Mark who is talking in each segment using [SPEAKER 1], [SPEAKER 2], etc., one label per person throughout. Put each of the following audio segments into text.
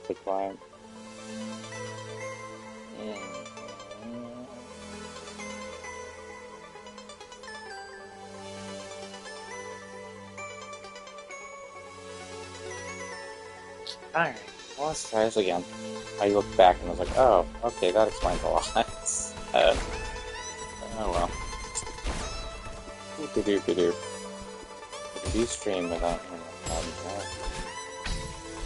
[SPEAKER 1] to climb. Alright, well, let's try this again. I looked back and was like, oh, okay, that explains a lot. Oh well. Doop-a-doop-a-doop. I can do stream without that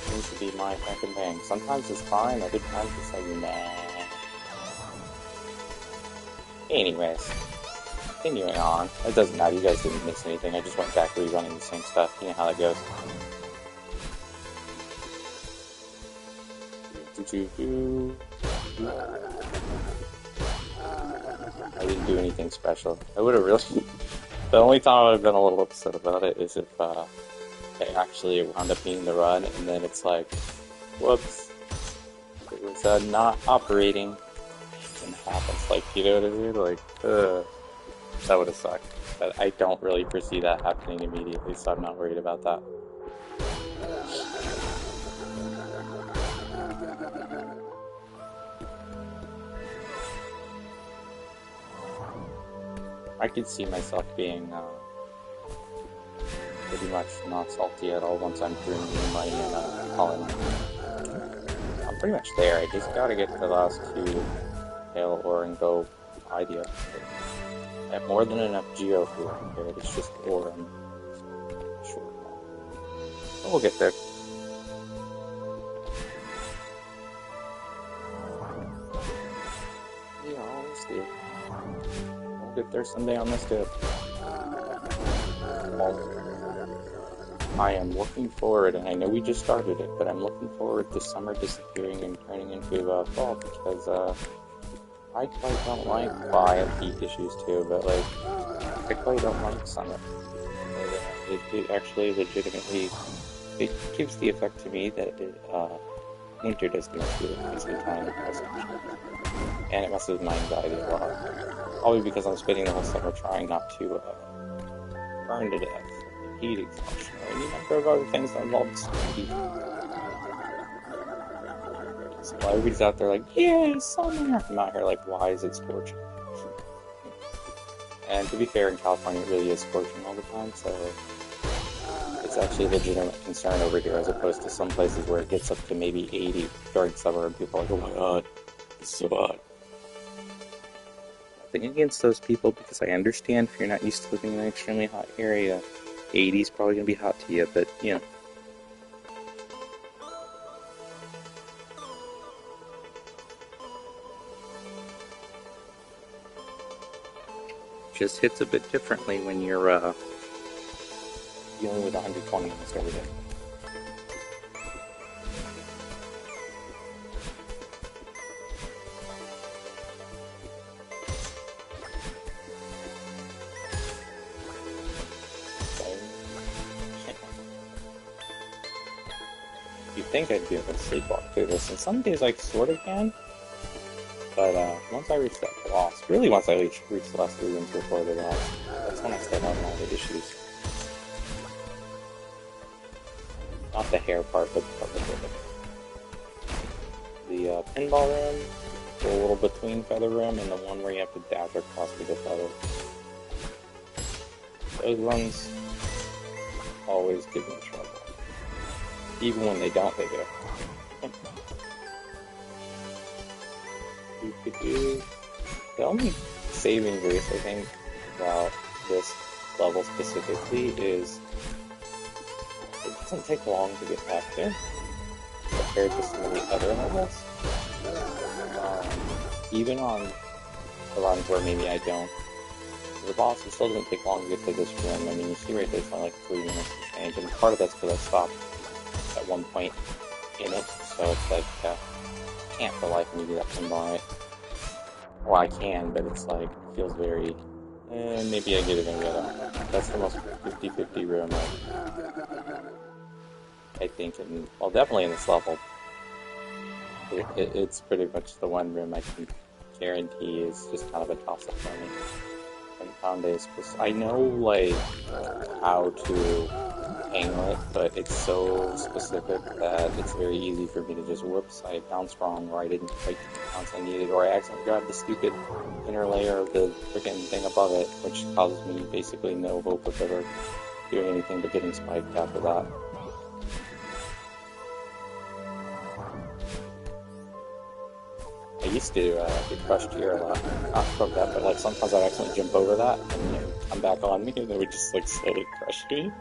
[SPEAKER 1] seems to be my fucking thing. Sometimes it's fine, other times it's like, nah. Anyways, continuing on. It doesn't matter, you guys didn't miss anything. I just went back rerunning the same stuff. You know how that goes. I didn't do anything special. I would have really... The only time I would have been a little upset about it is if they actually wound up being the run, and then it's like, whoops, it was not operating, and happens, like, you know what I mean? Like, that would have sucked. But I don't really foresee that happening immediately, so I'm not worried about that. I could see myself being pretty much not salty at all once I'm through new money and calling. I'm pretty much there. I just gotta get the last two Hail Ore and go idea. I have more than enough Geo for here. It's just Ore and short. But we'll get there. Yeah, always do. We'll get there someday on this too. I am looking forward, and I know we just started it, but I'm looking forward to summer disappearing and turning into fall, because I quite don't like, well, I have heat issues too, but like, I quite don't like summer. It actually legitimately, it gives the effect to me that winter does the most good, it's the kind of present. And it messes with my anxiety a lot. Probably because I'm spending the whole summer trying not to burn to death. Heat exhaustion, or any number of other things that involve heat. So while everybody's out there like, yeah, summer, I'm out here like, why is it scorching? And to be fair, in California it really is scorching all the time, so it's actually a legitimate concern over here, as opposed to some places where it gets up to maybe 80 during summer and people are like, oh my god, it's so hot. Nothing against those people, because I understand if you're not used to living in an extremely hot area, 80 is probably going to be hot to you, but, you know. Just hits a bit differently when you're dealing with 120 almost every day. You'd think I'd be able to sleepwalk through this, and some days I sort of can, but once I reach that boss, really once I reach the last 3 rooms before the boss, that's when I start having all the issues. Not the hair part, but the part with it. The pinball room, the little between feather room, and the one where you have to dash across with the feather. Those ones always give me trouble. Even when they don't, they do. The only saving grace, I think, about this level specifically is it doesn't take long to get back there compared to some of the other levels. Even on the runs where maybe I don't, the boss, it still doesn't take long to get to this room. I mean, you see right there, it's only like 3 minutes to change, and part of that's because I stopped at one point in it, so it's like, can't for life me do that pinball, right? Well, I can, but it's like, feels very, maybe I get it, maybe I don't. That's the most 50-50 room, I think, and, well, definitely in this level. It's pretty much the one room I can guarantee is just kind of a toss-up for me. And Conde is, I know, like, how to angle it, but it's so specific that it's very easy for me to just, whoops, I bounced wrong, or I didn't quite bounce I needed, or I accidentally grabbed the stupid inner layer of the freaking thing above it, which causes me basically no hope of ever doing anything but getting spiked after that. I used to get crushed here a lot. Not from that, but like sometimes I'd accidentally jump over that and it would come back on me and it would just like slowly crush me.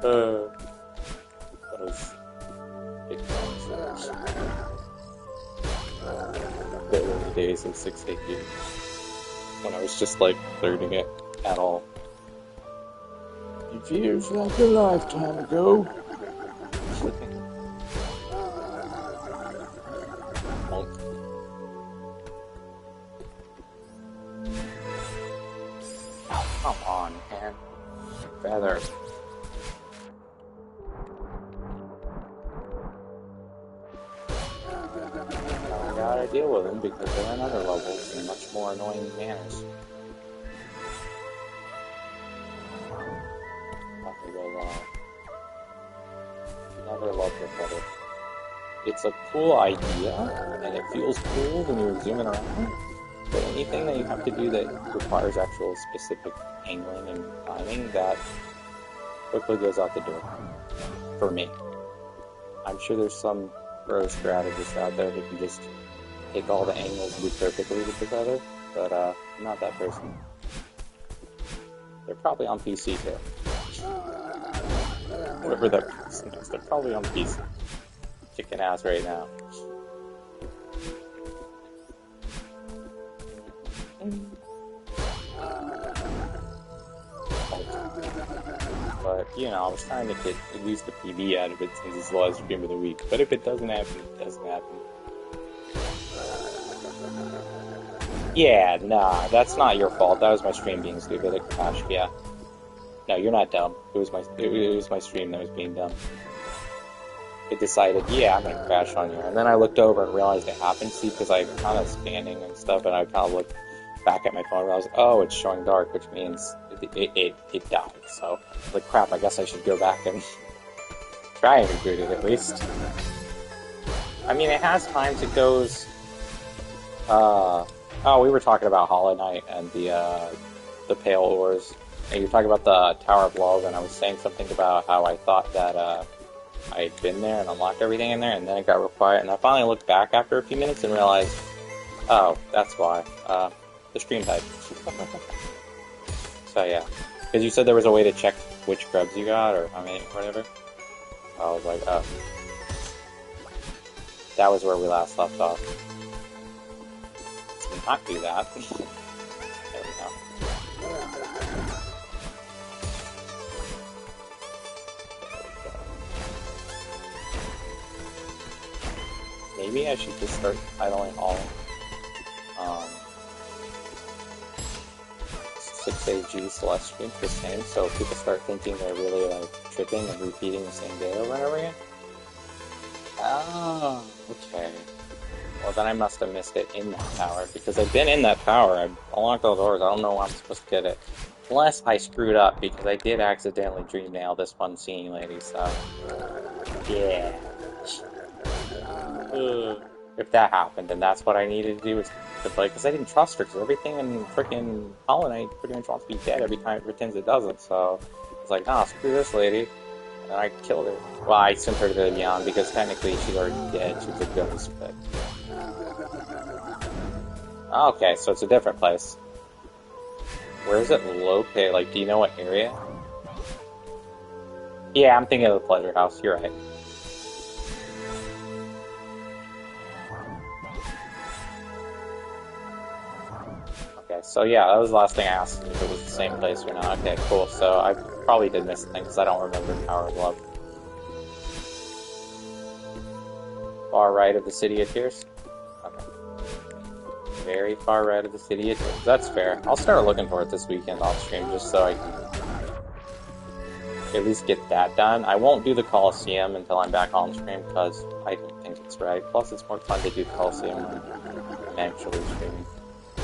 [SPEAKER 1] That was big times. The early days of 6AQ when I was just like learning it at all. It feels like a lifetime ago. Come on, man. Feather. I gotta deal with them because they're in other levels and much more annoying manners. Never loved the feather. It's a cool idea, and it feels cool when you're zooming around. But anything that you have to do that requires actual specific angling and timing, that quickly goes out the door. For me. I'm sure there's some pro strategist out there that can just take all the angles and do perfectly with the feather, but I'm not that person. They're probably on PC too. Whoever that person is, they're probably on PC. Kicking ass right now. But, you know, I was trying to get at least the PB out of it since it's the last stream of the week. But if it doesn't happen, it doesn't happen. Yeah, nah, that's not your fault. That was my stream being stupid. It crashed, yeah. No, you're not dumb. It was my stream that was being dumb. It decided, yeah, I'm gonna crash on you. And then I looked over and realized it happened. See, because I was kind of scanning and stuff, and I kind of looked back at my phone and I was like, oh, it's showing dark, which means it died. So, like, crap, I guess I should go back and try and reboot it at least. I mean, it has times it goes, oh, we were talking about Hollow Knight and the Pale Ores. And you were talking about the Tower of Love, and I was saying something about how I thought that, I had been there and unlocked everything in there, and then it got real quiet, and I finally looked back after a few minutes and realized, oh, that's why. The stream died. So yeah. Because you said there was a way to check which grubs you got, or how many, or whatever. I was like, oh. That was where we last left off. Let's not do that. There we go. Maybe I should just start titling all 6AG Celeste streams the same, so people start thinking they're really like tripping and repeating the same day over and over again. Oh, okay. Well, then I must have missed it in that tower, because I've been in that tower. I've unlocked all the doors. I don't know how I'm supposed to get it. Unless I screwed up, because I did accidentally dream nail this one scene lady, so... Yeah. If that happened, then that's what I needed to do, is to play, because I didn't trust her, because everything in freaking Hollow Knight pretty much wants to be dead every time it pretends it doesn't, so I was like, nah, screw this lady, and I killed her. Well, I sent her to the Beyond, because technically she's already dead, she's a ghost, but... Okay, so it's a different place. Where is it located? Like, do you know what area? Yeah, I'm thinking of the Pleasure House, you're right. So yeah, that was the last thing I asked, if it was the same place or not. Okay, cool. So I probably did miss things, because I don't remember Tower of Love. Far right of the City of Tears? Okay. Very far right of the City of Tears. That's fair. I'll start looking for it this weekend off stream, just so I can at least get that done. I won't do the Coliseum until I'm back on stream, because I don't think it's right. Plus, it's more fun to do the Coliseum when I'm actually streaming.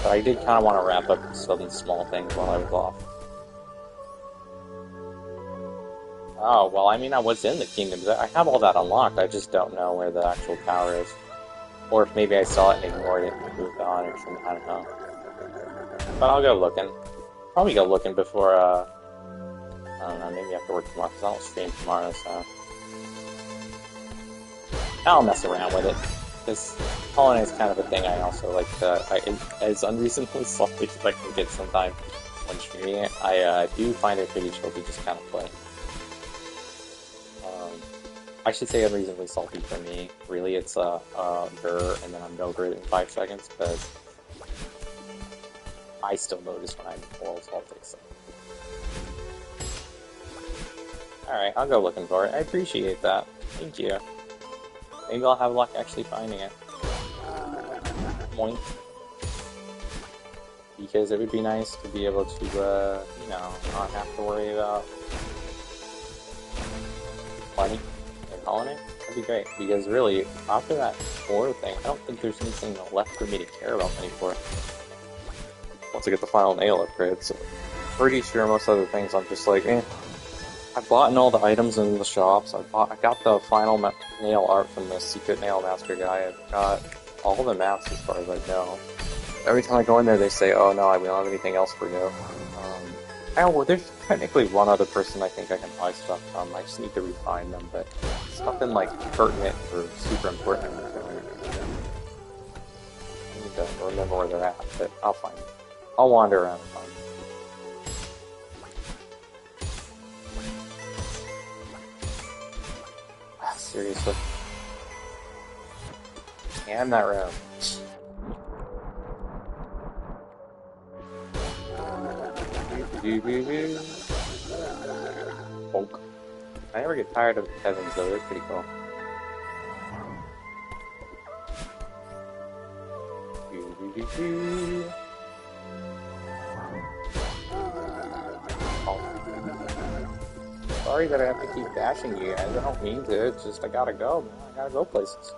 [SPEAKER 1] But I did kind of want to wrap up some small things while I was off. Oh, well, I mean, I was in the kingdoms. I have all that unlocked. I just don't know where the actual tower is. Or if maybe I saw it and ignored it and moved on or something. I don't know. But I'll go looking. Probably go looking before, I don't know, maybe after work tomorrow, because I don't stream tomorrow, so... I'll mess around with it. Because Hollow is kind of a thing I also like to... as unreasonably salty as I can get sometimes when streaming it, I do find it pretty chill to just kind of play. I should say unreasonably salty for me. Really, it's grr, and then I'm over it in 5 seconds, but I still notice when I'm a little salty, so... Alright, I'll go looking for it. I appreciate that. Thank you. Maybe I'll have luck actually finding it. Moink. Because it would be nice to be able to, you know, not have to worry about money and holiday. That'd be great. Because really, after that horror thing, I don't think there's anything left for me to care about anymore. Once I get the final nail upgrade, so pretty sure most other things I'm just like, eh. I bought all the items in the shops. I got the final nail art from the secret nail master guy. I've got all the maps as far as I know. Every time I go in there, they say, "Oh no, we don't have anything else for you." Well, there's technically one other person I think I can buy stuff from. I just need to refine them, but it's nothing like pertinent or super important. I need to remember where they're at, but I'll find them. I'll wander around and find them. Seriously. Damn that room. Bonk. I never get tired of the heavens though, they're pretty cool. Sorry that I have to keep dashing you guys, I don't mean to, it's just I gotta go, man. I gotta go places.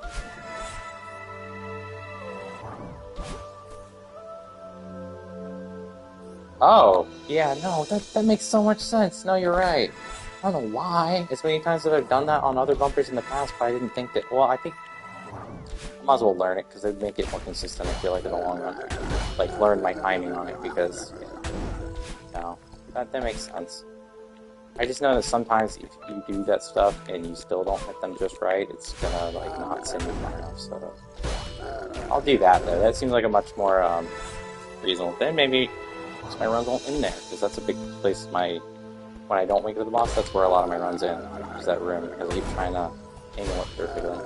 [SPEAKER 1] Oh, yeah, no, that makes so much sense. No, you're right. I don't know why. As many times as I've done that on other bumpers in the past, but I didn't think that, well, I think I might as well learn it, because it'd make it more consistent, I feel like, in the long run. Like, learn my timing on it, because, you know, that makes sense. I just know that sometimes if you do that stuff and you still don't hit them just right, it's gonna, like, not send you far enough, so... I'll do that, though. That seems like a much more, reasonable thing. Maybe my runs won't in there, because that's a big place when I don't wait for the boss, that's where a lot of my runs in, is that room, because I keep trying to angle it perfectly.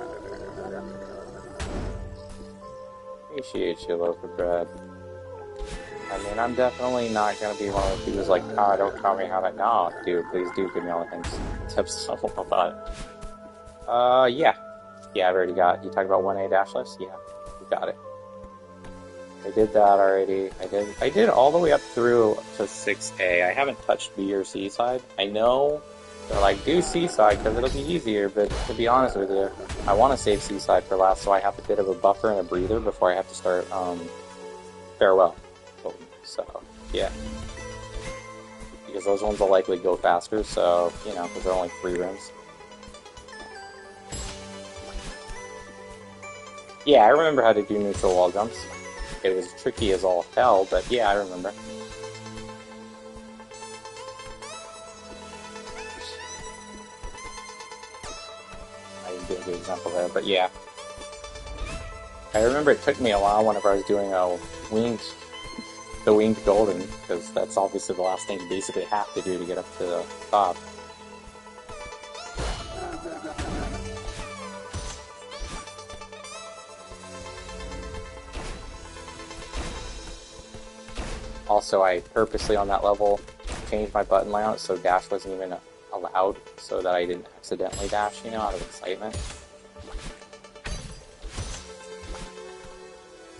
[SPEAKER 1] Appreciate you, loaf of bread. I mean, I'm definitely not gonna be one of the dudes like, oh, don't tell me how to... No, dude, please do give me all the hints, tips about it. Yeah. Yeah, I've already got... You talking about 1A dash list? Yeah, we got it. I did that already. I did all the way up through to 6A. I haven't touched B or C side. I know they're like, do C side because it'll be easier, but to be honest with you, I want to save C side for last, so I have a bit of a buffer and a breather before I have to start Farewell. So, yeah. Because those ones will likely go faster, so, you know, because they're only 3 rooms. Yeah, I remember how to do neutral wall jumps. It was tricky as all hell, but yeah, I remember. I didn't do a good example there, but yeah. I remember it took me a while whenever I was doing the winged golden, because that's obviously the last thing you basically have to do to get up to the top. Also, I purposely on that level changed my button layout so dash wasn't even allowed, so that I didn't accidentally dash, you know, out of excitement.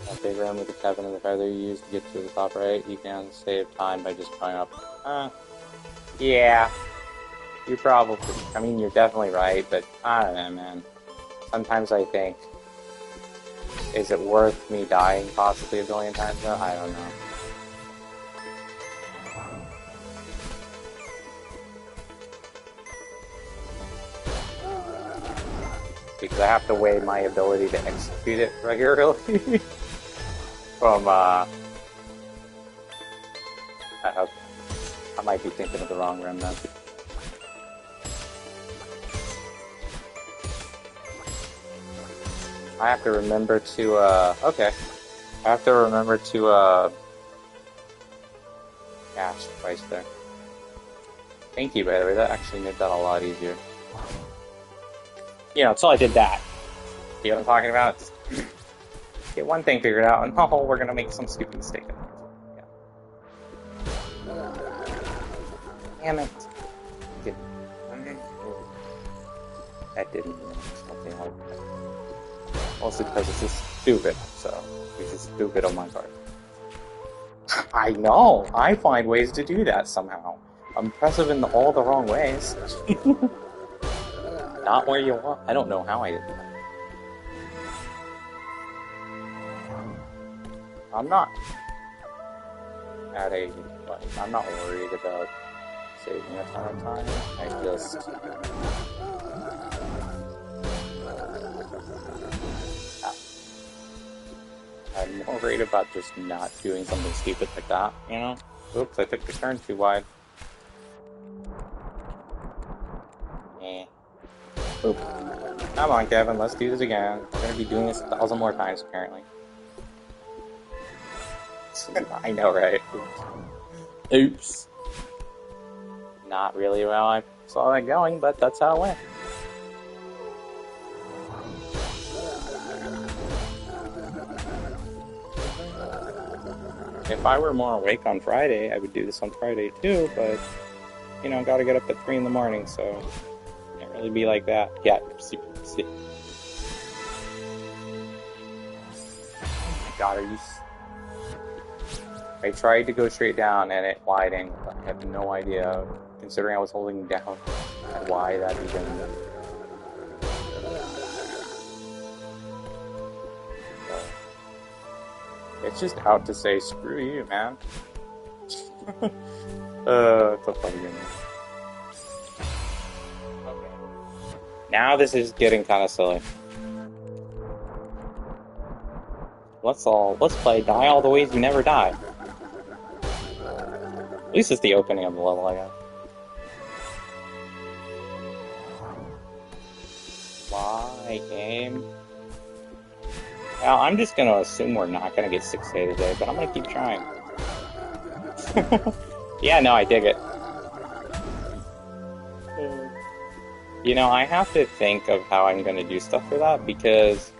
[SPEAKER 1] That big room with the Kevin and the feather you use to get to the top right, you can save time by just going up. Yeah. You're probably, I mean, you're definitely right, but I don't know, man. Sometimes I think, is it worth me dying possibly a billion times though? I don't know. because I have to weigh my ability to execute it regularly from, I might be thinking of the wrong run then. I have to remember to, okay. I have to remember to, cash twice there. Thank you, by the way, that actually made that a lot easier. You know, until I did that. You know what I'm talking about? Just get one thing figured out, and oh, we're gonna make some stupid mistake. Yeah. Damn it. That didn't mean something like that. Also because it's just stupid, so it's just stupid on my part. I know! I find ways to do that somehow. I'm impressive in all the wrong ways. Not where you want. I don't know how I did that. I'm not at a, like, I'm not worried about saving a ton of time. I just... I'm more worried about just not doing something stupid like that, you know? Oops, I took the turn too wide. Eh. Oop. Come on, Kevin, let's do this again. We're gonna be doing this 1,000 more times, apparently. I know, right? Oops. Not really well I saw that going, but that's how it went. If I were more awake on Friday, I would do this on Friday too, but, you know, gotta get up at 3 in the morning, so can't really be like that. Yeah, sleep. Oh my god, are you... I tried to go straight down and it widened, but I have no idea, considering I was holding down, and why that even... It's just out to say, screw you, man. It's a funny game. Okay. Now this is getting kind of silly. Let's play Die All the Ways You Never Die. At least it's the opening of the level, I guess. Why, game? Well, I'm just gonna assume we're not gonna get 6A today, but I'm gonna keep trying. Yeah, no, I dig it. You know, I have to think of how I'm gonna do stuff for that, because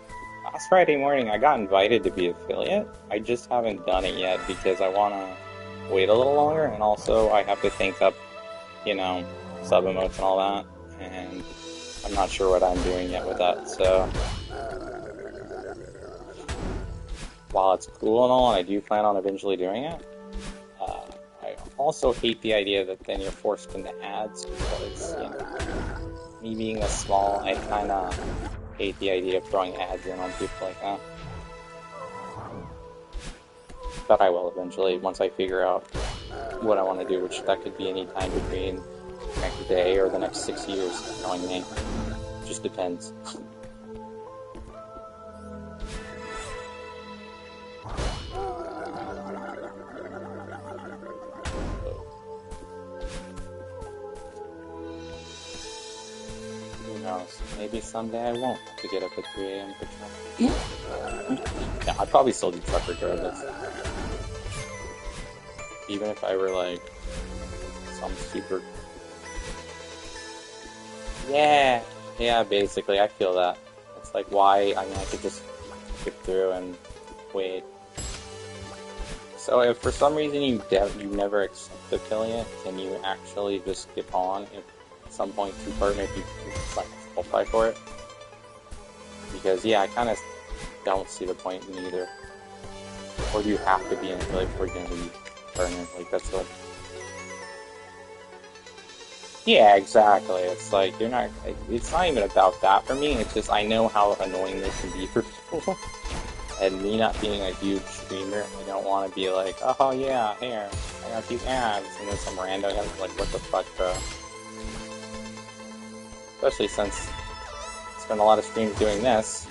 [SPEAKER 1] last Friday morning I got invited to be affiliate. I just haven't done it yet because I wanna wait a little longer, and also I have to think up, you know, sub emotes and all that, and I'm not sure what I'm doing yet with that, so... While it's cool and all, and I do plan on eventually doing it, I also hate the idea that then you're forced into ads, because, you know, me being this small, I kinda hate the idea of throwing ads in on people like that. But I will eventually, once I figure out what I want to do, which that could be any time between the next day or the next 6 years, knowing me. Just depends. Maybe someday I won't have to get up at 3 AM for truck. Yeah, I'd probably still do truck regardless. Even if I were like some super... Yeah, basically, I feel that. It's like, why? I mean, I could just skip through and wait. So if for some reason you never accept affiliate, can you actually just skip on if at some point two partner if you like qualify for it? Because yeah, I kind of don't see the point in either. Or do you have to be an affiliate before you're gonna be partner? Like that's what. Yeah, exactly. It's like you're not. It's not even about that for me. It's just I know how annoying this can be for people. And me not being a huge streamer, I don't want to be like, oh yeah, here, I got these ads, and then some rando guy's like, what the fuck, bro? Especially since it's spend a lot of streams doing this.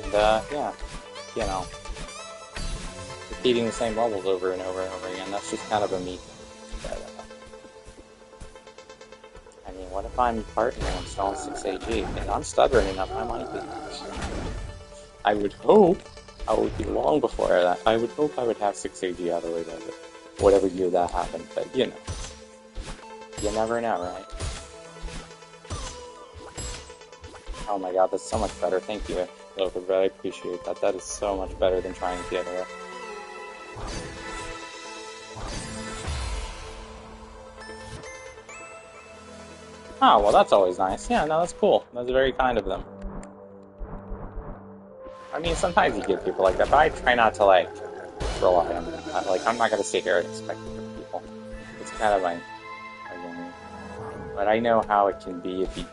[SPEAKER 1] And, yeah, you know, repeating the same levels over and over and over again, that's just kind of a me thing. But, I mean, what if I'm partnering and installing 6AG? And I'm stubborn enough, I might be. I would hope I would be long before that. I would hope I would have 6AG out of the way by whatever year that happened, but you know. You never know, right? Oh my god, that's so much better. Thank you, Loper, I appreciate that. That is so much better than trying to get her. Oh, well that's always nice. Yeah, no, that's cool. That's very kind of them. I mean, sometimes you get people like that, but I try not to, like, rely on them. Like, I'm not gonna sit here and expect it from people. It's kind of like... But I know how it can be if you...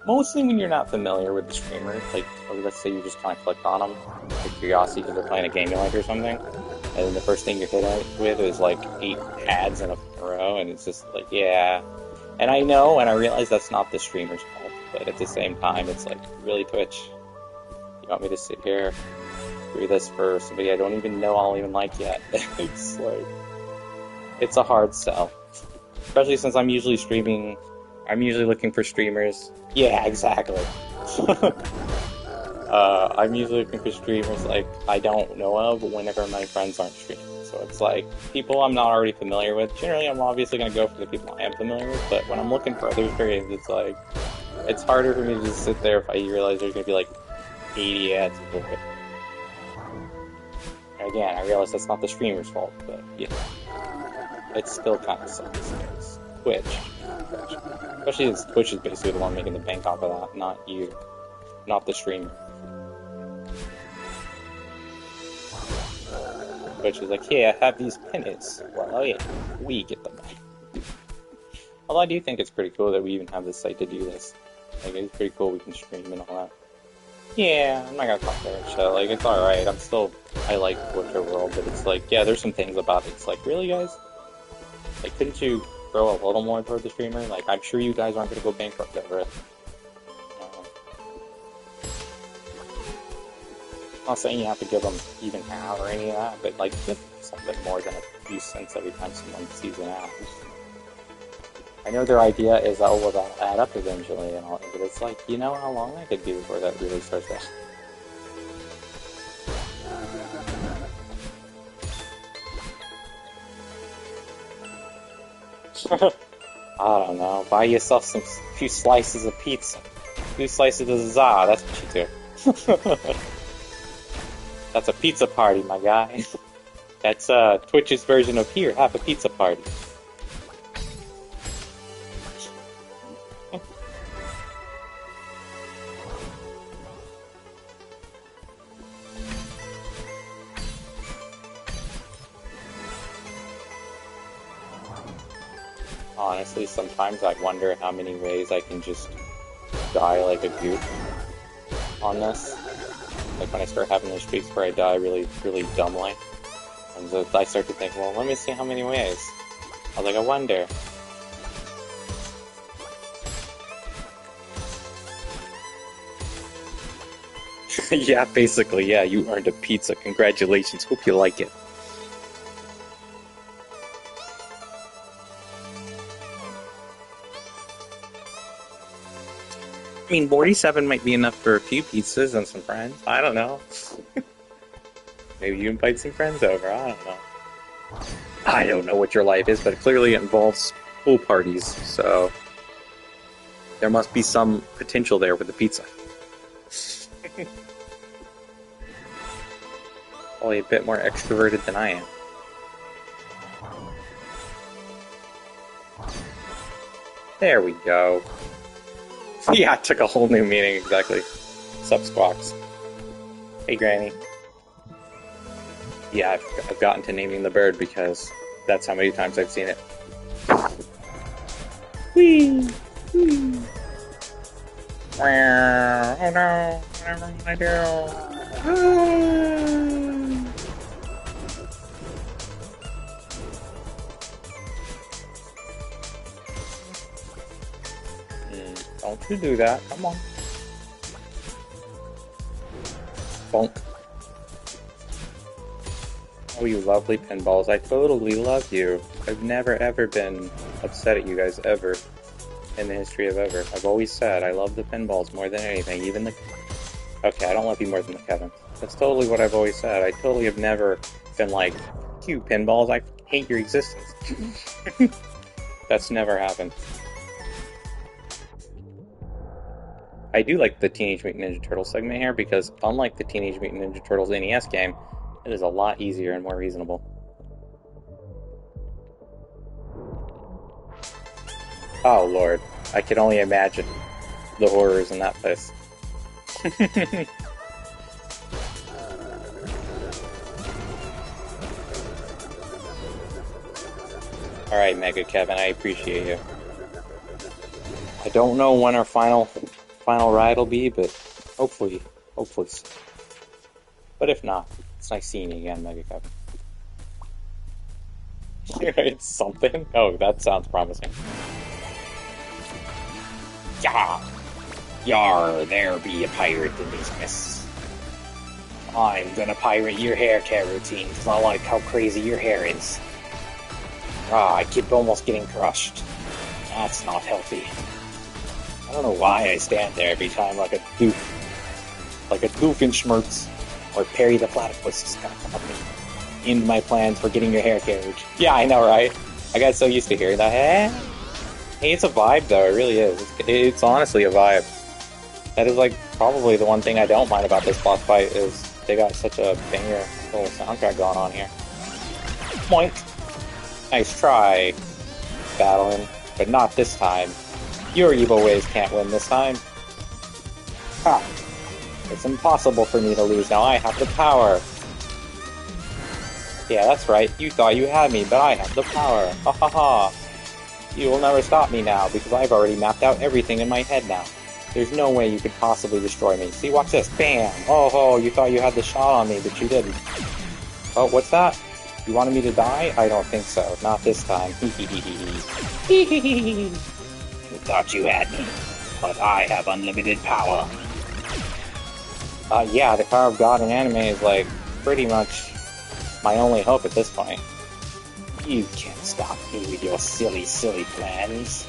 [SPEAKER 1] Mostly when you're not familiar with the streamer, like, let's say you just kind of clicked on them, with curiosity because they're playing a game you like or something, and then the first thing you're hit with is, like, 8 ads in a row, and it's just like, yeah. And I know, and I realize that's not the streamer's fault, but at the same time, it's like, really, Twitch? You want me to sit here, do this for somebody I don't even know I'll even like yet? It's like... It's a hard sell. Especially since I'm usually streaming, I'm usually looking for streamers. Yeah, exactly. I'm usually looking for streamers like I don't know of whenever my friends aren't streaming. So it's like people I'm not already familiar with. Generally, I'm obviously going to go for the people I am familiar with, but when I'm looking for other streams, it's like, it's harder for me to just sit there if I realize there's going to be like 80 ads for it. Again, I realize that's not the streamer's fault, but you know. It still kind of sucks. Twitch. Especially since Twitch is basically the one making the bank off of that, not you. Not the streamer. Twitch is like, yeah, I have these pennies. Well, oh yeah, we get them back. Although I do think it's pretty cool that we even have this site to do this. Like, it's pretty cool we can stream and all that. Yeah, I'm not gonna talk that shit. Like, it's alright. I like Witcher World, but it's like, yeah, there's some things about it. It's like, really, guys? Like, couldn't you throw a little more toward the streamer? Like, I'm sure you guys aren't going to go bankrupt over it. I'm not saying you have to give them even half or any of that, but, like, give something more than a few cents every time someone sees an ad. I know their idea is, oh, well, that'll add up eventually and all, but it's like, you know how long that could be before that really starts to... I don't know. Buy yourself few slices of pizza. 2 slices of za, that's what you do. That's a pizza party, my guy. That's Twitch's version of here, have a pizza party. Honestly, sometimes I wonder how many ways I can just die like a goof on this. Like when I start having those streaks where I die really, really dumbly. And so I start to think, well, let me see how many ways. I was like, I wonder. Yeah, basically, yeah, you earned a pizza. Congratulations, hope you like it. I mean, 47 might be enough for a few pizzas and some friends. I don't know. Maybe you invite some friends over. I don't know. I don't know what your life is, but clearly it involves pool parties, so there must be some potential there with the pizza. Probably a bit more extroverted than I am. There we go. Yeah, it took a whole new meaning, exactly. Sup, Squawks. Hey, Granny. Yeah, I've gotten to naming the bird because that's how many times I've seen it. Whee! Whee! Oh no, what am I do? You do that. Come on. Bonk. Oh, you lovely pinballs. I totally love you. I've never ever been upset at you guys ever in the history of ever. I've always said I love the pinballs more than anything, even the... Okay, I don't love you more than the Kevin. That's totally what I've always said. I totally have never been like, you pinballs, I hate your existence. That's never happened. I do like the Teenage Mutant Ninja Turtles segment here because unlike the Teenage Mutant Ninja Turtles NES game, it is a lot easier and more reasonable. Oh lord, I can only imagine the horrors in that place. Alright, Mega Kevin, I appreciate you. I don't know when our final ride will be, but hopefully soon. But if not, it's nice seeing you again, Mega Kevin. It's something? Oh, that sounds promising. Yah! Yar, there be a pirate in these mists. I'm gonna pirate your hair care routine, because I like how crazy your hair is. Ah, I keep almost getting crushed. That's not healthy. I don't know why I stand there every time like a goof. Like a goof in schmertz. Or Perry the Platypus is gonna come up me into my plans for getting your hair carriage. Yeah, I know, right? I got so used to hearing that. Hey, it's a vibe though, it really is. It's honestly a vibe. That is like probably the one thing I don't mind about this boss fight is they got such a banger little soundtrack going on here. Moink! Nice try, battling, but not this time. Your evil ways can't win this time. Ha! It's impossible for me to lose now, I have the power. Yeah, that's right, you thought you had me, but I have the power. Ha ha ha. You will never stop me now, because I've already mapped out everything in my head now. There's no way you could possibly destroy me. See, watch this. Bam! Oh, you thought you had the shot on me, but you didn't. Oh, what's that? You wanted me to die? I don't think so. Not this time. You thought you had me, but I have unlimited power. Yeah, the power of God in anime is like pretty much my only hope at this point. You can't stop me with your silly plans.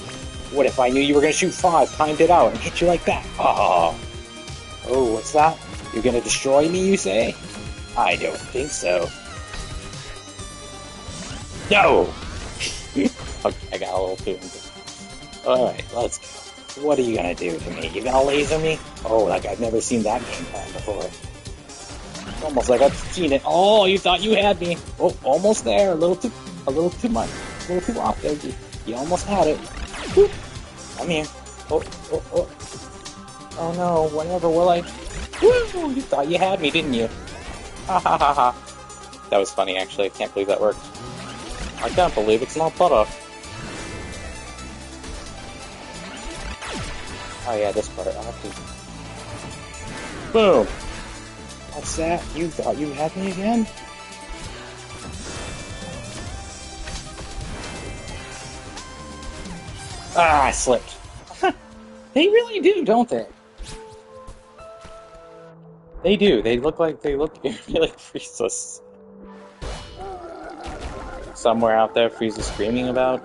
[SPEAKER 1] What if I knew you were gonna shoot 5, timed it out, and hit you like that? Oh, what's that? You're gonna destroy me, you say? I don't think so. No! Okay, I got a little too into it. Alright, let's go. What are you gonna do to me? You gonna laser me? Oh, like I've never seen that game plan before. It's almost like I've seen it. Oh, you thought you had me. Oh, almost there. A little too much. A little too off there. You almost had it. Woo. I'm here. Oh. Oh no, whatever will I... Woo! You thought you had me, didn't you? Ha ha ha ha. That was funny, actually. I can't believe that worked. I can't believe it's not butter. Oh yeah, this part. I'll have to... Boom! What's that? You thought you had me again? Ah, I slipped. They really do, don't they? They do. They look really like Frieza's. Somewhere out there, Frieza screaming about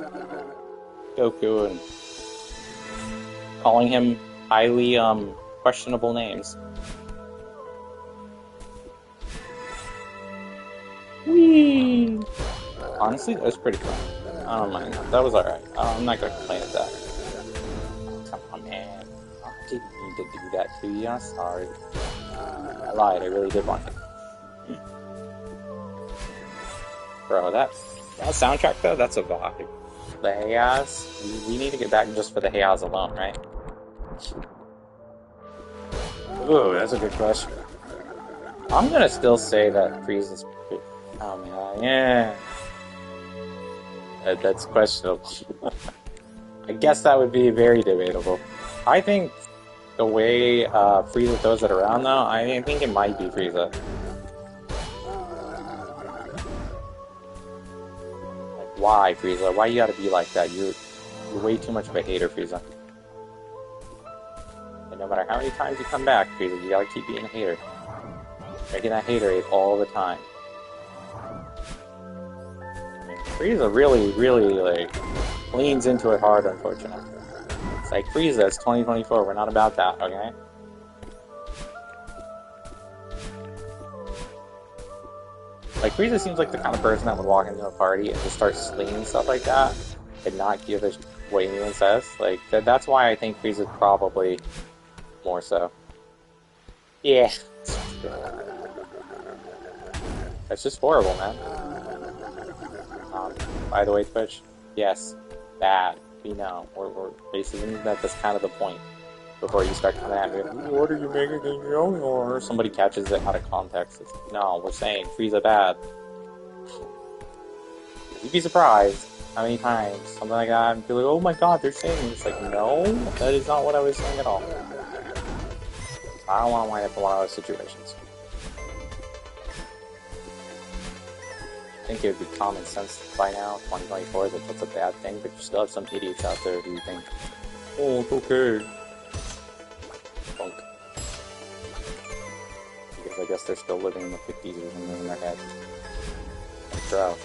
[SPEAKER 1] Goku and calling him highly, questionable names. Whee! Honestly, that was pretty fun. I don't mind that. That was alright. I'm not gonna complain at that. Come on, man. I didn't mean to do that to you. I'm sorry. I lied. I really did want it. Bro, that soundtrack, though, that's a vibe. The Hayas, we need to get back just for the Hayas alone, right? Ooh, that's a good question. I'm gonna still say that Frieza's... Oh, man, yeah. That's questionable. I guess that would be very debatable. I think the way Frieza throws it around, though, I think it might be Frieza. Like, why, Frieza? Why you gotta be like that? You're way too much of a hater, Frieza. matter how many times you come back, Frieza, you gotta keep being a hater. Making that haterade all the time. I mean, Frieza really, like, leans into it hard, unfortunately. It's like, Frieza, it's 2024, we're not about that, okay? Like, Frieza seems like the kind of person that would walk into a party and just start slinging stuff like that and not give a what anyone says. Like, that's why I think Frieza's probably more so. Yeah. That's just horrible, man. By the way, Twitch, yes, bad. We know. We're basically, that's kind of the point. Before you start coming at me, what are you making it young? Or somebody catches it out of context. It's, no, we're saying Frieza bad. You'd be surprised how many times something like that and be like, oh my god, they're saying it. It's like, no, that is not what I was saying at all. I don't want to wind up in one of those situations. I think it would be common sense by now, 2024, that that's a bad thing, but you still have some idiots out there who think, oh, it's okay. Funk. Because I guess they're still living in the 50s or something in their head. Like, bro,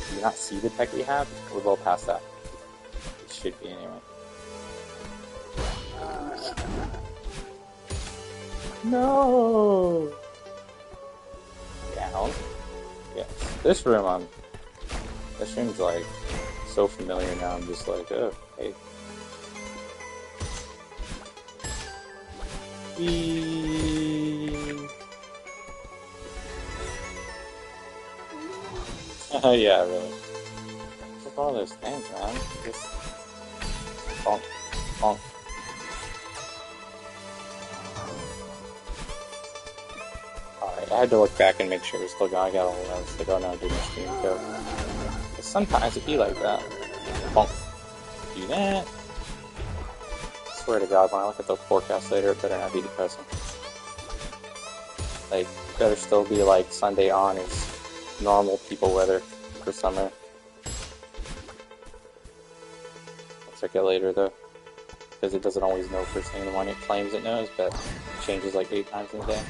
[SPEAKER 1] do you not see the tech we have? We're well past that. It should be anyway. No! Down. Yes. This room's like so familiar now. I'm just like, oh, hey. Yeah, really. Look at all those things, man. Just bonk, bonk. Alright, I had to look back and make sure we're still going. I got all those to go now do my stream too. Because sometimes it be like that. Bonk. Do that. I swear to God, when I look at the forecast later, it better not be depressing. Like, it better still be like Sunday on is normal people weather for summer. I'll check it later though, because it doesn't always know first thing in the morning. It claims it knows, but it changes like 8 times in a day.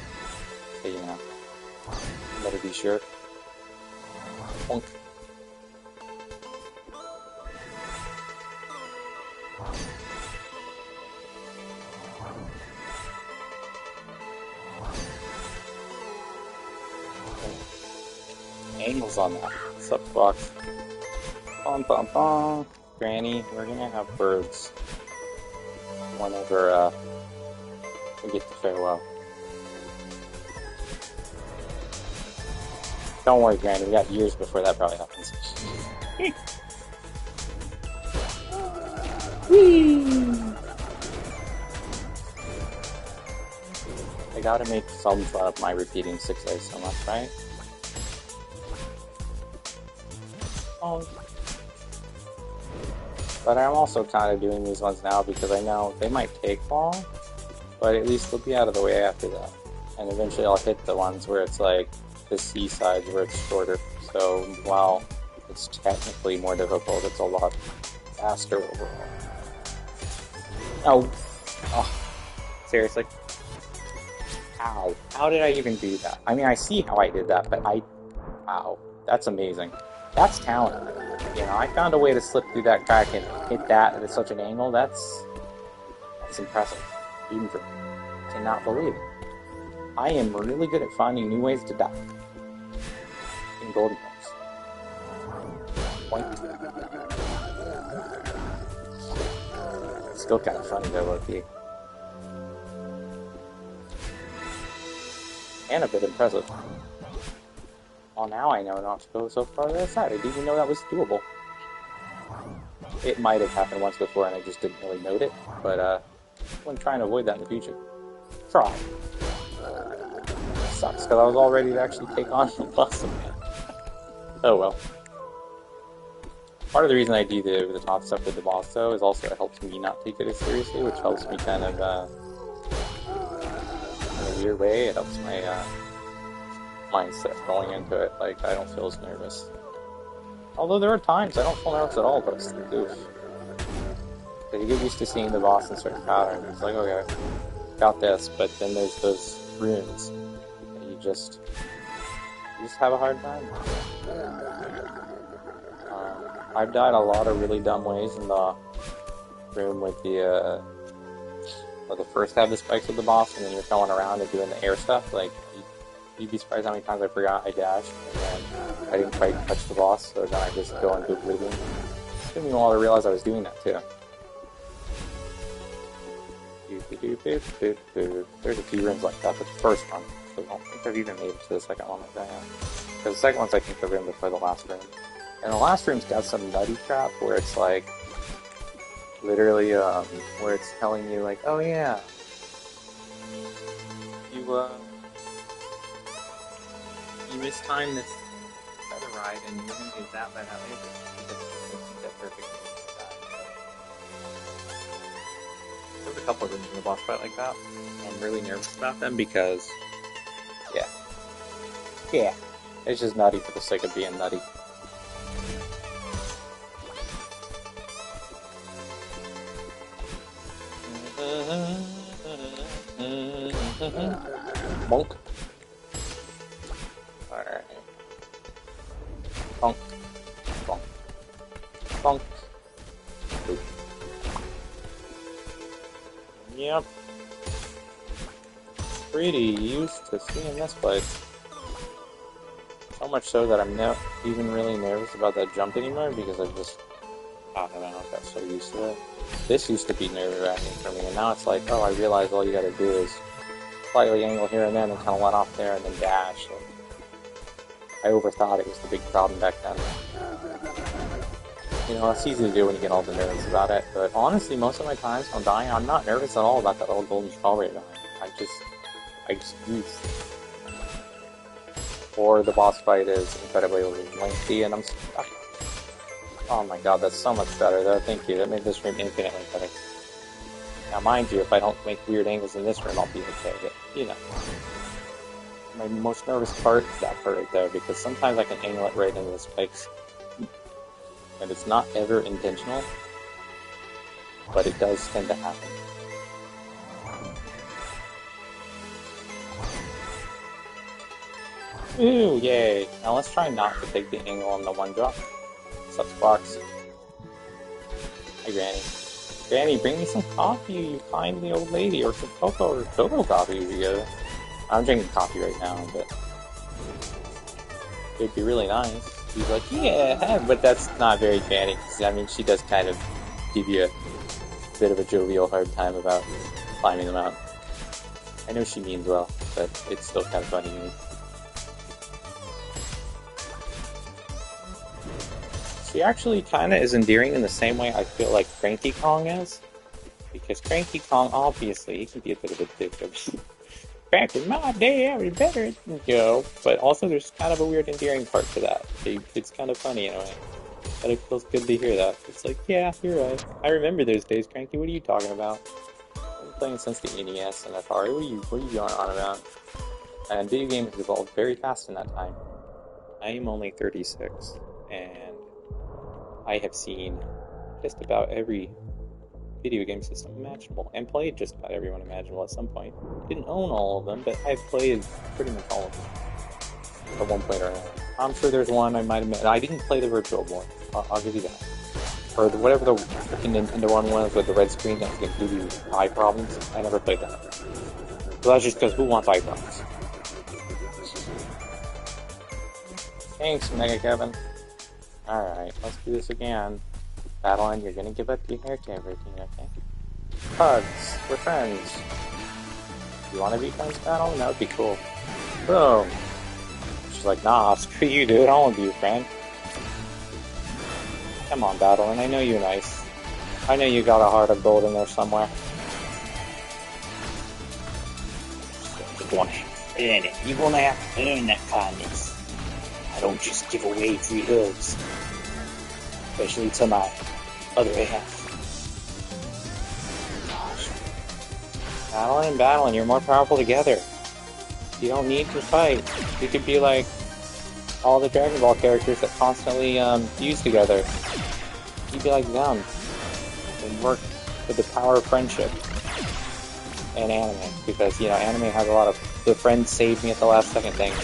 [SPEAKER 1] So you know, better be sure. Bonk. Angles on that. What's up, Fox? Bum bum bum. Granny, we're gonna have birds whenever we get to farewell. Don't worry, Granny, we got years before that probably happens. I gotta make some fun of my repeating 6A so much, right? But I'm also kind of doing these ones now because I know they might take long, but at least they'll be out of the way after that. And eventually I'll hit the ones where it's like the C sides where it's shorter. So while it's technically more difficult, it's a lot faster overall. Oh, seriously? How? How did I even do that? I mean, I see how I did that, but wow, that's amazing. That's talent. You know, I found a way to slip through that crack and hit that at such an angle. That's impressive. Even for cannot believe it. I am really good at finding new ways to die. In golden points. Point. Still kind of funny though, low-key. And a bit impressive. Well, now I know not to go so far to the other side. I didn't even know that was doable. It might have happened once before and I just didn't really note it, but I'm trying to avoid that in the future. Try. Sucks, because I was all ready to actually take on the boss man. Oh well. Part of the reason I do the over-the-top stuff with the boss, though, is also it helps me not take it as seriously, which helps me kind of, in a weird way, it helps my, mindset going into it. Like, I don't feel as nervous. Although there are times I don't feel nervous at all, but it's the goof. Because you get used to seeing the boss in certain patterns. It's like, okay, got this, but then there's those rooms that you just have a hard time. I've died a lot of really dumb ways in the room with the first have the spikes with the boss, and then you're going around and doing the air stuff. Like, you'd be surprised how many times I forgot I dashed, and then I didn't quite touch the boss, so then I just go into oblivion. It took me a while to realize I was doing that too. There's a few rooms like that, but the first one, so I don't think I've even made it to the second one like that. Because the second one's, I think, the room before the last room. And the last room's got some nutty crap where it's like, literally, where it's telling you, like, oh yeah, you mistimed this feather ride and you're gonna get that by that later. Because you get perfect like that. There's a couple of rooms in the boss fight like that. I'm really nervous about them because, yeah, it's just nutty for the sake of being nutty. Monk. Alright. Bonk. Bonk. Bonk. Boop. Yep. Pretty used to seeing this place. So much so that I'm not even really nervous about that jump anymore because I just, I don't know, I got so used to it. This used to be nerve-wracking for me, and now it's like, oh, I realize all you gotta do is slightly angle here and then and kind of let off there and then dash. So I overthought it was the big problem back then. You know, it's easy to do when you get all the nervous about it, but honestly, most of my times when I'm dying, I'm not nervous at all about that little golden strawberry dying. I just goof. Or the boss fight is incredibly lengthy and I'm stuck. Oh my god, that's so much better though, thank you, that made this room infinitely better. Now mind you, if I don't make weird angles in this room, I'll be okay, but, you know. My most nervous part is that part right there, because sometimes I can angle it right into the spikes. And it's not ever intentional, but it does tend to happen. Ooh, yay! Now let's try not to take the angle on the one drop. Sup, Sparks? Hi, Granny. Granny, bring me some coffee, you kindly old lady, or some cocoa or cocoa coffee if you get it. I'm drinking coffee right now, but it'd be really nice. She's like, yeah, but that's not very Granny, because I mean, she does kind of give you a bit of a jovial hard time about climbing them out. I know she means well, but it's still kind of funny to me. She actually kind of is endearing in the same way I feel like Cranky Kong is. Because Cranky Kong, obviously, he can be a bit of a dick. Back in my day, I was better, you know. But also, there's kind of a weird endearing part to that. It's kind of funny in a way. But it feels good to hear that. It's like, yeah, you're right. I remember those days, Cranky. What are you talking about? I've been playing since the NES and Atari. What are you going on about? And video games have evolved very fast in that time. I am only 36, and I have seen just about every video game system imaginable, and played just about everyone imaginable at some point. Didn't own all of them, but I've played pretty much all of them at one point or another. I'm sure there's one I might have missed. I didn't play the Virtual Boy. I'll give you that. Or whatever the freaking Nintendo one was with the red screen that was going to give you eye problems. I never played that. So that's just because who wants eye problems? Thanks, Mega Kevin. Alright, let's do this again. Battleline, you're gonna give up your hair to everything, okay? Hugs, we're friends. You wanna be friends, Battle? That would be cool. Boom! She's like, nah, screw you, dude, I don't wanna be your friend. Come on, Battleline, I know you're nice. I know you got a heart of gold in there somewhere. You're gonna have to earn that kindness. I don't just give away free hugs. Especially to my other half. Gosh. Battling, you're more powerful together. You don't need to fight. You could be like all the Dragon Ball characters that constantly fuse together. You'd be like them. And work with the power of friendship. and anime, because, you know, anime has a lot of the friends save me at the last second things.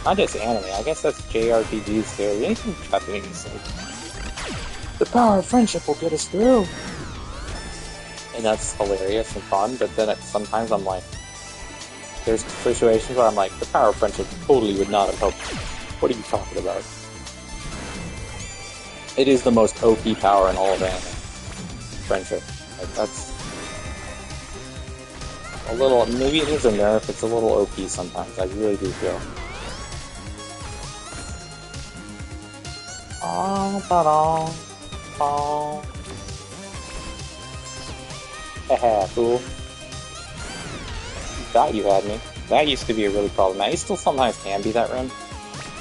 [SPEAKER 1] Not just anime, I guess that's JRPGs too. Anything Japanese, like, the power of friendship will get us through. And that's hilarious and fun, but then sometimes I'm like, there's situations where I'm like, the power of friendship totally would not have helped. What are you talking about? It is the most OP power in all of anime. Friendship. Like, that's a little, maybe it is a nerf, it's a little OP sometimes, I really do feel. Haha, cool. Thought you had me. That used to be a really problematic. It still sometimes can be that room,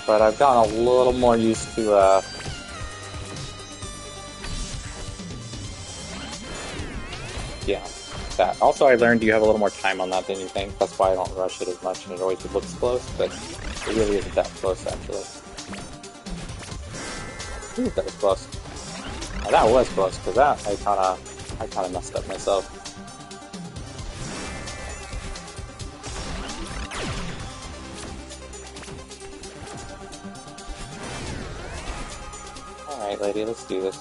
[SPEAKER 1] but I've gotten a little more used to, yeah, that. Also, I learned you have a little more time on that than you think. That's why I don't rush it as much, and it always looks close, but it really isn't that close, actually. Ooh, that was close. Now, that was close, because that, I kinda messed up myself. Alright, lady, let's do this.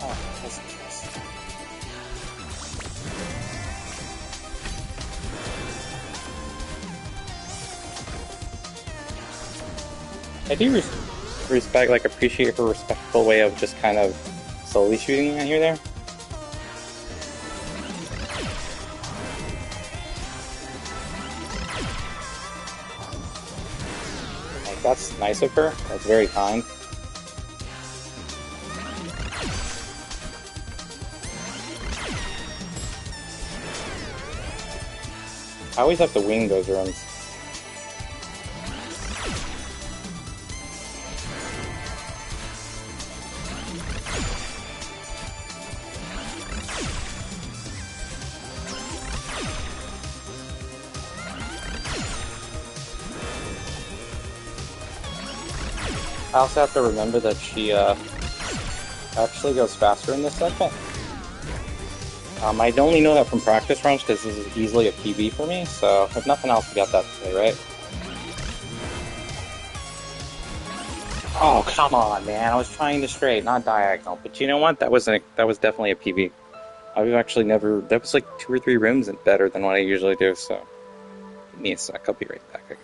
[SPEAKER 1] Oh, that's nice. I do respect, like, appreciate her respectful way of just kind of slowly shooting at you there. Like, that's nice of her. That's very kind. I always have to wing those rooms. I also have to remember that she actually goes faster in this segment. I only know that from practice runs because this is easily a PB for me, so if nothing else, we got that today, right? Oh, come on, man. I was trying to straight, not diagonal. But you know what? That was definitely a PB. I've actually never... That was like 2 or 3 rooms better than what I usually do, so... Give me a sec. I'll be right back. Okay.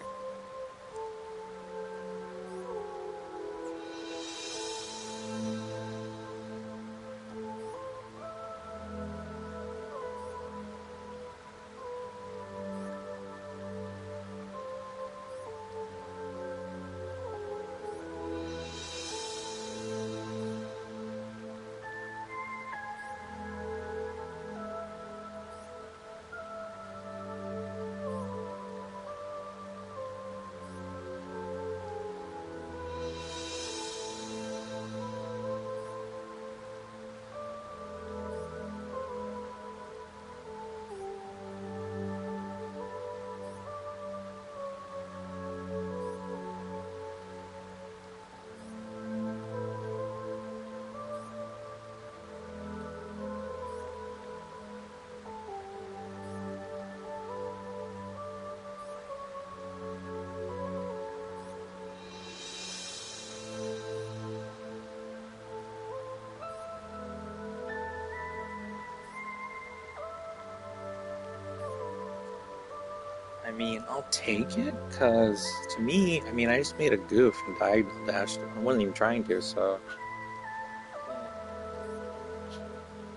[SPEAKER 1] I mean, I'll take it, because to me, I mean, I just made a goof and diagonal dashed. I wasn't even trying to, so...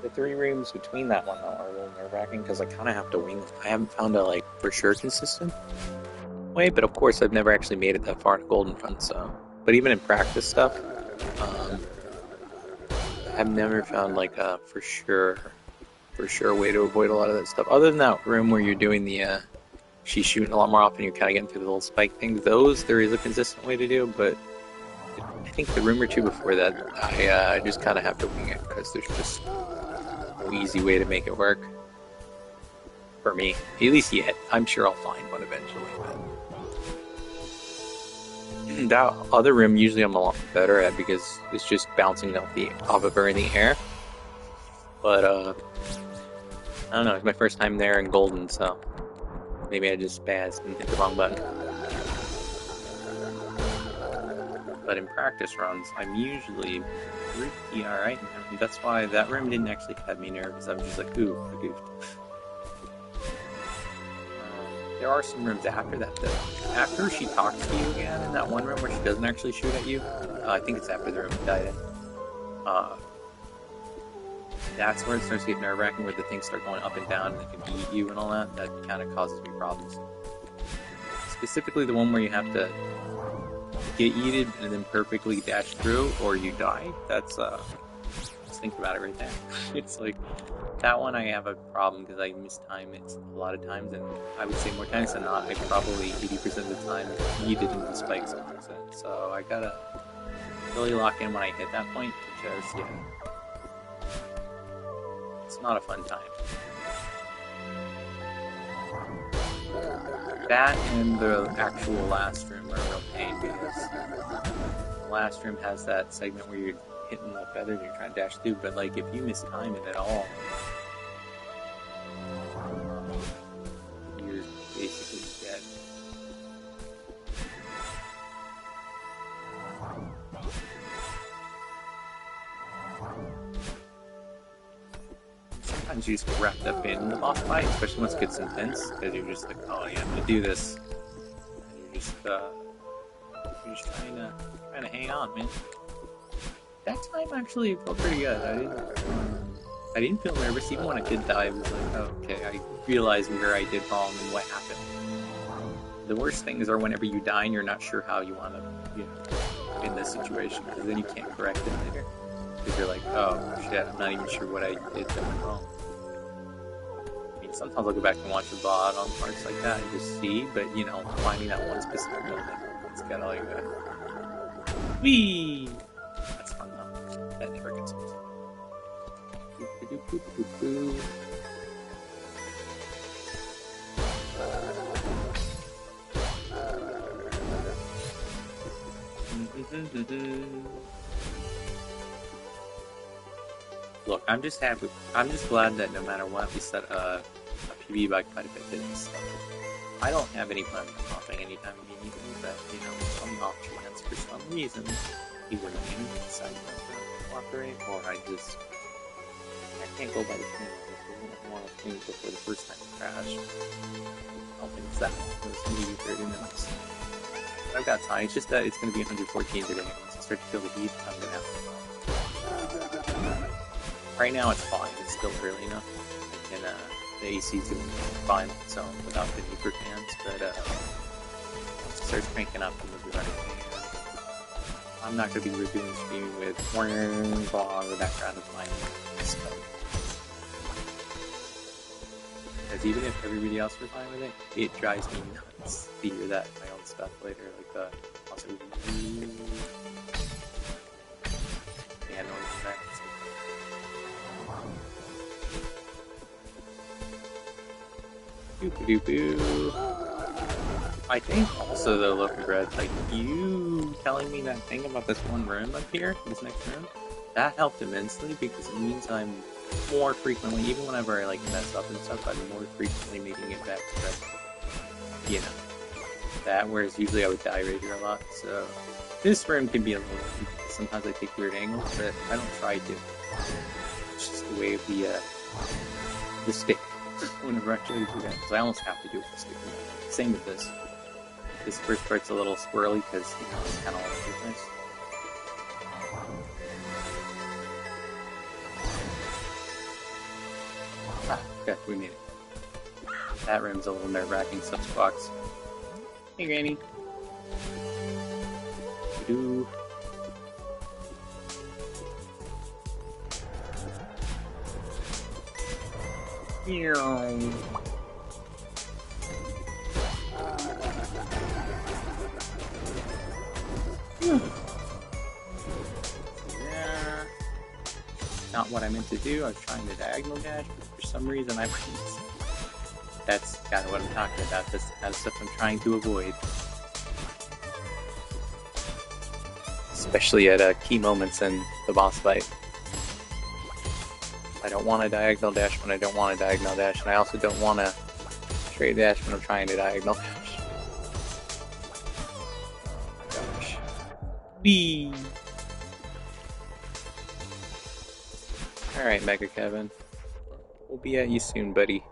[SPEAKER 1] The 3 rooms between that one, though, are a little nerve-wracking, because I kind of have to wing them. I haven't found a, like, for sure consistent way, but of course I've never actually made it that far to Golden Run, so... But even in practice stuff, I've never found, like, a for sure way to avoid a lot of that stuff. Other than that room where you're doing the, she's shooting a lot more often, you're kind of getting through the little spike things. Those, there is a consistent way to do, but I think the room or 2 before that, I just kind of have to wing it, because there's just no easy way to make it work. For me. At least yet. I'm sure I'll find one eventually, but...
[SPEAKER 2] That other room usually I'm a lot better at because it's just bouncing off of her in the air. But I don't know. It's my first time there in Golden, so maybe I just spazzed and hit the wrong button. But in practice runs, I'm usually pretty alright. That's why that room didn't actually have me nervous. I was just like, ooh, I goofed. There are some rooms after that, though. After she talks to you again in that one room where she doesn't actually shoot at you, I think it's after the room died in. That's where it starts to get nerve-wracking, where the things start going up and down and they can eat you and all that. That kind of causes me problems. Specifically the one where you have to get yeeted and then perfectly dash through, or you die. That's, just think about it right there. It's like, that one I have a problem because I mistime it a lot of times, and I would say more times than not, I probably 80% of the time yeeted into the spikes 100%. So I gotta really lock in when I hit that point, because, yeah, it's not a fun time. That and the actual last room are a real pain, because the last room has that segment where you're hitting the feathers and you're trying to dash through, but like if you mistime it at all, you're basically dead. Sometimes you just get wrapped up in the boss fight, especially once it gets intense, because you're just like, oh yeah, I'm gonna do this. And you're just trying to hang on, man. That time actually felt pretty good. I didn't feel nervous, even when I did die. I was like, oh, okay, I realized where I did wrong and what happened. The worst things are whenever you die and you're not sure how you want to, in this situation, because then you can't correct it later. Because you're like, oh shit, I'm not even sure what I did that went wrong. I mean, sometimes I'll go back and watch the VOD on parts like that and just see, but finding that one specific moment, it's kind of like that. Whee! That's fun though. That never gets old. Look, I'm just happy. I'm just glad that no matter what, we set a PB by quite a bit this. I don't have any plans on hopping anytime immediately, but some off chance for some reason, either me deciding to cooperate, or I can't go by the thing. I want to think before the first time I crash. I don't think it's that long. It's maybe 30 minutes. But I've got time. It's just that it's going to be 114 today. Once I start to feel the heat, I'm going to have to. Right now it's fine. It's still early enough. And the AC's doing fine on its own without the need for fans. But once it starts cranking up, then we'll be running. I'm not going to be reviewing streaming with blah in the background of my stuff. Because even if everybody else was fine with it, it drives me nuts to hear that my own stuff later. Like also, yeah, no one's back. I think also though, Loki Red, like you telling me that thing about this one room up here, this next room, that helped immensely because it means I'm more frequently, even whenever I like mess up and stuff, I'm more frequently making it back to that, whereas usually I would die right here a lot. So this room can be a little, sometimes I take weird angles, but I don't try to. It's just the way of the stick. Whenever I try to do that, because I almost have to do it with the stick. Same with this. This first part's a little squirrely because it's kind of all over the place. Ah, okay, we made it. That room's a little nerve-wracking, such box. Hey, Granny. Do. Not what I meant to do. I was trying to diagonal dash, but for some reason I went. That's kind of what I'm talking about. That's the kind of stuff I'm trying to avoid. especially at key moments in the boss fight. I don't want to diagonal dash when I don't want to diagonal dash, and I also don't want to straight dash when I'm trying to diagonal dash. Gosh. Whee! Alright, Mega Kevin. We'll be at you soon, buddy.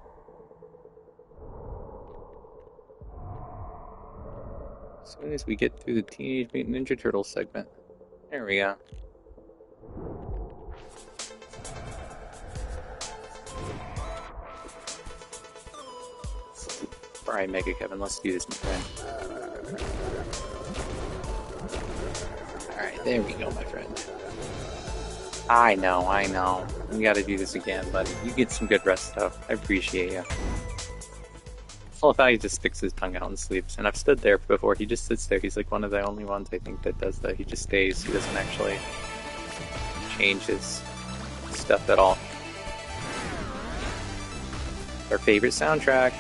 [SPEAKER 2] As soon as we get through the Teenage Mutant Ninja Turtles segment. There we go. Alright, Mega Kevin, let's do this, my friend. Alright, there we go, my friend. I know. We gotta do this again, buddy. You get some good rest, though. I appreciate you. I love how he just sticks his tongue out and sleeps. And I've stood there before. He just sits there. He's like one of the only ones, I think, that does that. He just stays. He doesn't actually change his stuff at all. Our favorite soundtrack.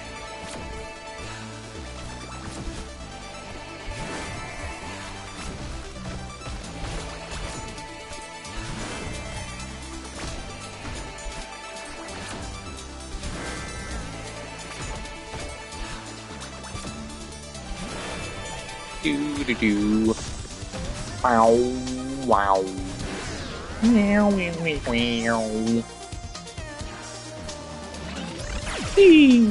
[SPEAKER 2] Do. Wow. Wow. Meow, meow, meow. Eee.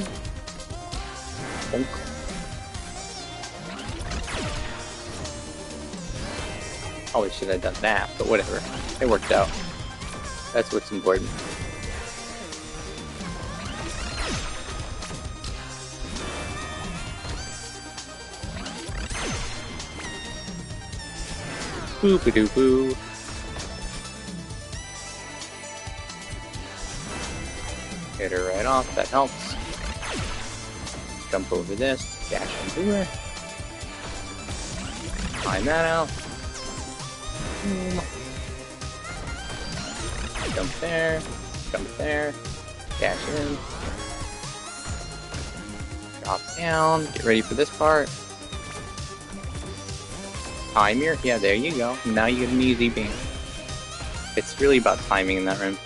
[SPEAKER 2] Bonk. Probably should have done that, but whatever. It worked out. That's what's important. Boop-a-doo-boo. Hit her right off, that helps. Jump over this, dash into her. Find that out. Boom. Jump there, dash in. Drop down, get ready for this part. Timer? Yeah, there you go. Now you get an easy beam. It's really about timing in that room.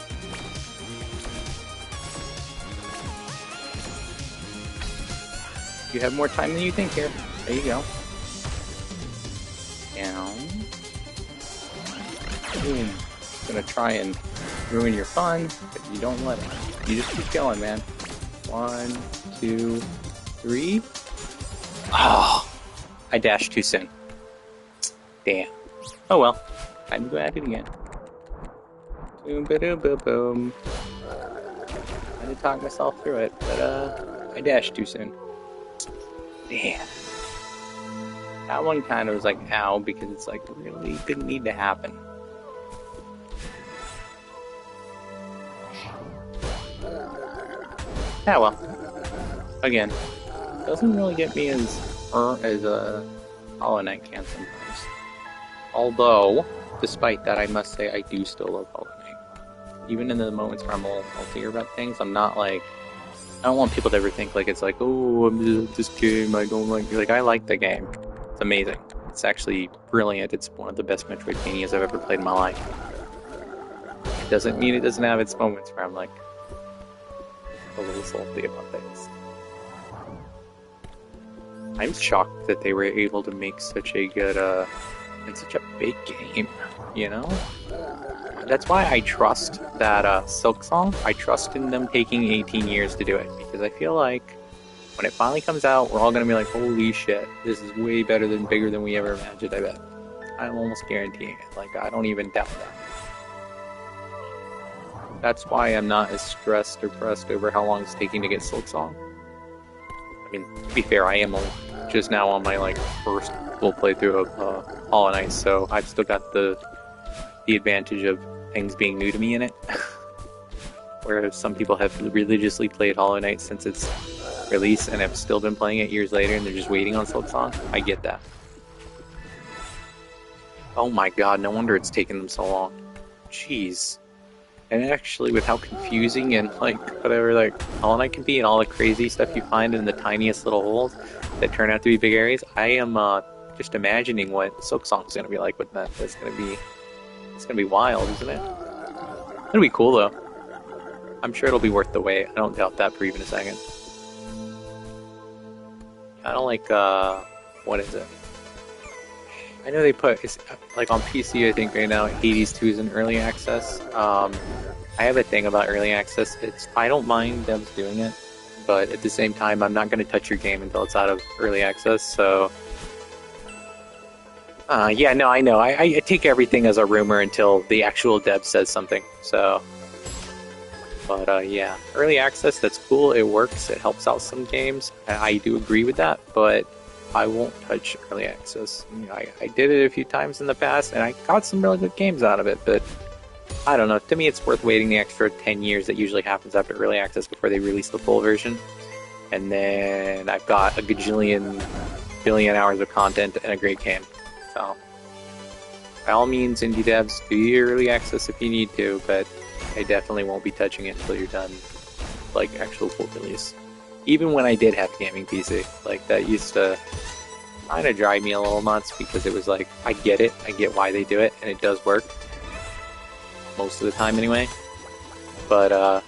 [SPEAKER 2] You have more time than you think here. There you go. Down. Boom. Gonna try and ruin your fun, but you don't let it. You just keep going, man. 1, 2, 3. Oh, I dashed too soon. Damn. Oh well. Time to go at it again. Boom, ba-doom, boom, boom. I had to talk myself through it, but I dashed too soon. Damn. That one kind of was like, ow, because it's like, really didn't need to happen. Yeah, well. Again, doesn't really get me as a Hollow Knight can sometimes. Although, despite that, I must say I do still love Hollow Knight. Even in the moments where I'm a little saltier about things, I'm not like... I don't want people to ever think like it's like, oh, I'm just this game, I don't like... Like, I like the game. It's amazing. It's actually brilliant. It's one of the best Metroidvanias I've ever played in my life. It doesn't mean it doesn't have its moments where I'm like... a little salty about things. I'm shocked that they were able to make such a good, and such a big game, you know? That's why I trust that Silk Song. I trust in them taking 18 years to do it, because I feel like when it finally comes out, we're all gonna be like, holy shit, this is way better than bigger than we ever imagined, I bet. I'm almost guaranteeing it. Like, I don't even doubt that. That's why I'm not as stressed or pressed over how long it's taking to get Silk Song. I mean, to be fair, I am just now on my first full playthrough of Hollow Knight, so I've still got the advantage of things being new to me in it. Whereas some people have religiously played Hollow Knight since its release and have still been playing it years later and they're just waiting on Silk Song. I get that. Oh my god, no wonder it's taken them so long. Jeez. And actually, with how confusing and whatever Hollow Knight can be and all the crazy stuff you find in the tiniest little holes that turn out to be big areas, I am just imagining what Silk Song's gonna be like with that. It's gonna be wild, isn't it? It'll be cool though. I'm sure it'll be worth the wait. I don't doubt that for even a second. I don't like, what is it? I know they put, it's like on PC, I think right now, Hades 2 is in early access. I have a thing about early access. I don't mind devs doing it, but at the same time, I'm not going to touch your game until it's out of early access, so... yeah, no, I know. I take everything as a rumor until the actual dev says something, so... But, yeah, early access, that's cool, it works, it helps out some games. I do agree with that, but I won't touch early access. You know, I did it a few times in the past, and I got some really good games out of it, but I don't know. To me, it's worth waiting the extra 10 years that usually happens after early access before they release the full version. And then I've got a gajillion, billion hours of content and a great game. So, by all means, indie devs, do your early access if you need to, but I definitely won't be touching it until you're done, like, actual full release. Even when I did have a gaming PC, like, that used to kind of drive me a little nuts because it was like, I get it, I get why they do it, and it does work. Most of the time, anyway. But,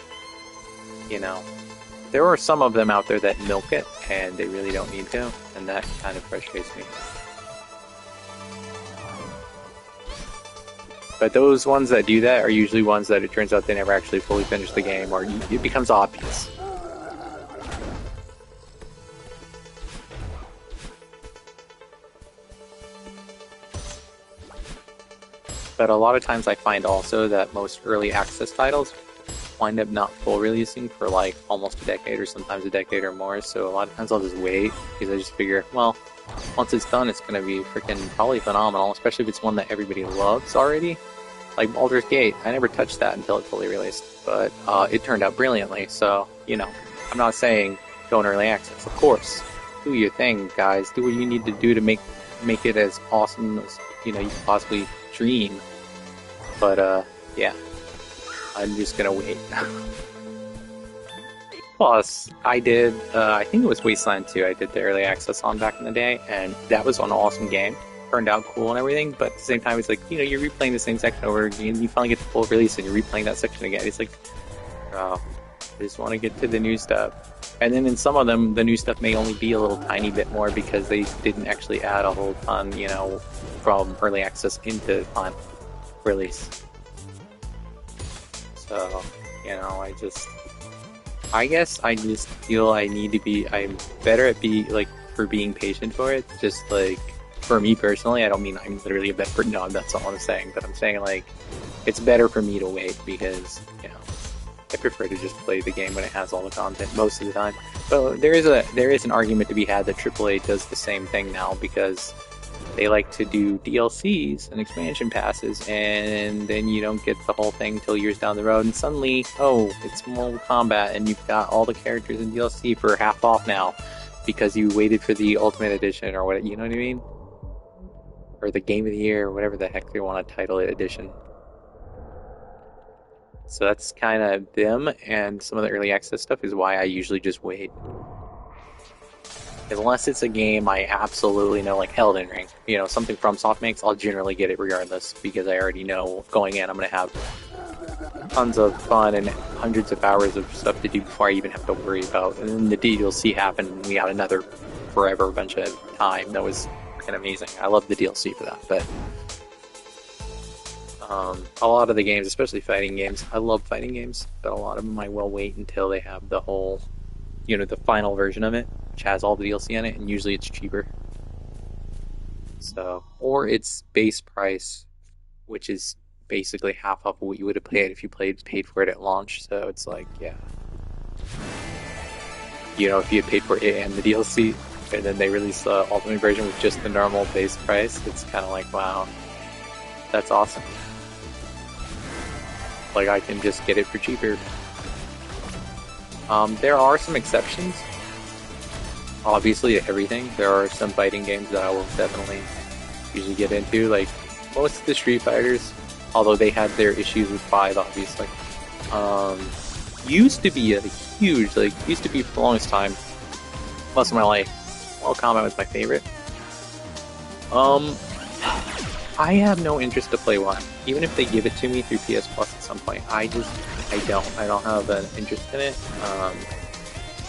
[SPEAKER 2] you know, there are some of them out there that milk it, and they really don't need to, and that kind of frustrates me. But those ones that do that are usually ones that it turns out they never actually fully finish the game, or it becomes obvious. But a lot of times I find also that most early access titles wind up not full releasing for like almost a decade or sometimes a decade or more, so a lot of times I'll just wait because I just figure, well, once it's done it's going to be freaking probably phenomenal, especially if it's one that everybody loves already. Like Baldur's Gate, I never touched that until it fully released, but it turned out brilliantly, so, you know, I'm not saying go in early access, of course. Do your thing, guys, do what you need to do to make it as awesome as, you know, you can possibly dream. But, yeah, I'm just gonna wait. Plus, I did, I think it was Wasteland 2 I did the early access on back in the day, and that was an awesome game. Turned out cool and everything, but at the same time, it's like, you know, you're replaying the same section over again, you finally get the full release and you're replaying that section again. It's like, oh, I just want to get to the new stuff. And then in some of them, the new stuff may only be a little tiny bit more because they didn't actually add a whole ton, you know, from early access into final release. So, you know, I guess I just feel I need to be, I'm better at being patient for it. Just like, for me personally, I don't mean I'm literally a better person, no, that's all I'm saying, but I'm saying like, it's better for me to wait because, you know, I prefer to just play the game when it has all the content most of the time. But there is an argument to be had that AAA does the same thing now because they like to do DLCs and expansion passes, and then you don't get the whole thing till years down the road, and suddenly, oh, it's Mortal Kombat, and you've got all the characters in DLC for half off now because you waited for the Ultimate Edition or what, you know what I mean? Or the Game of the Year, or whatever the heck they want to title it, edition. So that's kind of them, and some of the early access stuff is why I usually just wait. Unless it's a game I absolutely know, like Elden Ring, you know, something FromSoft makes, I'll generally get it regardless, because I already know going in I'm going to have tons of fun and hundreds of hours of stuff to do before I even have to worry about. And then the DLC happened, and we got another forever bunch of time. That was freaking amazing. I love the DLC for that, but a lot of the games, especially fighting games, I love fighting games, but a lot of them I will wait until they have the whole, you know, the final version of it, which has all the DLC in it, and usually it's cheaper. So, or it's base price, which is basically half of what you would have paid if you paid for it at launch. So it's like, yeah, you know, if you had paid for it and the DLC, and then they release the ultimate version with just the normal base price, it's kind of like, wow, that's awesome. Like, I can just get it for cheaper. There are some exceptions, obviously, to everything. There are some fighting games that I will definitely usually get into, like most of the Street Fighters, although they had their issues with 5, obviously. Used to be a huge, used to be for the longest time, most of my life, Mortal Kombat was my favorite. Um, I have no interest to play one. Even if they give it to me through PS Plus at some point, I don't. I don't have an interest in it.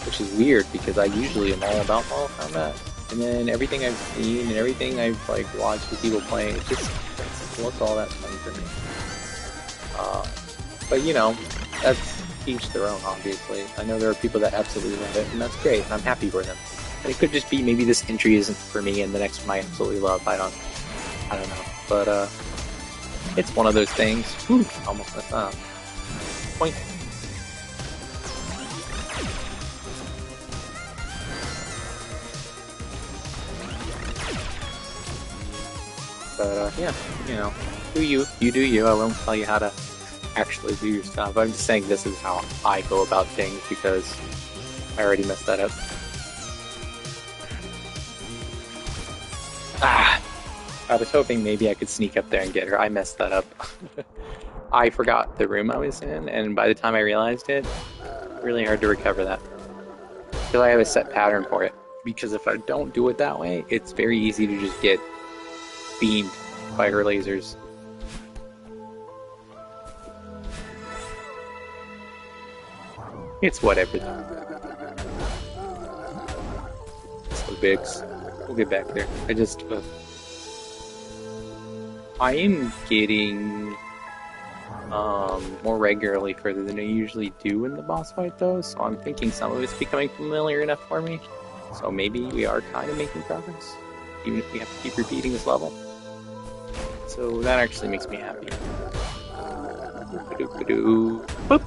[SPEAKER 2] Which is weird because I usually am all about Mortal Kombat. And then everything I've seen and everything I've like watched with people playing, it just doesn't look all that fun for me. But you know, that's each their own, obviously. I know there are people that absolutely love it, and that's great, and I'm happy for them. And it could just be maybe this entry isn't for me, and the next one I absolutely love. I don't know. But it's one of those things. Whew, almost messed up. Point. But yeah, you know, you do you. I won't tell you how to actually do your stuff. I'm just saying this is how I go about things because I already messed that up. I was hoping maybe I could sneak up there and get her. I messed that up. I forgot the room I was in, and by the time I realized it, really hard to recover that. Because I have a set pattern for it. Because if I don't do it that way, it's very easy to just get beamed by her lasers. It's whatever. So bigs. We'll get back there. I am getting more regularly further than I usually do in the boss fight, though. So I'm thinking some of it's becoming familiar enough for me. So maybe we are kind of making progress, even if we have to keep repeating this level. So that actually makes me happy. Boop.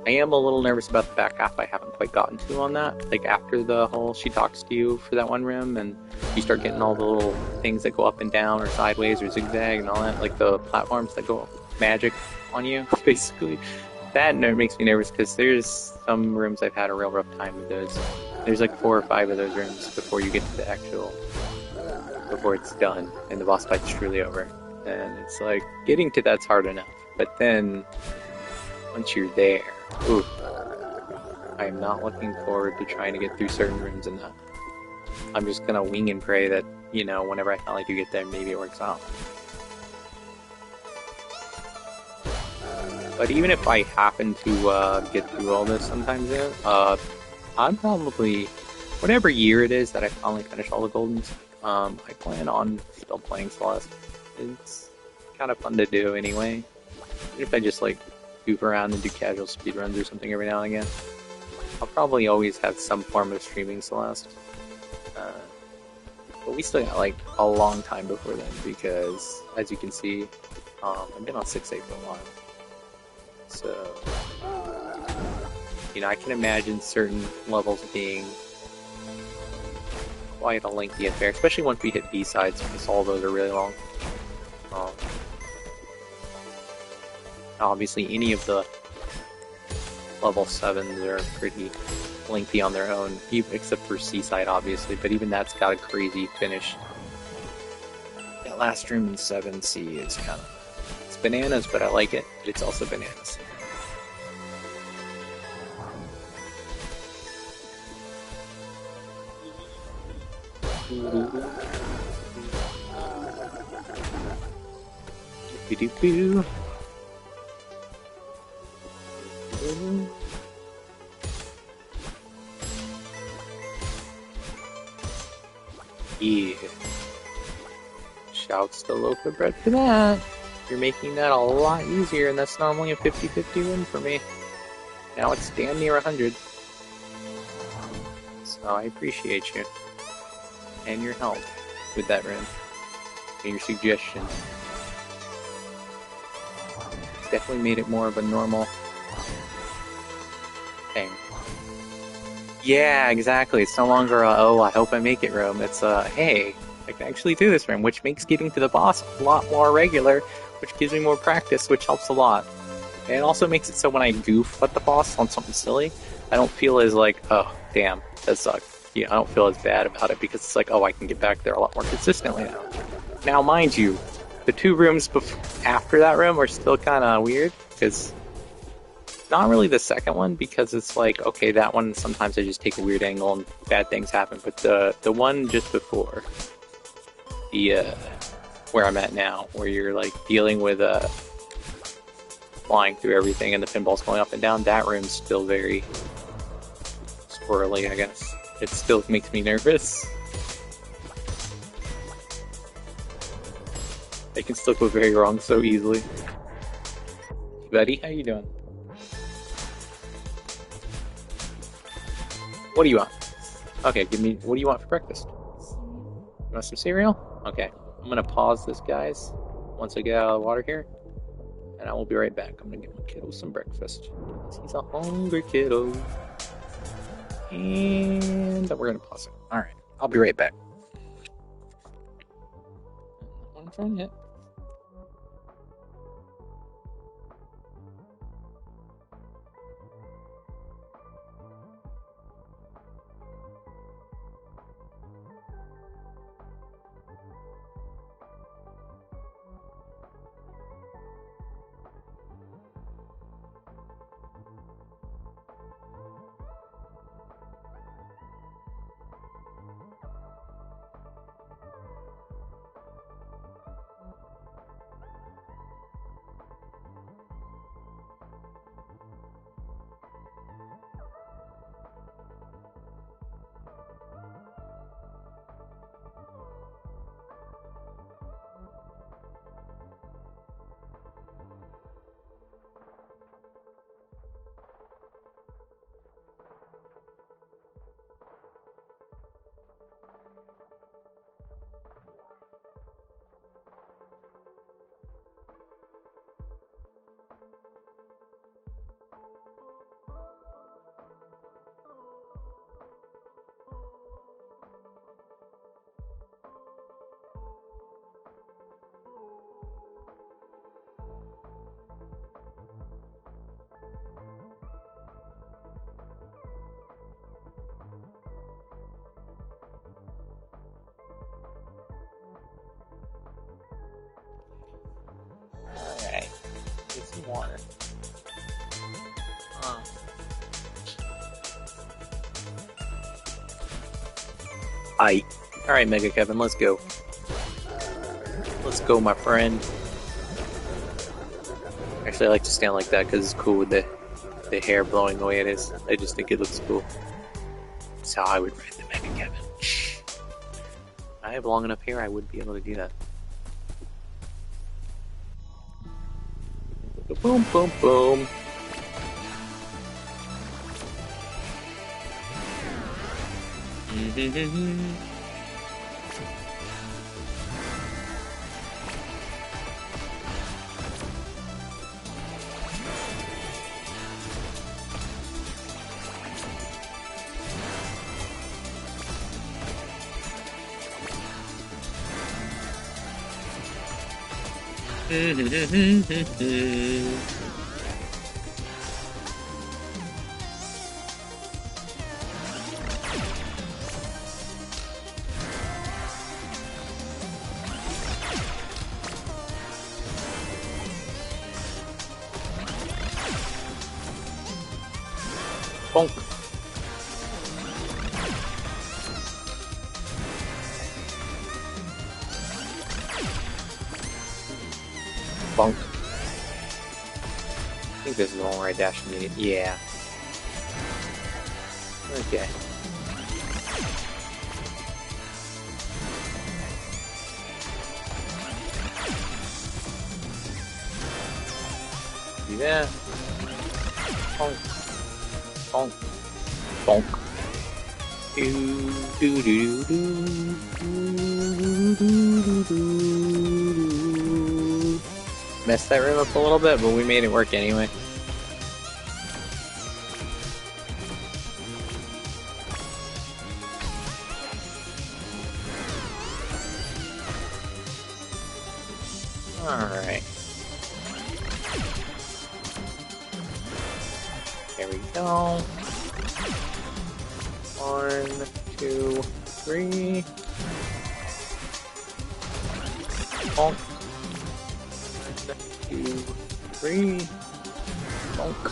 [SPEAKER 2] I am a little nervous about the back half. I haven't quite gotten to on that. Like after the whole she talks to you for that one room and you start getting all the little things that go up and down or sideways or zigzag and all that, like the platforms that go magic on you, basically. That makes me nervous because there's some rooms I've had a real rough time with those. There's like 4 or 5 of those rooms before you get to the actual, before it's done and the boss fight's truly over. And it's like, getting to that's hard enough. But then, once you're there, ooh, I am not looking forward to trying to get through certain rooms in that. I'm just gonna wing and pray that, you know, whenever I finally do get there, maybe it works out. But even if I happen to get through all this sometime soon, I'm probably, whatever year it is that I finally finish all the Goldens, I plan on still playing Celeste. It's kind of fun to do anyway. Even if I just like goof around and do casual speedruns or something every now and again. I'll probably always have some form of streaming Celeste. But we still got like a long time before then because, as you can see, I've been on 6.8 for a while. So, you know, I can imagine certain levels being quite a lengthy affair, especially once we hit B-sides because all those are really long. Obviously, any of the level 7s are pretty lengthy on their own, except for Seaside, obviously, but even that's got a crazy finish. That last room in 7C is kind of, it's bananas, but I like it, but it's also bananas. Doo-doo-doo. Yeah. Shouts to Loaf of Bread for that. You're making that a lot easier, and that's normally a 50-50 win for me. Now it's damn near 100. So I appreciate you. And your help with that room. And your suggestions. It's definitely made it more of a normal thing. Yeah, exactly. It's no longer a, oh, I hope I make it room. It's a, hey, I can actually do this room, which makes getting to the boss a lot more regular, which gives me more practice, which helps a lot. And it also makes it so when I goof at the boss on something silly, I don't feel as like, oh, damn, that sucked. You know, I don't feel as bad about it because it's like, oh, I can get back there a lot more consistently now. Now, mind you, the 2 rooms after that room are still kind of weird because not really the second one because it's like, okay, that one sometimes I just take a weird angle and bad things happen. But the one just before, the where I'm at now, where you're like dealing with flying through everything and the pinballs going up and down, that room's still very squirrely, I guess. It still makes me nervous. I can still go very wrong so easily. Hey buddy, how you doing? What do you want? Okay, give me. What do you want for breakfast? You want some cereal? Okay, I'm gonna pause this, guys. Once I get out of the water here, and I will be right back. I'm gonna give my kiddo some breakfast. He's a hungry kiddo, and we're gonna pause it. All right, I'll be right back. One phone hit. Alright, get some water. Alright, Mega Kevin, let's go. Let's go, my friend. Actually, I like to stand like that because it's cool with the hair blowing the way it is. I just think it looks cool. That's how I would ride the Mega Kevin. If I have long enough hair, I would be able to do that. Boom, boom, boom. Bonk. Bonk. I think this is the one where I dash immediately. Yeah. Okay. Do that. Bonk. Bonk. Bonk. Do do do do do do. Messed that room up a little bit, but we made it work anyway. Alright. There we go. 1, 2, 3. Bonk. 1, 2, 3. Bonk.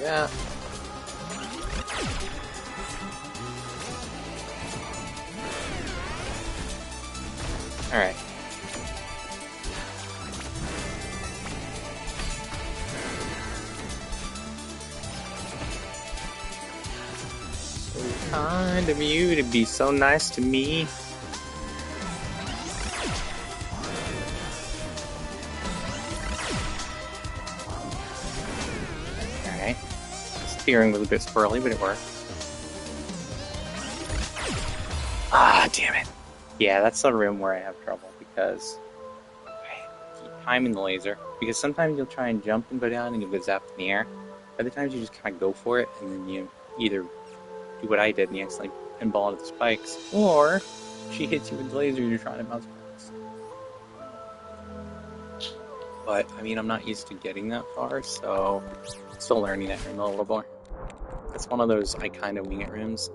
[SPEAKER 2] that. Alright. So kind of you to be so nice to me. Alright. Steering was a bit squirrely, but it worked. Ah, damn it. Yeah, that's the room where I have trouble because I keep timing the laser. Because sometimes you'll try and jump and go down and you'll get zapped in the air. Other times you just kind of go for it and then you either do what I did and you accidentally pinball into the spikes, or she hits you with the laser and you're trying to bounce back. But, I mean, I'm not used to getting that far, so I'm still learning that room a little more. It's one of those I kind of wing it rooms.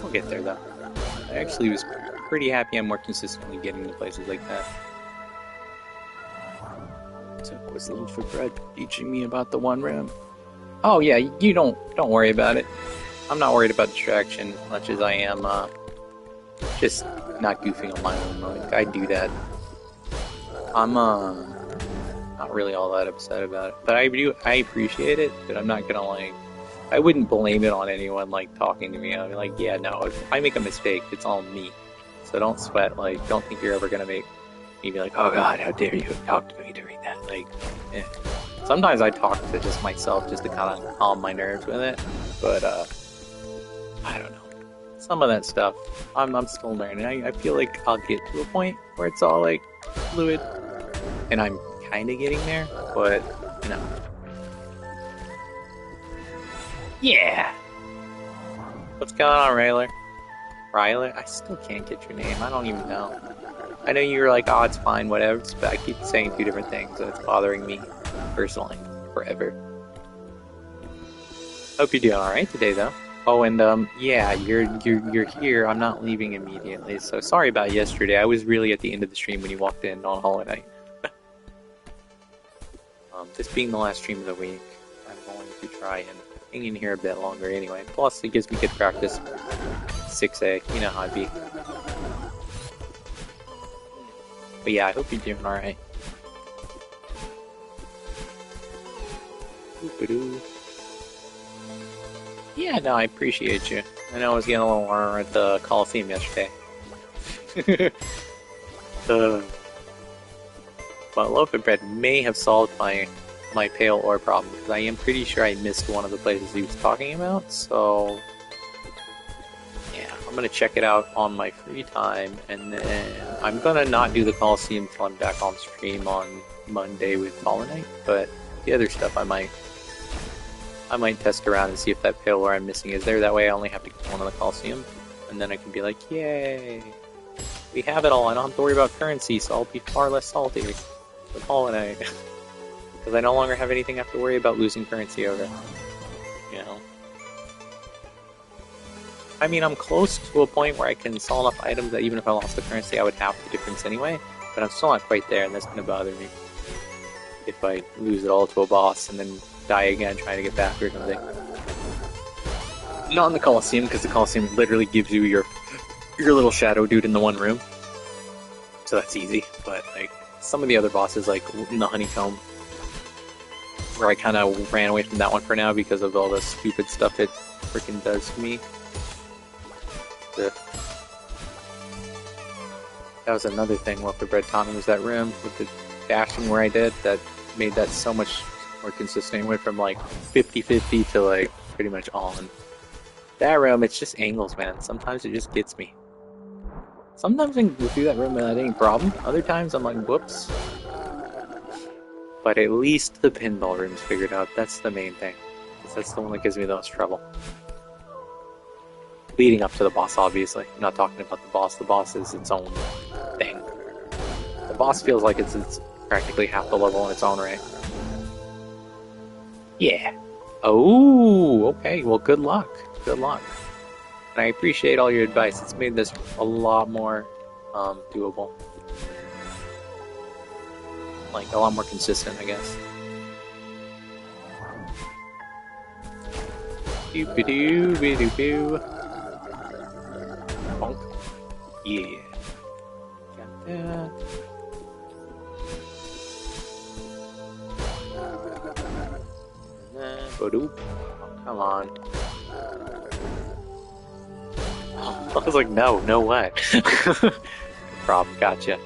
[SPEAKER 2] We'll get there, though. I actually was pretty happy I'm more consistently getting to places like that. So it was Loaf of Bread teaching me about the one room. Oh yeah, you don't worry about it. I'm not worried about distraction as much as I am just not goofing on my own. Like, I do that. I'm not really all that upset about it, but I appreciate it. But I'm not gonna I wouldn't blame it on anyone talking to me. I'd be like, yeah, no, if I make a mistake, it's all me. So don't sweat. Don't think you're ever gonna make me be like, oh God, how dare you talk to me during that? Eh. Sometimes I talk to just myself just to kind of calm my nerves with it, but I don't know. Some of that stuff, I'm still learning. I feel like I'll get to a point where it's all fluid, and I'm kind of getting there, but you know. Yeah. What's going on, Rayler? Ryler? I still can't get your name. I don't even know. I know you were like, oh, it's fine, whatever, but I keep saying two different things, and it's bothering me personally forever. Hope you're doing alright today, though. Oh, and yeah, you're here. I'm not leaving immediately, so sorry about yesterday. I was really at the end of the stream when you walked in on holiday. This being the last stream of the week, I'm going to try and hang in here a bit longer anyway. Plus, it gives me good practice. 6A, you know how it be. But yeah, I hope you're doing alright. Yeah, no, I appreciate you. I know I was getting a little warmer at the Coliseum yesterday. But Loaf of Bread may have solved my pale ore problem, because I am pretty sure I missed one of the places he was talking about, so yeah, I'm gonna check it out on my free time, and then I'm gonna not do the Coliseum until I'm back on stream on Monday with Pollinite, but the other stuff I might test around and see if that pale ore I'm missing is there. That way I only have to get one of the Coliseum, and then I can be like, yay, we have it all. I don't have to worry about currency, so I'll be far less salty with Pollinite. Because I no longer have anything I have to worry about losing currency over. You know? I mean, I'm close to a point where I can sell enough items that even if I lost the currency, I would have the difference anyway. But I'm still not quite there, and that's going to bother me. If I lose it all to a boss and then die again trying to get back or something. Not in the Coliseum, because the Coliseum literally gives you your little shadow dude in the one room. So that's easy. But some of the other bosses, like in the Honeycomb, where I kind of ran away from that one for now because of all the stupid stuff it freaking does to me. That was another thing Loaf of Bread taught me, was that room with the dashing where I did, that made that so much more consistent. It went from 50-50 to pretty much on. That room, it's just angles, man. Sometimes it just gets me. Sometimes I can go through that room without any problem. Other times I'm like, whoops. But at least the pinball room's figured out. That's the main thing. That's the one that gives me the most trouble. Leading up to the boss, obviously. I'm not talking about the boss. The boss is its own thing. The boss feels like it's practically half the level in its own right. Yeah. Oh, okay. Well, good luck. Good luck. And I appreciate all your advice. It's made this a lot more doable. A lot more consistent, I guess. Doo-ba-doo-ba-doo-boo. Bonk. Yeah. Got that. Ba-doop. Oh, come on. I was like, no way. No problem, gotcha.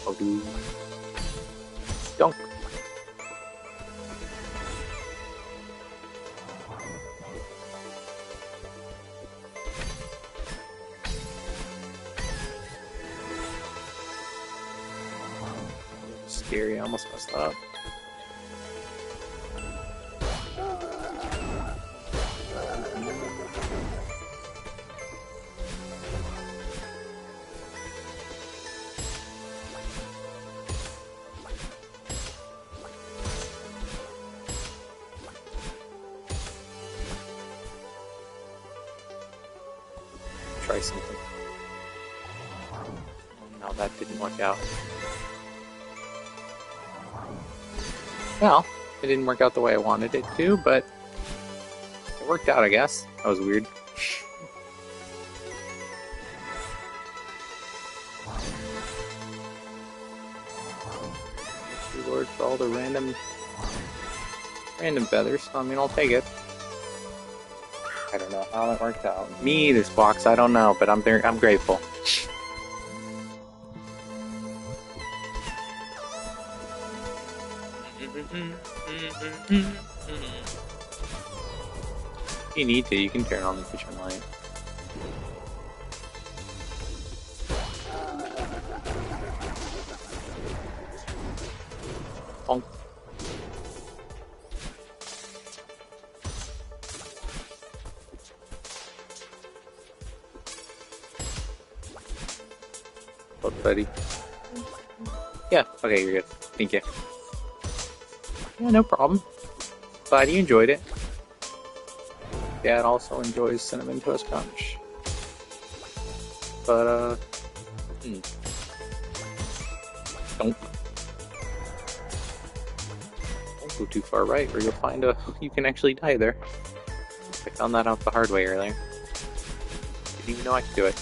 [SPEAKER 2] Oh, dude. Dunk. Scary, I almost messed up. Try something. No, that didn't work out. Well, it didn't work out the way I wanted it to, but it worked out, I guess. That was weird. Thank you, Lord, for all the random feathers. I mean, I'll take it.
[SPEAKER 1] I don't know how that worked out.
[SPEAKER 2] Me, this box, I don't know, but I'm grateful. If you need to, you can turn on the kitchen light. Bonk. Look, buddy. Yeah, okay, you're good. Thank you. Yeah, no problem. Glad you enjoyed it. Dad also enjoys Cinnamon Toast Crunch. But, Don't go too far right, or you'll find you can actually die there. I found that out the hard way earlier. Didn't even know I could do it.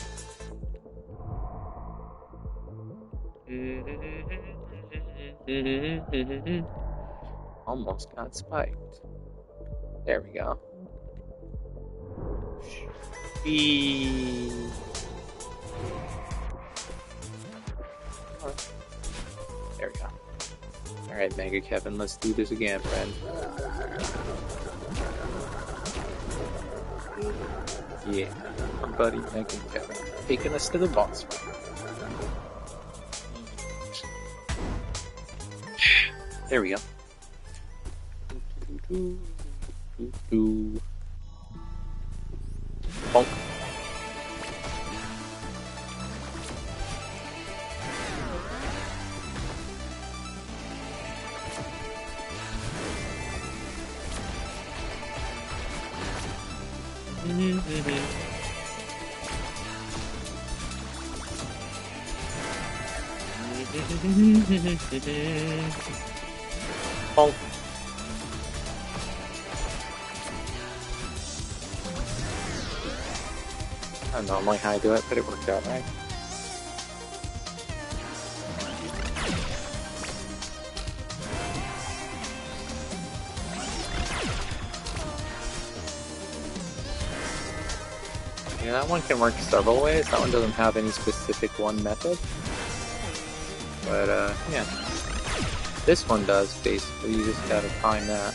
[SPEAKER 2] Almost got spiked. There we go. There we go. Alright, Mega Kevin, let's do this again, friend. Yeah, our buddy Mega Kevin taking us to the boss fight. There we go. Bonk. Bonk. don't normally how I do it, but it worked out right. Yeah, that one can work several ways. That one doesn't have any specific one method. But, yeah. This one does, basically. You just gotta time that.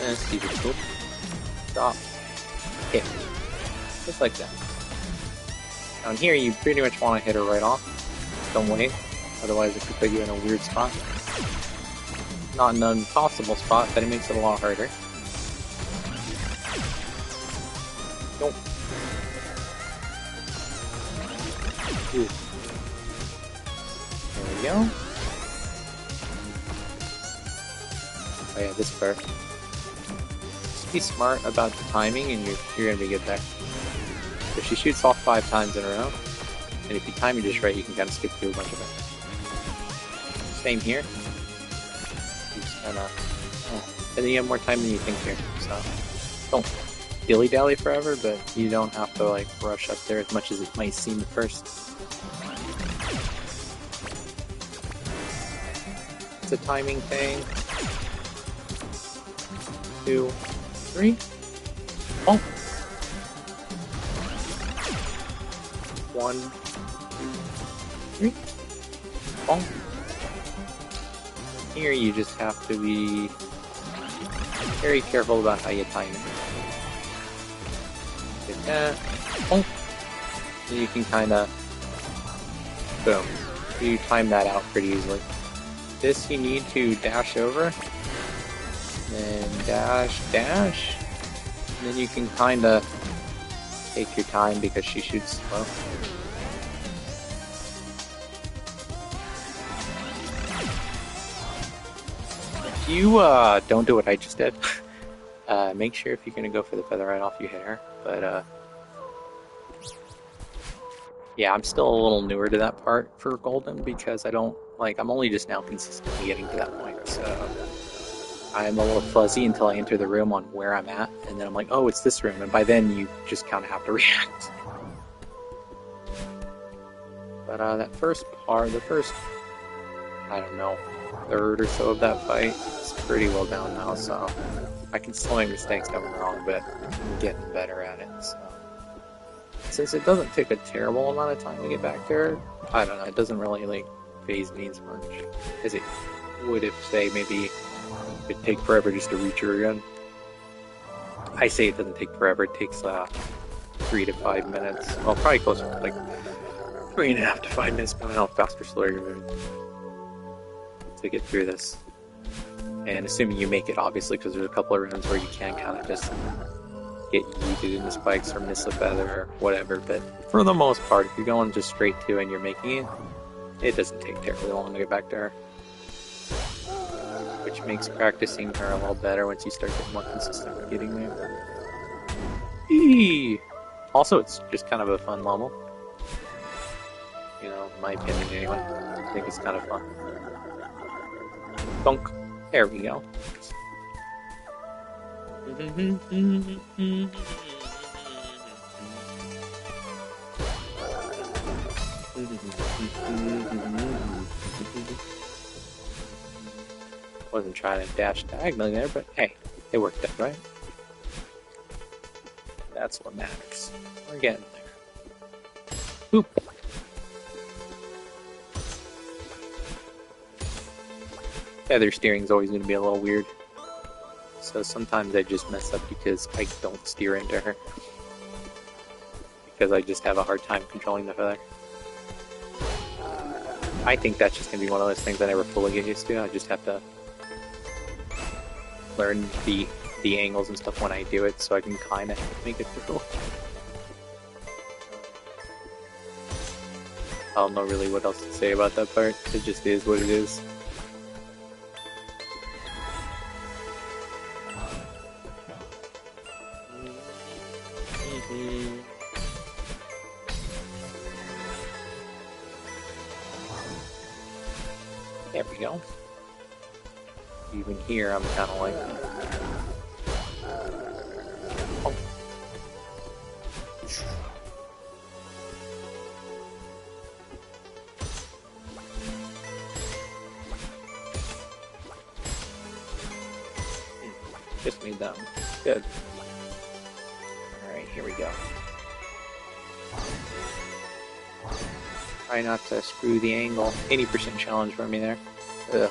[SPEAKER 2] And see the swoop. Stop. Hit. Just like that. Down here, you pretty much want to hit her right off. Don't wait. Otherwise, it could put you in a weird spot. Not an impossible spot, but it makes it a lot harder. Don't. Ooh. There we go. Oh yeah, this part. Just be smart about the timing and you're gonna be good there. If she shoots off 5 times in a row, and if you time it just right, you can kind of skip through a bunch of it. Same here. You just kind of, and then you have more time than you think here. So don't dilly-dally forever, but you don't have to like rush up there as much as it might seem at first. It's a timing thing. 2, 3. Oh. 1, 2, 3. Oh. Here you just have to be very careful about how you time it. Get that. Oh. And you can kind of, boom. You time that out pretty easily. This you need to dash over, then dash, dash, and then you can kind of take your time because she shoots slow. If you don't do what I just did, make sure if you're going to go for the feather right off, you hit her. But yeah, I'm still a little newer to that part for Golden because I don't, I'm only just now consistently getting to that point, so I'm a little fuzzy until I enter the room on where I'm at, and then I'm like, oh, it's this room, and by then you just kind of have to react. But that first part, the first, I don't know, third or so of that fight is pretty well down now, so I can still make mistakes, don't get me wrong, but I'm getting better at it, so. Since it doesn't take a terrible amount of time to get back there, I don't know, it doesn't really, phase me as much as it would if, say, maybe it'd take forever just to reach her again. I say it doesn't take forever, it takes 3 to 5 minutes. Well, probably closer to 3.5 to 5 minutes, but I don't know how fast or slow you're moving to get through this. And assuming you make it, obviously, because there's a couple of rounds where you can kind of just get yeeted into spikes or miss a feather or whatever, but for the most part, if you're going just straight to and you're making it, it doesn't take terribly long to get back to her. Which makes practicing her a little better once you start getting more consistent with getting there. Eee! Also, it's just kind of a fun level. You know, in my opinion anyway. I think it's kind of fun. Dunk! There we go. Wasn't trying to dash diagonally there, but hey, it worked out, right? That's what matters. We're getting there. Boop! Feather steering's always going to be a little weird. So sometimes I just mess up because I don't steer into her. Because I just have a hard time controlling the feather. I think that's just going to be one of those things I never fully get used to. I just have to learn the angles and stuff when I do it so I can kind of make it feel. I don't know really what else to say about that part. It just is what it is. There we go. Even here, I'm kind of like... Oh. Just made that one. Good. Alright, here we go. Try not to screw the angle. 80% challenge for me there. Ugh.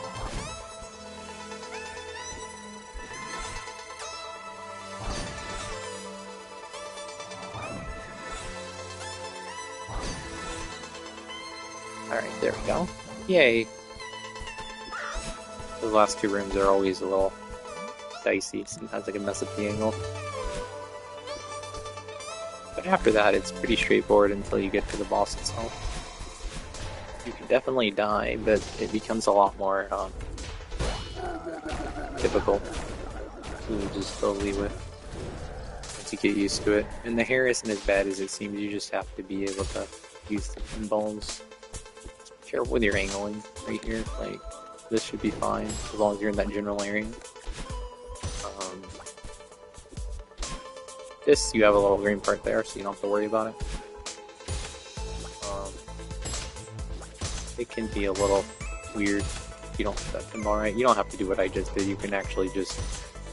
[SPEAKER 2] Alright, there we go. Yay! Those last two rooms are always a little dicey. Sometimes I can mess up the angle. But after that, it's pretty straightforward until you get to the boss itself. You can definitely die, but it becomes a lot more difficult to just totally with once you get used to it. And the hair isn't as bad as it seems. You just have to be able to use the pinballs. Be careful with your angling right here. Like, this should be fine as long as you're in that general area. This, you have a little green part there, so you don't have to worry about it. It can be a little weird if you don't put that pinball right. You don't have to do what I just did. You can actually just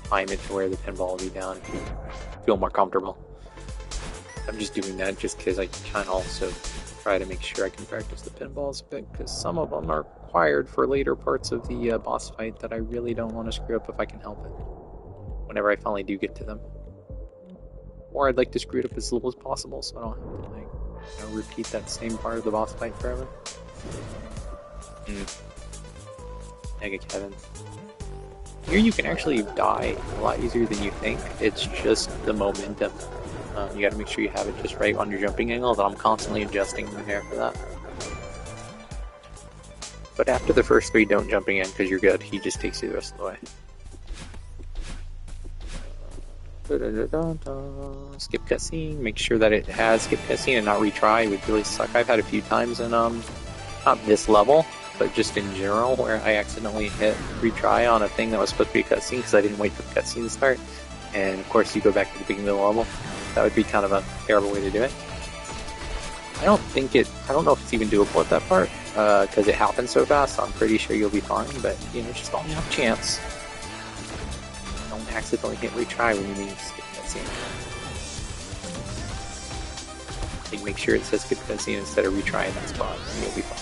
[SPEAKER 2] time it to where the pinball will be down if you feel more comfortable. I'm just doing that just because I kind of also try to make sure I can practice the pinballs a bit, because some of them are required for later parts of the boss fight that I really don't want to screw up if I can help it, whenever I finally do get to them. Or I'd like to screw it up as little as possible so I don't have to, like, repeat that same part of the boss fight forever. Mega Kevin. Here you can actually die a lot easier than you think. It's just the momentum. You gotta make sure you have it just right on your jumping angle, that I'm constantly adjusting my hair for that. But after the first three, don't jumping in because you're good. He just takes you the rest of the way. Skip cutscene. Make sure that it has skip cutscene and not retry. It would really suck. I've had a few times in not this level, but just in general, where I accidentally hit retry on a thing that was supposed to be a cutscene because I didn't wait for the cutscene to start. And of course, you go back to the beginning of the level. That would be kind of a terrible way to do it. I don't know if it's even doable at that part because it happens so fast. So I'm pretty sure you'll be fine, but just don't have a chance. Don't accidentally hit retry when you mean skip cutscene. Like, make sure it says skip cutscene instead of retry in that spot, and you'll be fine.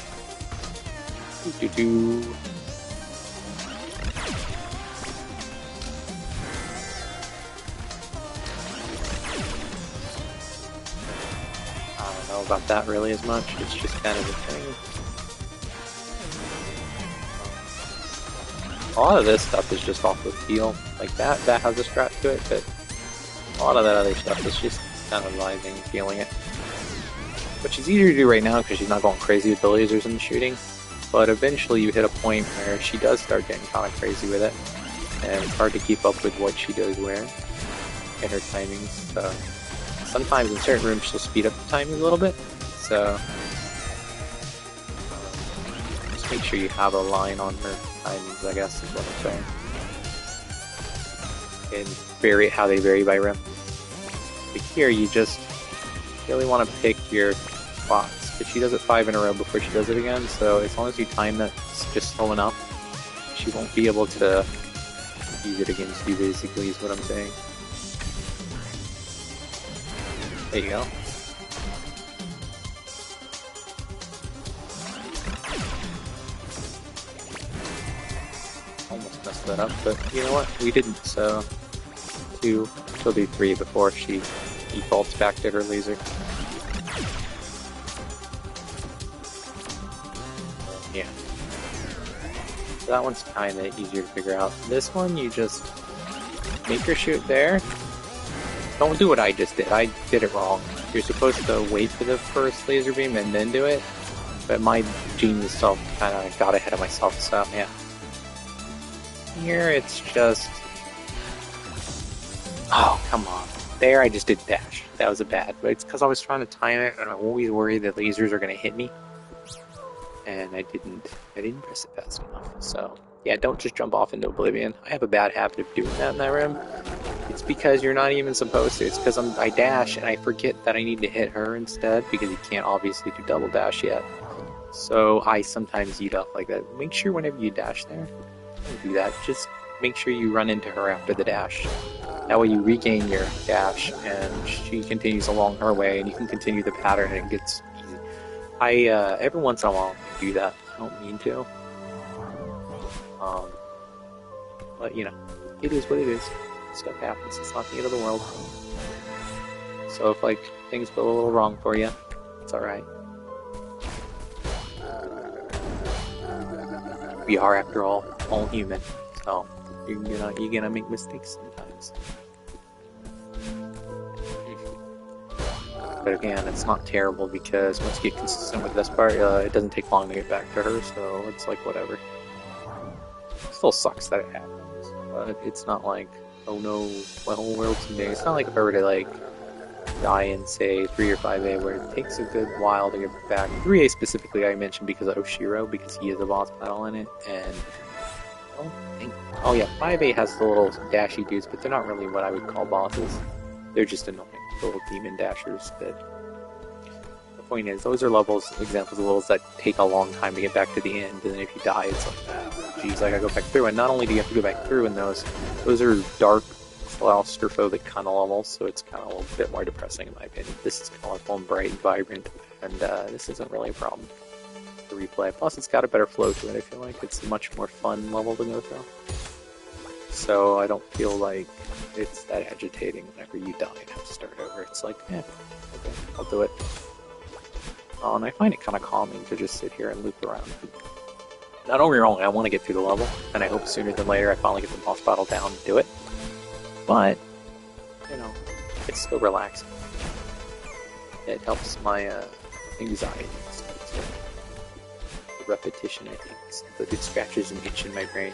[SPEAKER 2] I don't know about that really as much. It's just kind of a thing. A lot of this stuff is just off the feel. Like that has a strat to it, but a lot of that other stuff is just kind of vibing and feeling it. Which is easier to do right now because she's not going crazy with the lasers and the shooting. But eventually you hit a point where she does start getting kind of crazy with it. And it's hard to keep up with what she does where and her timings. So sometimes in certain rooms she'll speed up the timing a little bit. So just make sure you have a line on her timings, I guess is what I'm saying. And vary how they vary by room. But here you just really want to pick your spots. But she does it 5 in a row before she does it again, so as long as you time that just slow enough, she won't be able to use it against you, basically, is what I'm saying. There you go. Almost messed that up, but you know what? We didn't, so 2, she'll do 3 before she defaults back to her laser. Yeah. So that one's kind of easier to figure out. This one, you just make her shoot there. Don't do what I just did. I did it wrong. You're supposed to wait for the first laser beam and then do it. But my genius self kind of got ahead of myself, so yeah. Here it's just... Oh, come on. There I just did dash. That was a bad, but it's because I was trying to time it and I'm always worried that lasers are going to hit me. And I didn't press it fast enough. So yeah, don't just jump off into oblivion. I have a bad habit of doing that in that room. It's because you're not even supposed to. It's because I dash and I forget that I need to hit her instead because you can't obviously do double dash yet. So I sometimes eat up like that. Make sure whenever you dash there, don't do that. Just make sure you run into her after the dash. That way you regain your dash, and she continues along her way, and you can continue the pattern, and it gets easy. I, every once in a while, do that. I don't mean to. But, you know, it is what it is. Stuff happens. It's not the end of the world. So if, like, things go a little wrong for you, it's alright. We are, after all human. So, you're gonna make mistakes sometimes. But again, it's not terrible because once you get consistent with this part, it doesn't take long to get back to her, so it's like whatever. It still sucks that it happens, but it's not like, oh no, my whole world's ending. It's not like if I were to like die in say 3 or 5A where it takes a good while to get back. 3A specifically I mentioned because of Oshiro, because he is a boss battle in it, and I don't think... Oh yeah, 5A has the little dashy dudes, but they're not really what I would call bosses. They're just annoying little demon dashers. That the point is, those are examples of levels that take a long time to get back to the end, and then if you die, it's like, oh, geez, I gotta go back through. And not only do you have to go back through in those are dark, claustrophobic kind of levels, so it's kind of a little bit more depressing in my opinion. This is colorful and bright and vibrant, and this isn't really a problem to replay. Plus, it's got a better flow to it. I feel like it's a much more fun level to go through. So I don't feel like it's that agitating whenever you die and have to start over. It's like, okay, I'll do it. And I find it kind of calming to just sit here and loop around. Now, don't get me wrong, I want to get through the level, and I hope sooner than later I finally get the boss battle down and do it. But, you know, it's still relaxing. It helps my anxiety. The repetition, I think, it scratches an itch in my brain.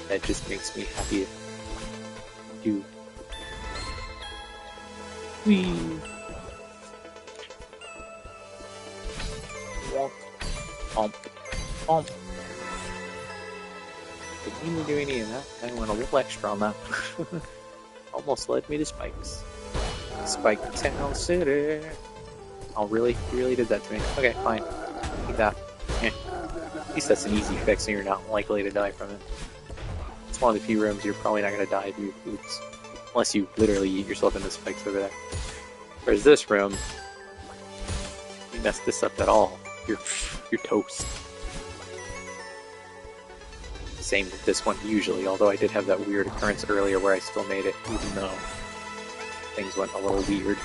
[SPEAKER 2] That just makes me happy to do. Whee! Womp. Womp. Womp. Didn't even do any of that. I went a little extra on that. Almost led me to spikes. Spike Town City. Oh, really? You really did that to me. Okay, fine. Take that. Eh. At least that's an easy fix and you're not likely to die from it. It's one of the few rooms you're probably not going to die if you oops. Unless you literally eat yourself into spikes over there. Whereas this room, you mess this up at all, you're toast. Same with this one usually, although I did have that weird occurrence earlier where I still made it, even though things went a little weird.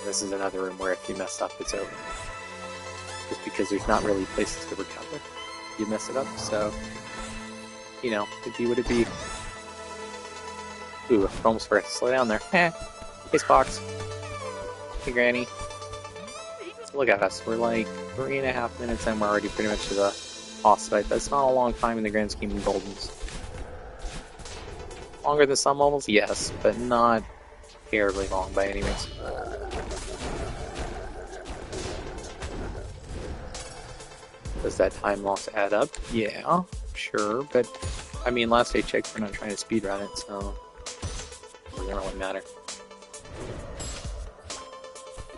[SPEAKER 2] This is another room where if you mess up, it's over. Just because there's not really places to recover. You mess it up, so, you know, it'd be what it'd be. Ooh, I almost forgot to slow down there. Hey Spox. Hey Granny. Look at us, we're like 3.5 minutes and we're already pretty much to the boss fight. That's not a long time in the grand scheme of Goldens. Longer than some levels? Yes, but not terribly long by any means. Does that time loss add up? Yeah, sure, but I mean, last I checked, we're not trying to speedrun it, so it doesn't really matter.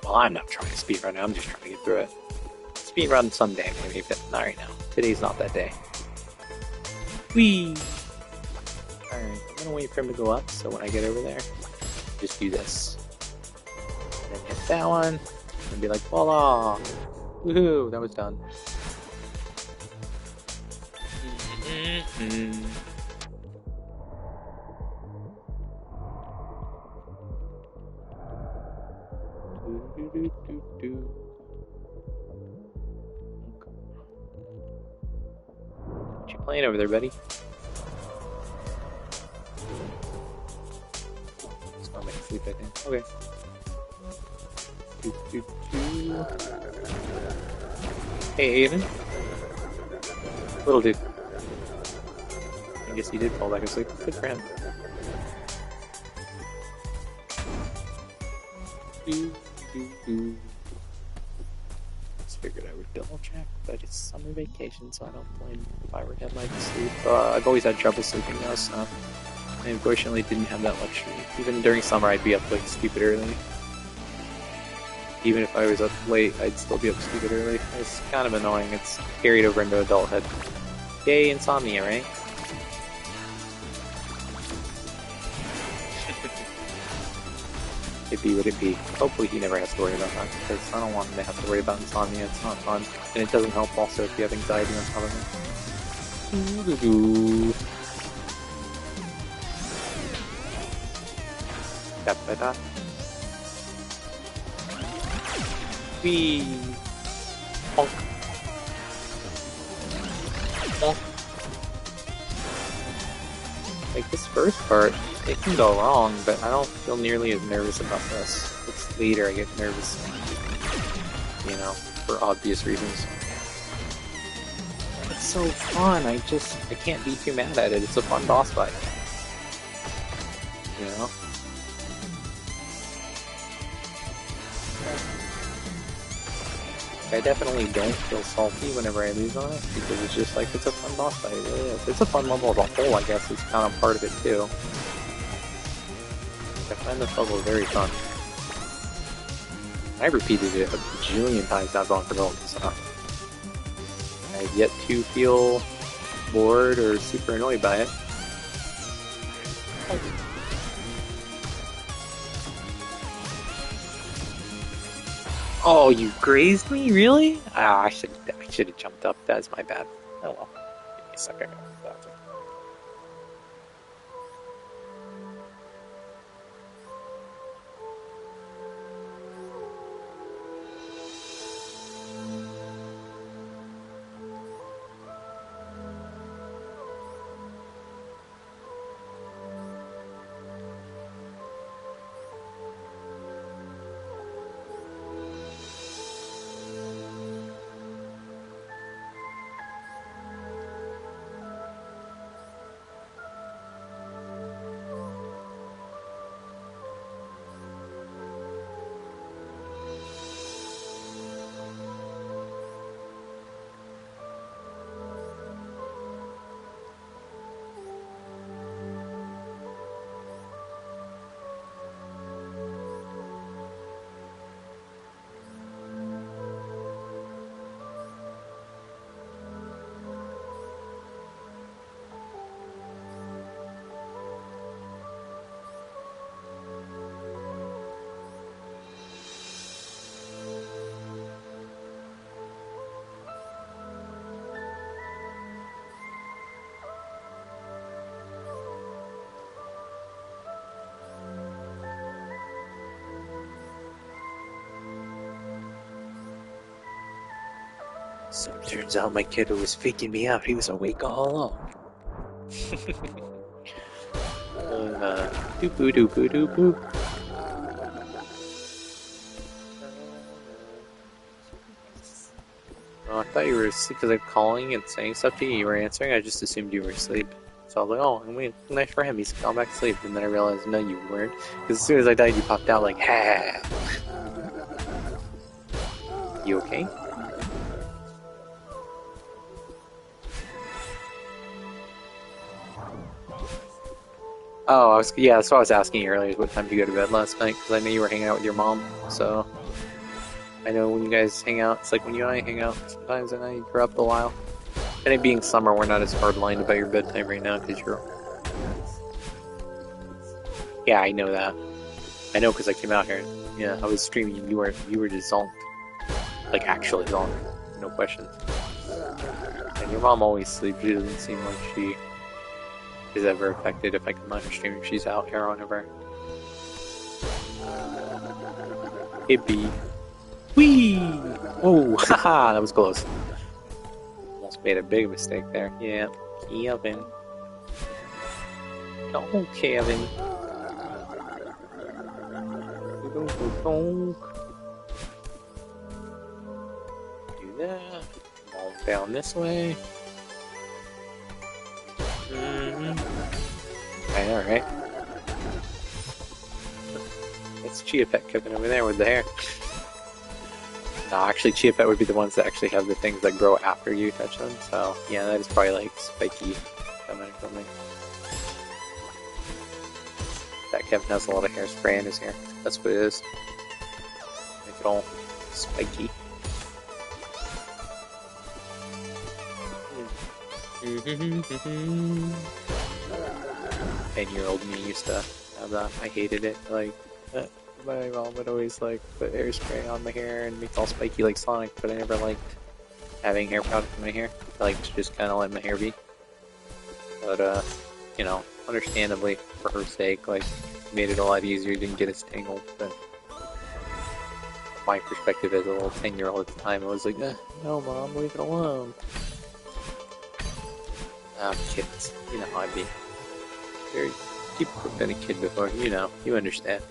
[SPEAKER 2] Well, I'm not trying to speedrun it, I'm just trying to get through it. Speedrun someday, maybe, but not right now. Today's not that day. Whee! Alright, I'm gonna wait for him to go up, so when I get over there, just do this. And then hit that one, and be like, voila! Woohoo! That was done. Mm-hmm. What you playing over there, buddy? Just want to make it sleep, I think. Okay. Hey, Aiden. Little dude. I guess he did fall back asleep. Good for him. Just figured I would double check, but it's summer vacation, so I don't blame if I were to have my sleep. I've always had trouble sleeping though, so I unfortunately didn't have that luxury. Even during summer, I'd be up like stupid early. Even if I was up late, I'd still be up stupid early. It's kind of annoying. It's carried over into adulthood. Yay, insomnia, right? It'd be what it be. Hopefully he never has to worry about that, because I don't want him to have to worry about insomnia. It's not fun. And it doesn't help also if you have anxiety on top of it. Doo-doo-doo. Da-da-da. Whee! Bonk. Bonk. Like, this first part, it can go wrong, but I don't feel nearly as nervous about this. It's later I get nervous, you know, for obvious reasons. It's so fun, I can't be too mad at it. It's a fun boss fight. You know? I definitely don't feel salty whenever I lose on it, because it's just like, it's a fun boss fight, it really is. It's a fun level as a whole, I guess, is kind of part of it too. I find this level very fun. I repeated it a bajillion times now going for gold, so I've yet to feel bored or super annoyed by it. Oh, you grazed me? Really? Ah, I should have jumped up. That's my bad. Oh well. Give me a second. So it turns out my kiddo was faking me out. He was awake all along. Doop doop doop doop. Oh, I thought you were asleep because I'm calling and saying stuff to you. You were answering. I just assumed you were asleep. So I was like, oh, I mean, nice for him. He's gone back to sleep. And then I realized, no, you weren't. Because as soon as I died, you popped out like, ha. You okay? Oh, yeah, that's what I was asking you earlier, what time did you go to bed last night, because I know you were hanging out with your mom, so I know when you guys hang out, it's like when you and I hang out sometimes, and you're up a while. And it being summer, we're not as hard-lined about your bedtime right now, because you're... Yeah, I know that. I know, because I came out here. Yeah, I was streaming, and you were just zonked. Like, actually zonked. No questions. And your mom always sleeps, she doesn't seem like she is ever affected if I come on her stream if she's out here on her. Hippie. Whee! Oh, haha, that was close. Almost made a big mistake there. Yeah, Kevin. Oh, Kevin. Do that. Walk down this way. I know, right? It's Chia Pet Kevin over there with the hair. No, actually, Chia Pet would be the ones that actually have the things that grow after you touch them. So, yeah, that is probably like spiky coming or something. That Kevin has a lot of hairspray in his hair. That's what it is. Make it all spiky. 10-year-old me used to have that. I hated it. Like, uh, my mom would always like put hairspray on my hair and make it all spiky like Sonic, but I never liked having hair product in my hair. I liked to just kind of let my hair be. But, you know, understandably, for her sake, like, made it a lot easier, didn't get as tangled. But my perspective as a little 10-year-old at the time, I was like, no, Mom, leave it alone. Kids, you know how I'd be. You've been a kid before, you know, you understand.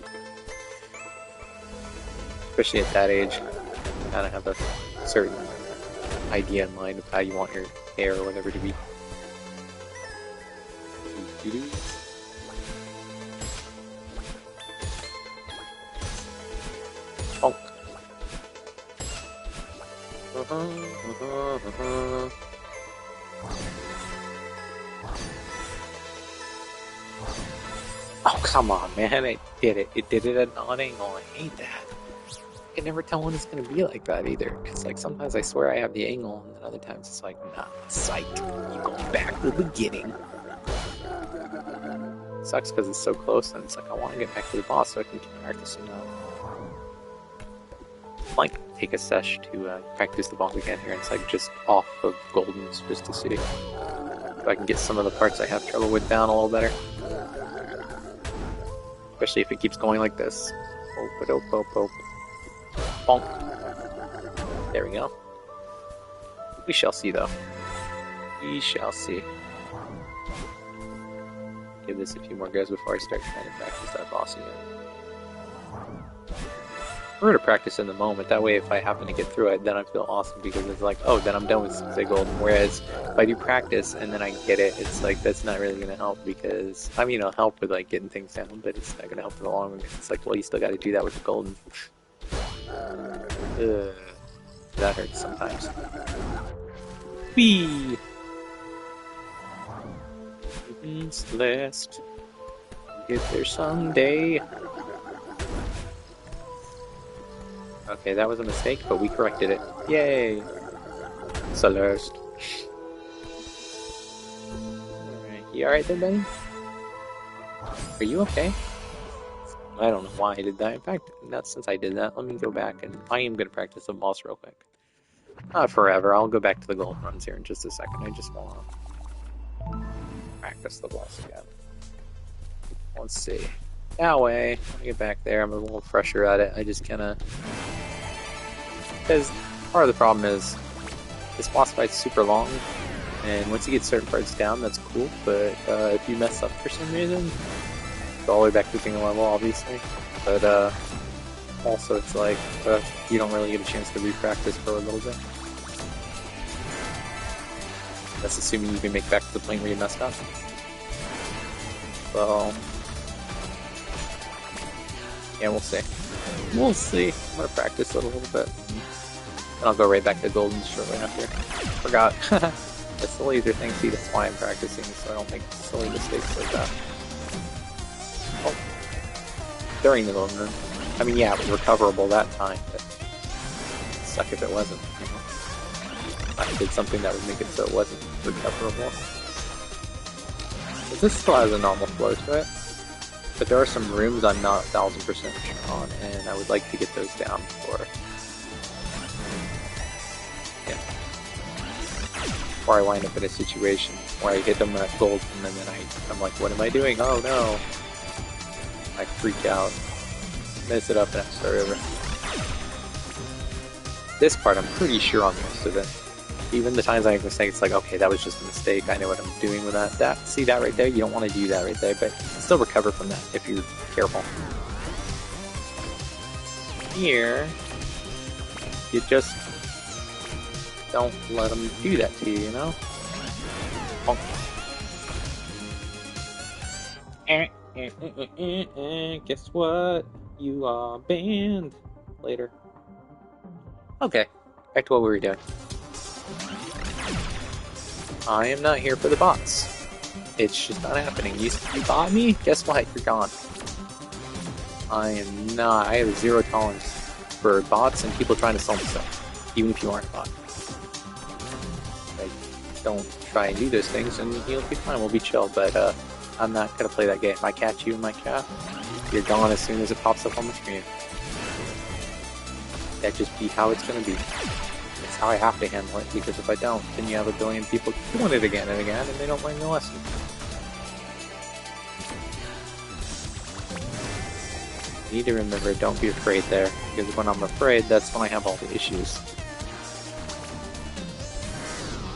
[SPEAKER 2] Especially at that age, you kind of have a certain idea in mind of how you want your hair or whatever to be. Bonk. Oh, come on, man. It did it. It did it at an odd angle. I hate that. I can never tell when it's going to be like that either. Because, like, sometimes I swear I have the angle, and then other times it's like, nah, psych. You go back to the beginning. Sucks because it's so close, and it's like, I want to get back to the boss so I can keep practicing now. Like, take a sesh to practice the boss again here. It's like just off of Goldens just to see if I can get some of the parts I have trouble with down a little better. Especially if it keeps going like this. Bonk. There we go. We shall see, though. We shall see. Give this a few more goes before I start trying to practice that boss again. We're going to practice in the moment. That way, if I happen to get through it, then I feel awesome because it's like, oh, then I'm done with Six Golden. Whereas if I do practice and then I get it, it's like, that's not really going to help because, I mean, it'll help with like getting things down, but it's not going to help in the long run. It's like, well, you still got to do that with the Golden. That hurts sometimes. Whee! Celeste. Get there someday. Okay, that was a mistake, but we corrected it. Yay! Celeste. Alright, you alright there, Benny? Are you okay? I don't know why I did that. In fact, not since I did that, let me go back and I am going to practice the boss real quick. Not forever, I'll go back to the golden runs here in just a second. I just want to practice the boss again. Let's see. That way, when I get back there, I'm a little fresher at it. I just kind of... Because part of the problem is, this boss fight's super long, and once you get certain parts down, that's cool, but if you mess up for some reason, it's all the way back to the beginning level, obviously. But also, it's like, you don't really get a chance to re-practice for a little bit. That's assuming you can make it back to the point where you messed up. So... yeah, we'll see. We'll see. I'm gonna practice it a little bit. And I'll go right back to Golden shortly after. Forgot. That's the laser thing. See, that's why I'm practicing, so I don't make silly mistakes like that. Oh. During the Golden Run. I mean, yeah, it was recoverable that time, but it'd suck if it wasn't. You know? I did something that would make it so it wasn't recoverable. But this still has a normal flow to it. But there are some rooms I'm not 1000% sure on, and I would like to get those down before I wind up in a situation where I hit them at gold, and then I'm like, what am I doing? Oh no! I freak out, mess it up, and I start over. This part, I'm pretty sure on most of it. Even the times I make mistakes, it's like, okay, that was just a mistake. I know what I'm doing with that. See that right there? You don't want to do that right there, but still recover from that if you're careful. Here, you just don't let them do that to you, you know? Oh. Guess what? You are banned. Later. Okay, back to what we were doing. I am not here for the bots. It's just not happening. You bought me? Guess what? You're gone. I am not. I have zero tolerance for bots and people trying to sell me stuff, even if you aren't a bot. Like, don't try and do those things, and you'll be fine. We'll be chill. But I'm not gonna play that game. If I catch you in my trap, you're gone as soon as it pops up on the screen. That just be how it's gonna be. It's how I have to handle it, because if I don't, then you have a billion people doing it again and again, and they don't learn the lesson. You need to remember, don't be afraid there, because when I'm afraid, that's when I have all the issues.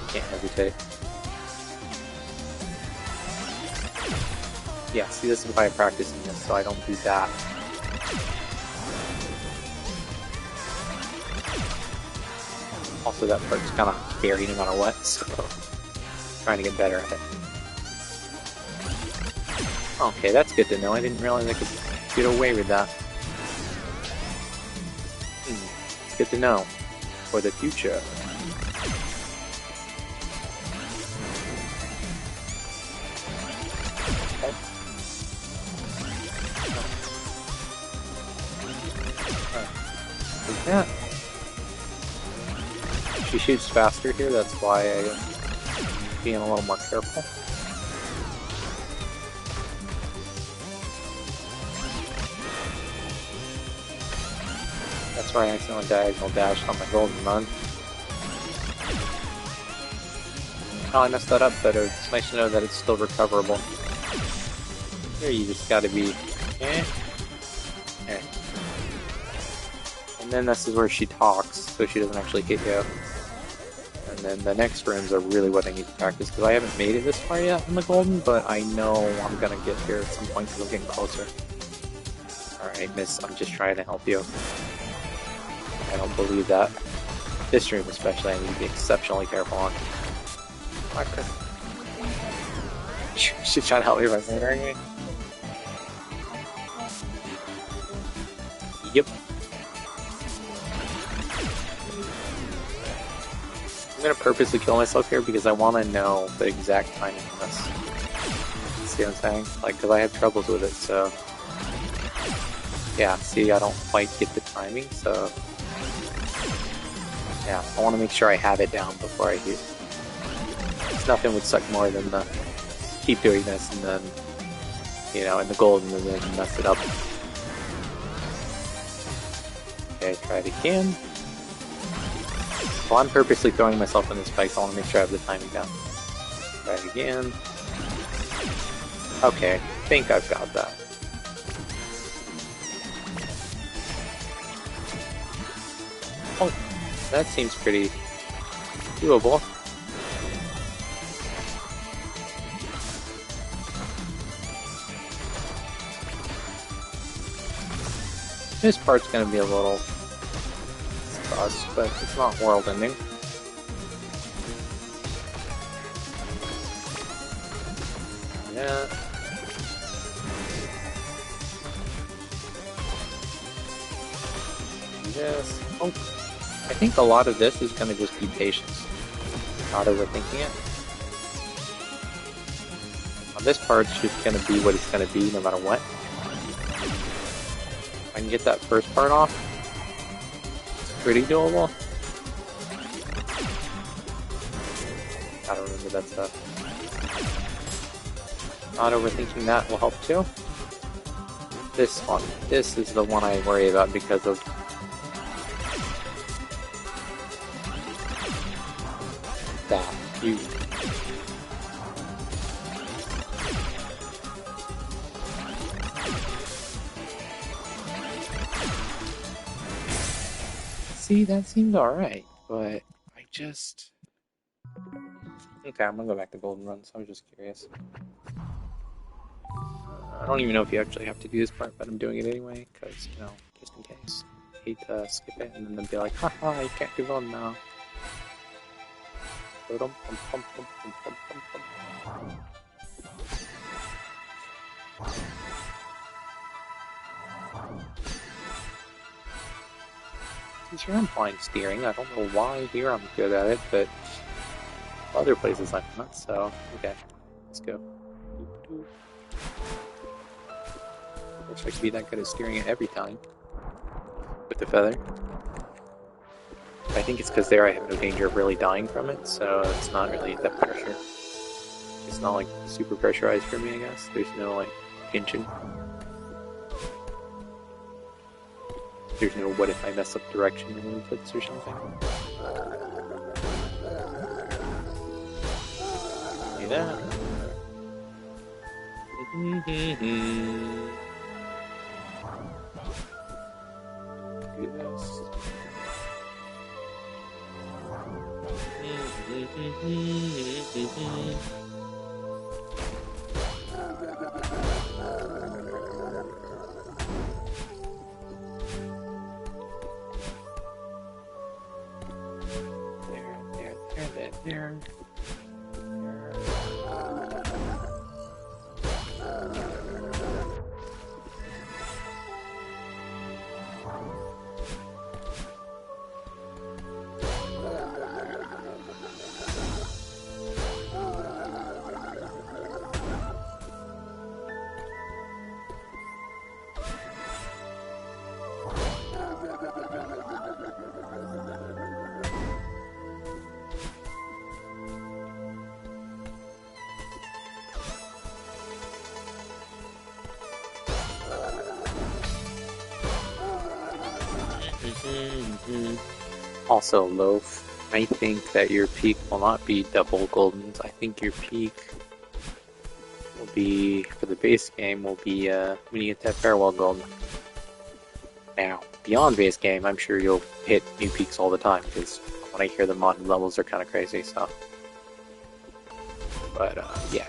[SPEAKER 2] Can't hesitate. Yeah, see, this is why I'm practicing this, so I don't do that. Also, that part's kind of scary no matter what, so trying to get better at it. Okay, that's good to know. I didn't realize I could get away with that. It's good to know for the future. Okay. Yeah. She shoots faster here, that's why I'm being a little more careful. That's why I accidentally diagonal dashed on my golden run. Oh, I messed that up, but it's nice to know that it's still recoverable. Here you just gotta be... eh. And then this is where she talks, so she doesn't actually hit you. And then the next rooms are really what I need to practice, because I haven't made it this far yet in the golden, but I know I'm gonna get here at some point because I'm getting closer. Alright, miss, I'm just trying to help you. I don't believe that. This room especially, I need to be exceptionally careful on. Okay. She's trying to help me by murdering me. Yep. I'm gonna purposely kill myself here because I want to know the exact timing of this. See what I'm saying? Like, because I have troubles with it, so... Yeah, see, I don't quite get the timing, so... Yeah, I want to make sure I have it down before I use it. Nothing would suck more than the keep doing this and then, you know, in the golden and then mess it up. Okay, try it again. Well, I'm purposely throwing myself in this fight, so I want to make sure I have the timing down. Try it again. Okay, I think I've got that. Oh, that seems pretty doable. This part's gonna be a little sus, but it's not world ending. Yeah. Yes. Oh, I think a lot of this is gonna just be patience, not overthinking it. This part's just gonna be what it's gonna be, no matter what. I can get that first part off. It's pretty doable. Gotta remember that stuff. Not overthinking that will help too. This one. This is the one I worry about because of that. You. See, that seemed alright, but I just... Okay, I'm gonna go back to Golden Run, so I was just curious. I don't even know if you actually have to do this part, but I'm doing it anyway, because, you know, just in case. I hate to skip it and then be like, haha, you can't do Golden now. Here I'm fine steering. I don't know why here I'm good at it, but other places I'm not, so okay. Let's go. Wish I could be that good at steering it every time. With the feather. I think it's because there I have no danger of really dying from it, so it's not really that pressure. It's not like super pressurized for me, I guess. There's no like tension. There's no what if I mess up direction inputs or something. See that? Do this. There. Also, Loaf, I think that your peak will not be double goldens. I think your peak will be, for the base game, will be when you get that farewell golden. Now, beyond base game, I'm sure you'll hit new peaks all the time, because when I hear the modded levels are kind of crazy, so. But, yeah.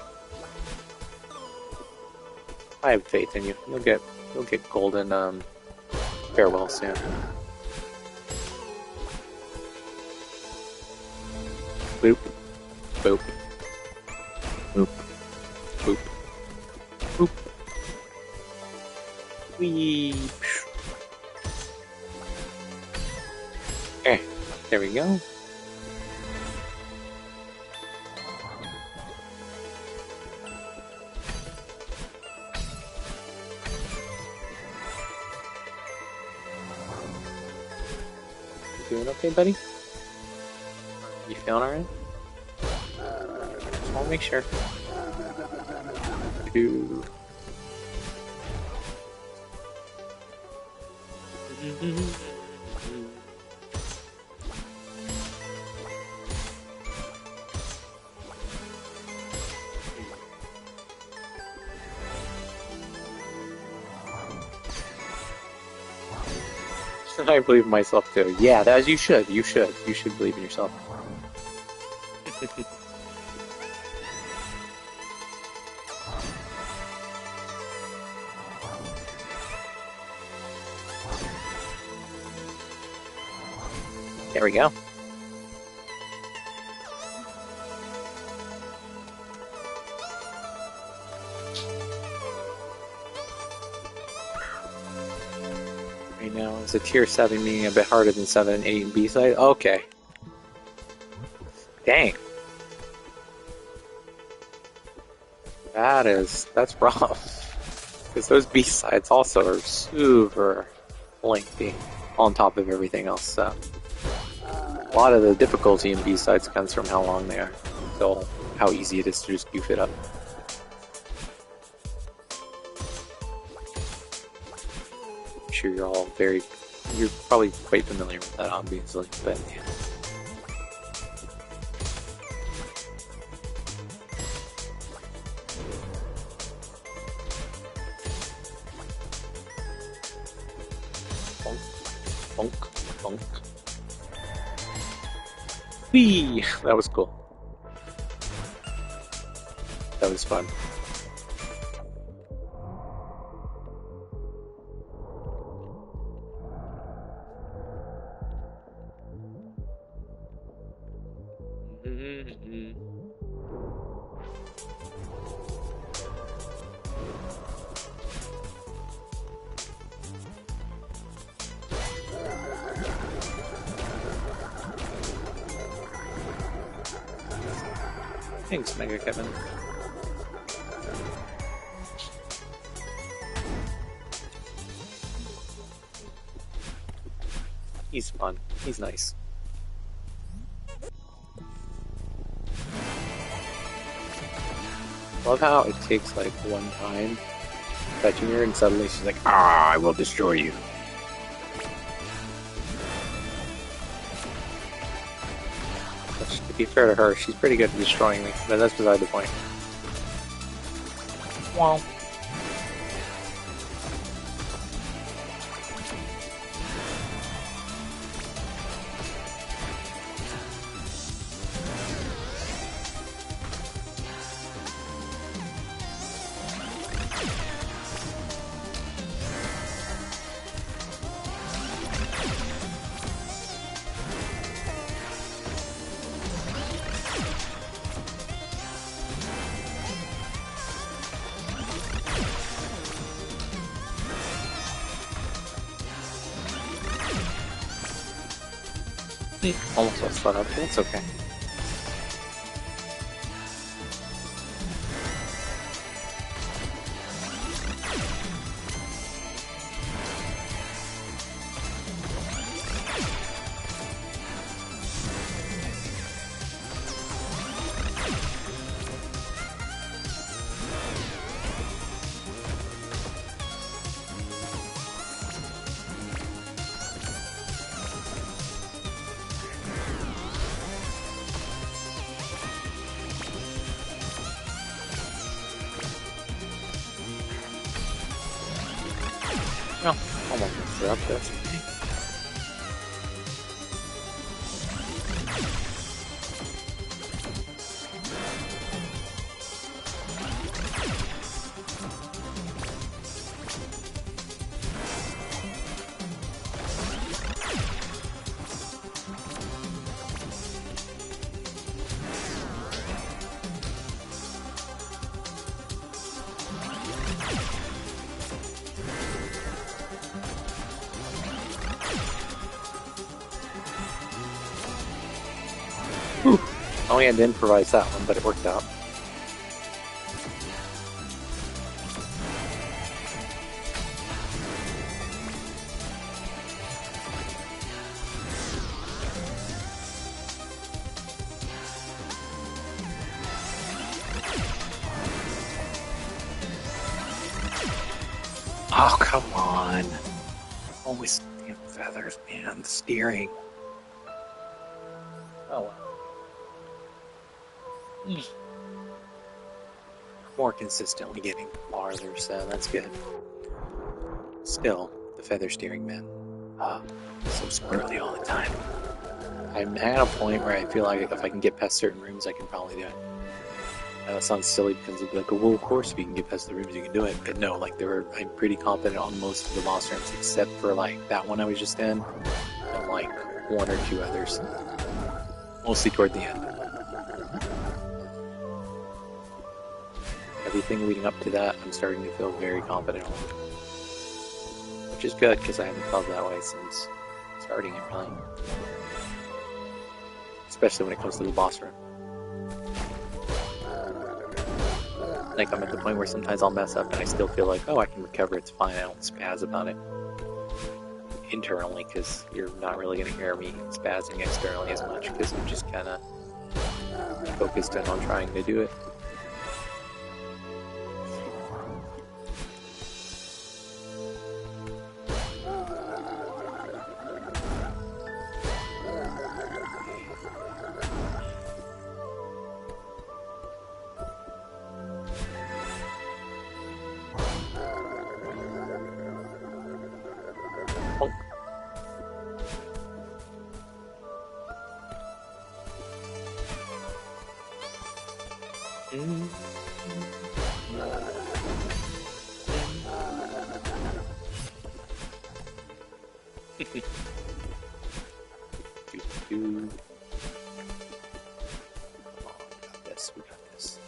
[SPEAKER 2] I have faith in you. You'll get golden, farewell soon. Boop. Boop. Boop. Boop. Boop. Whee. Okay, there we go. You doing okay, buddy? You feeling alright? Just want to make sure. Two. I believe in myself too. Yeah, as you should. You should. You should believe in yourself. There we go. Right now, is a tier 7 meaning a bit harder than 7, 8, and B side? Okay. Dang. That's rough. Because those B sides also are super lengthy on top of everything else, so. A lot of the difficulty in B sides comes from how long they are, so how easy it is to just goof it up. I'm sure you're probably quite familiar with that, obviously, but yeah. Bonk, bonk, bonk. Whee! That was cool. That was fun. Thanks, Mega Kevin. He's fun. He's nice. Love how it takes like one time touching her and suddenly she's like, ah, I will destroy you. Which, to be fair to her, she's pretty good at destroying me, but that's beside the point. Wow. Almost got spun up, but it's okay. No, almost messed it up, that's okay. Oh, yeah, I didn't improvise that one, but it worked out. Oh, come on. Always damn feathers, man. The steering. Oh, well. More consistently getting farther, so that's good. Still, the feather steering, man. So squirrely all the time. I'm at a point where I feel like if I can get past certain rooms, I can probably do it. That sounds silly because it'd be like, well, of course, if you can get past the rooms, you can do it. But no, like, I'm pretty confident on most of the boss rooms, except for, like, that one I was just in, and, like, one or two others. Mostly toward the end. Everything leading up to that, I'm starting to feel very confident on. Which is good, because I haven't felt that way since starting it, really. Especially when it comes to the boss room. Like, I'm at the point where sometimes I'll mess up and I still feel like, oh, I can recover, it's fine, I don't spaz about it. Internally, because you're not really going to hear me spazzing externally as much, because I'm just kind of focused in on trying to do it. We got this.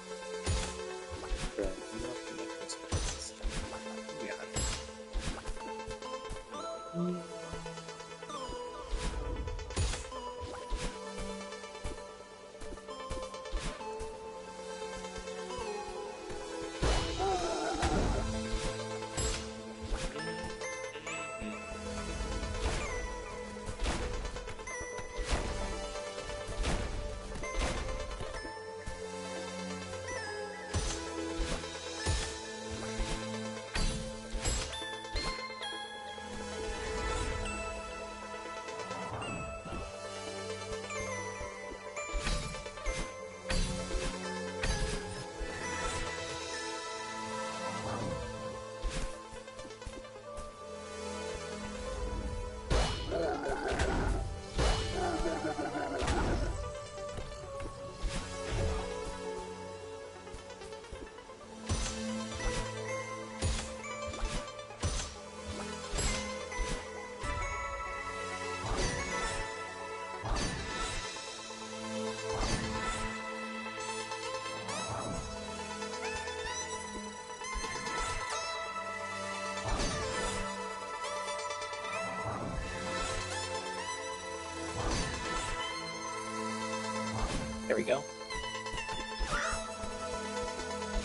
[SPEAKER 2] we go.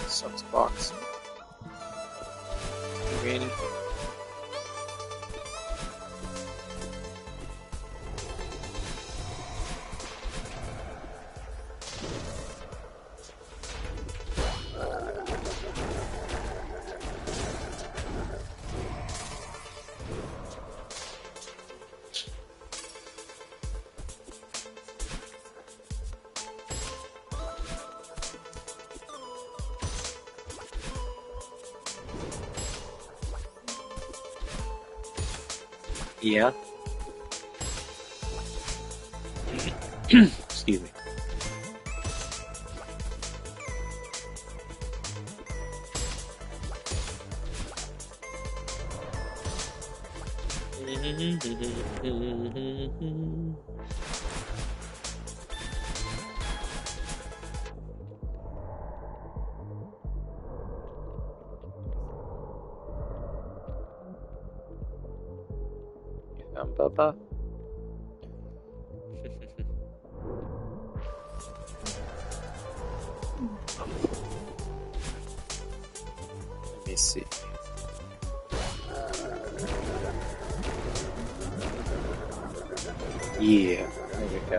[SPEAKER 2] Sucks box. Really? Yeah. Excuse me. Baba. Let me see. Yeah, there we go.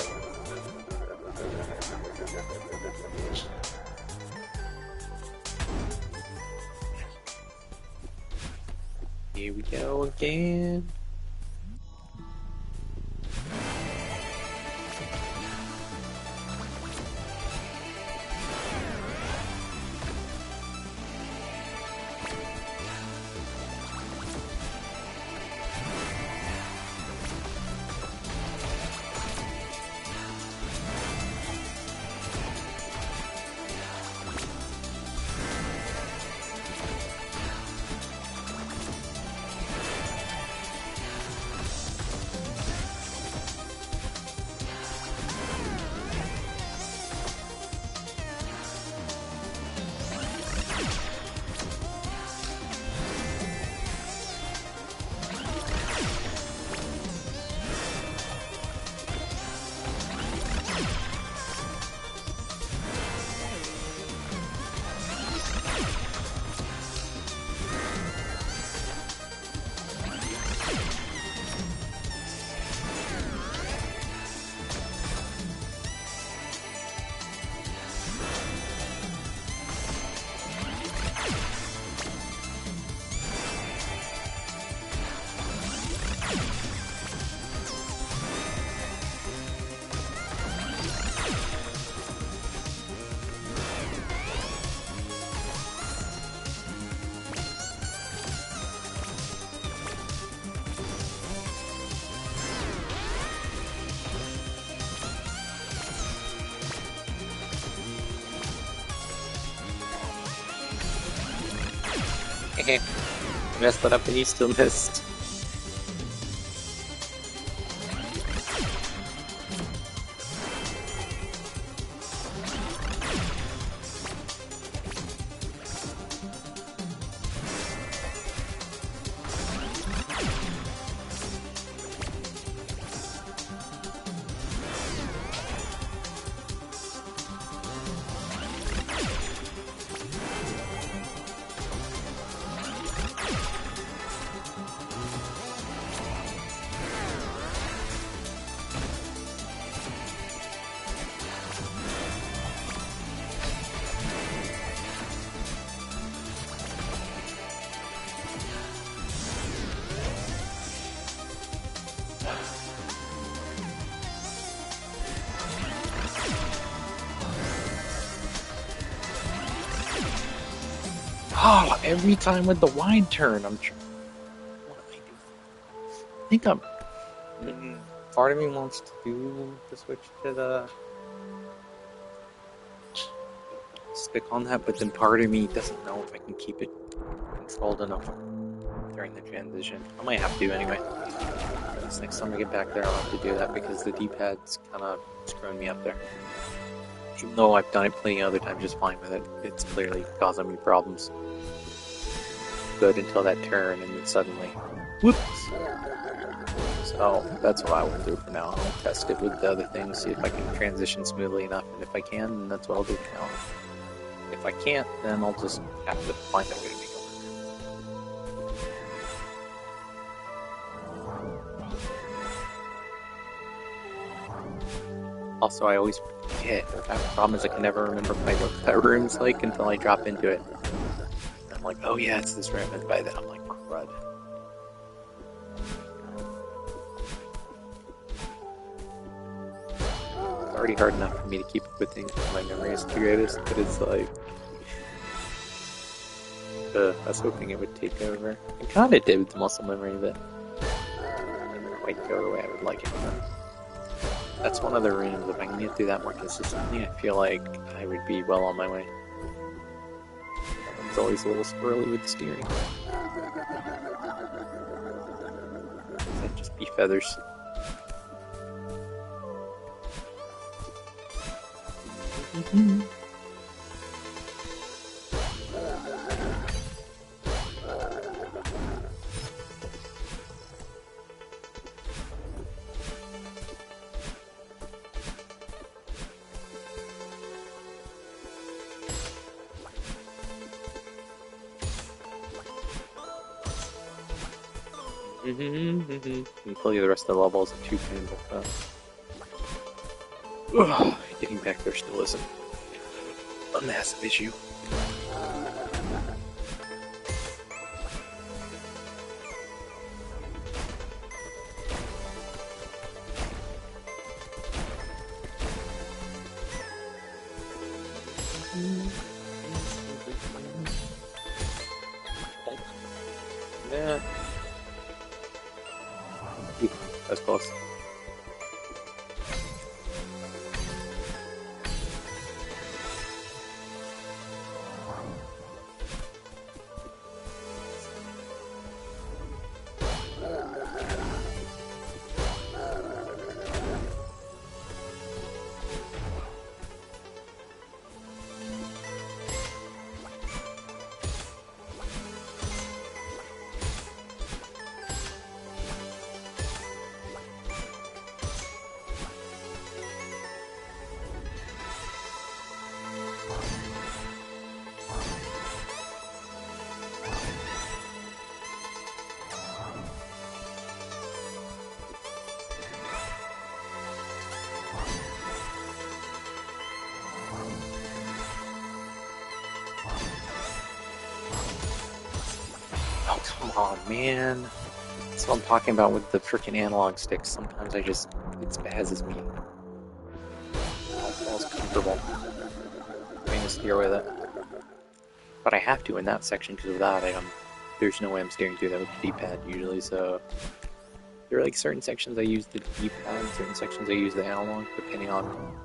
[SPEAKER 2] Here we go again. Messed that up and you still missed. Oh, every time with the wide turn, I'm trying. What am I doing? I think I'm. Part of me wants to do the switch to the stick on that, but then part of me doesn't know if I can keep it controlled enough during the transition. I might have to anyway. This next time I get back there, I'll have to do that because the D-pad's kind of screwing me up there. Even though I've done it plenty of other times just fine with it, it's clearly causing me problems. Good until that turn, and then suddenly, whoops! So that's what I will do for now. I'll test it with the other things, see if I can transition smoothly enough, and if I can, then that's what I'll do for now. If I can't, then I'll just have to find a way to make it work. Also, I always forget. The problem is I can never remember quite what that room's like until I drop into it. And I'm like, oh yeah, it's this room, and by then I'm like, crud. It's already hard enough for me to keep up with things when my memory is the greatest, but it's like... I was hoping it would take over. It kind of did with the muscle memory, but it didn't quite go the way I would like it. That's one of the rooms. If I can get through that more consistently, I feel like I would be well on my way. That one's always a little squirrely with the steering. That'd just be feathers. And play the rest of the levels at 2 painful. Getting back there still isn't a massive issue. Yeah. That's close. Oh, come on, man. That's what I'm talking about with the freaking analog sticks. Sometimes it spazzes me. Almost comfortable. Trying to steer with it. But I have to in that section because without it, there's no way I'm steering through that with the D-pad usually, so... There are like certain sections I use the D-pad, certain sections I use the analog, depending on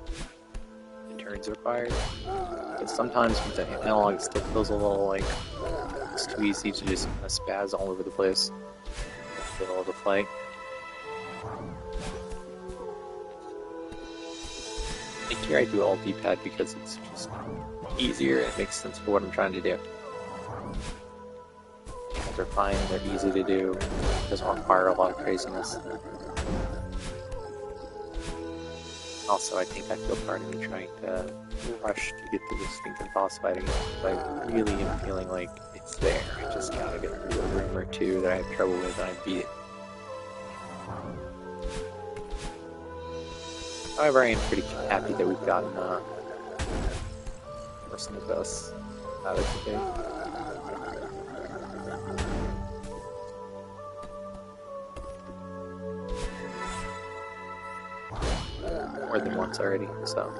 [SPEAKER 2] the turns required. But sometimes with the analog it still feels a little like it's too easy to just kind of spaz all over the place in the middle of the fight. I think here I do all D-pad because it's just easier and it makes sense for what I'm trying to do. They're fine, they're easy to do, it doesn't require a lot of craziness. Also, I think I feel part of me trying to rush to get to this stinking boss fight again, but I really am feeling like it's there. I just gotta get through a room or two that I have trouble with and I beat it. However, I am pretty happy that we've gotten most of us out of today. More than once already, so...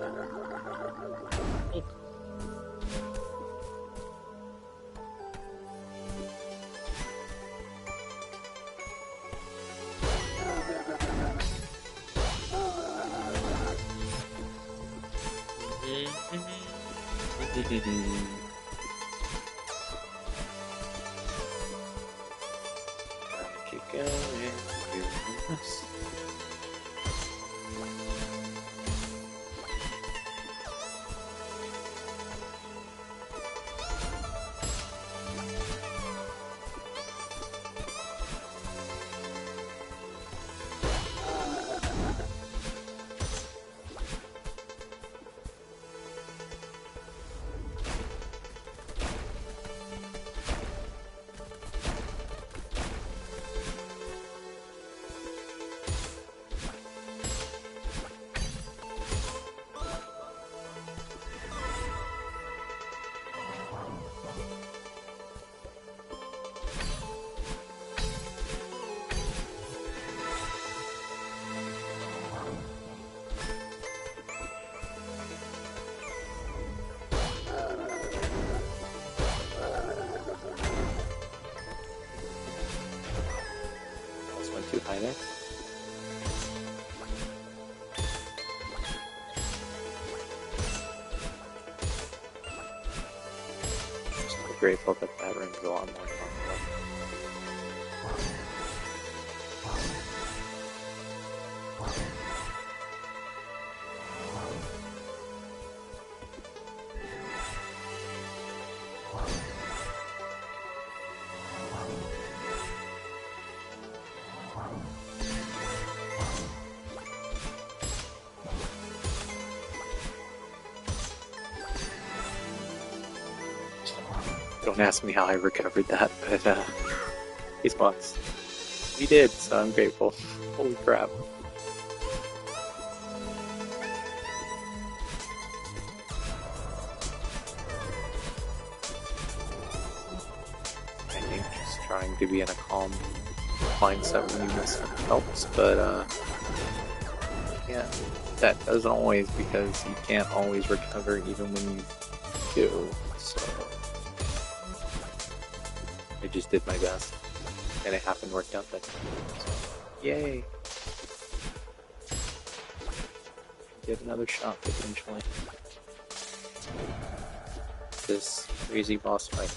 [SPEAKER 2] Keep going, doing this. too high there. Just grateful that that room is a lot more comfortable. Don't ask me how I recovered that, but he spots. We did, so I'm grateful. Holy crap. I think just trying to be in a calm mindset when you miss helps, but yeah, that doesn't always, because you can't always recover even when you do, so I just did my best, and it happened worked out that time. So, yay! Get another shot potentially. This crazy boss fight.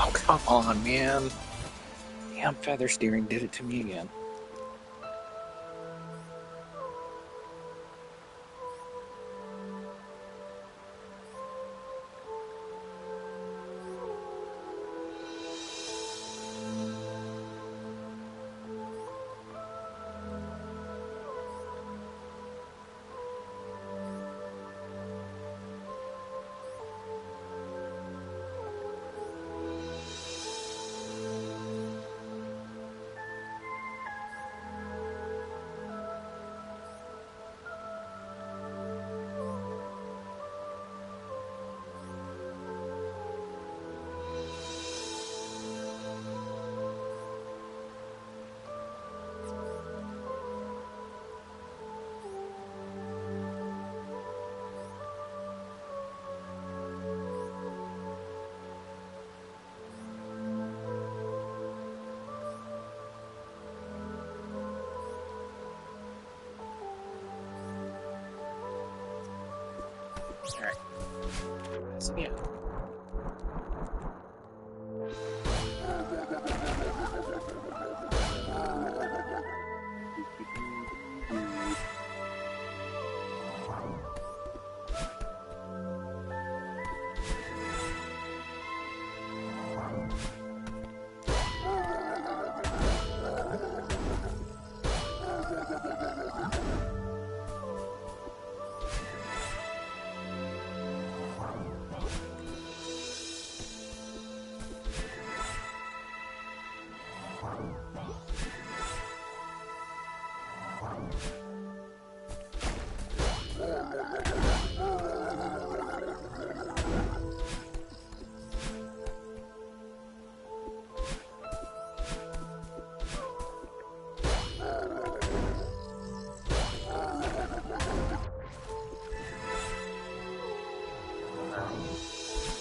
[SPEAKER 2] Oh, come on, man. Damn, feather steering did it to me again. Alright. So, yeah.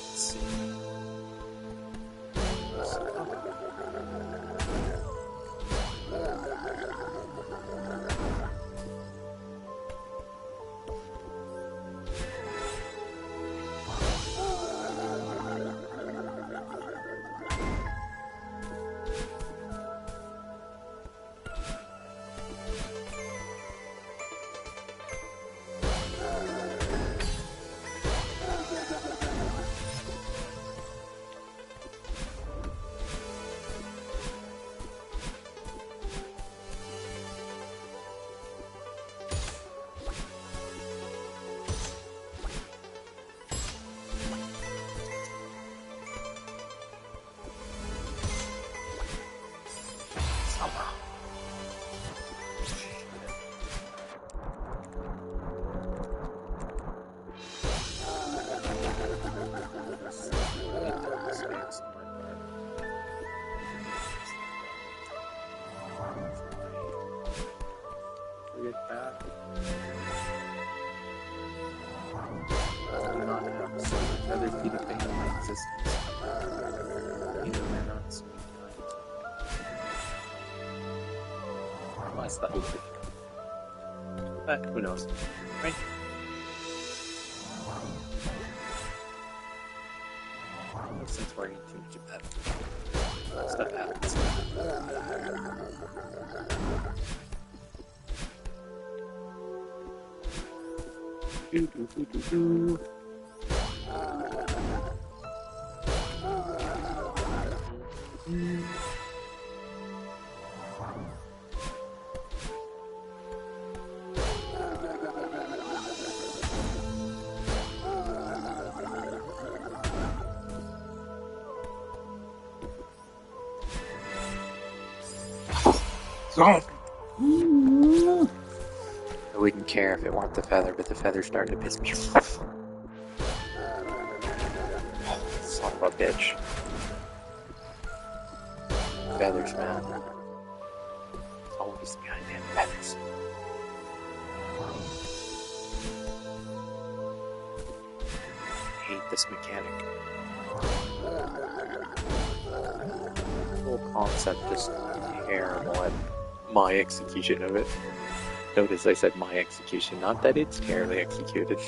[SPEAKER 2] Let's see. Forget that. Do not have so much other feet of pain in my existence. Either they're not so kind. Well, I thought it would be. But who knows? Right? No sense worrying too much about it. Stuff happens. Do do do do do. I wouldn't care if it weren't the feather, but the feather's starting to piss me off. Son of a bitch. Feathers, man. Always the goddamn feathers. I hate this mechanic. The whole concept is terrible at my execution of it. Notice I said my execution, not that it's terribly executed.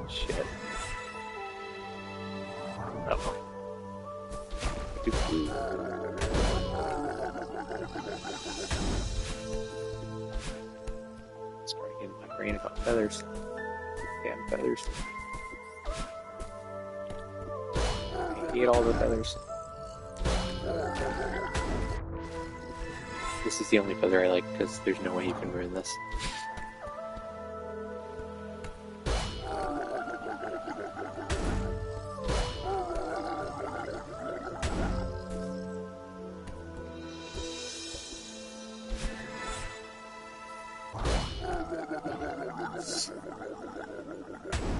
[SPEAKER 2] Shit. Uh-oh. Starting to get in my brain about feathers. Damn feathers. I hate all the feathers. This is the only feather I like because there's no way you can ruin this.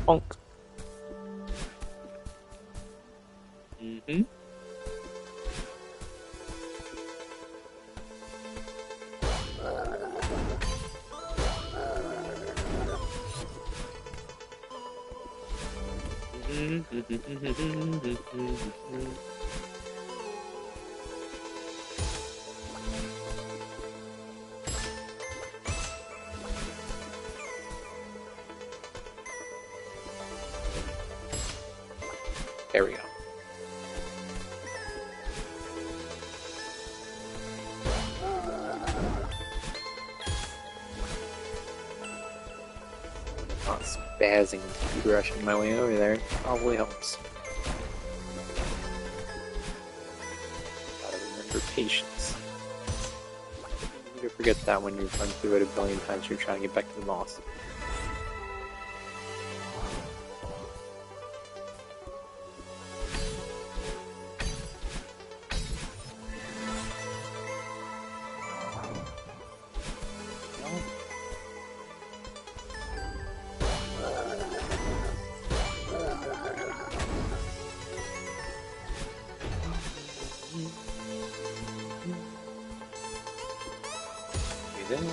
[SPEAKER 2] Bonk. Mm-hmm. There we go. Not spazzing speed rushing my way over there probably helps. Gotta remember patience. You forget that when you've run through it a billion times, you're trying to get back to the boss. Breathe in.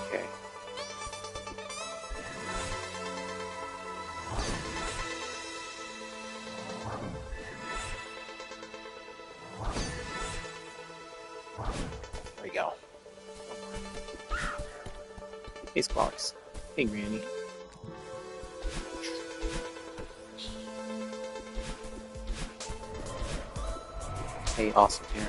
[SPEAKER 2] Okay. There we go. Hey, Squawks. Hey, Granny. Hey, Awesome here.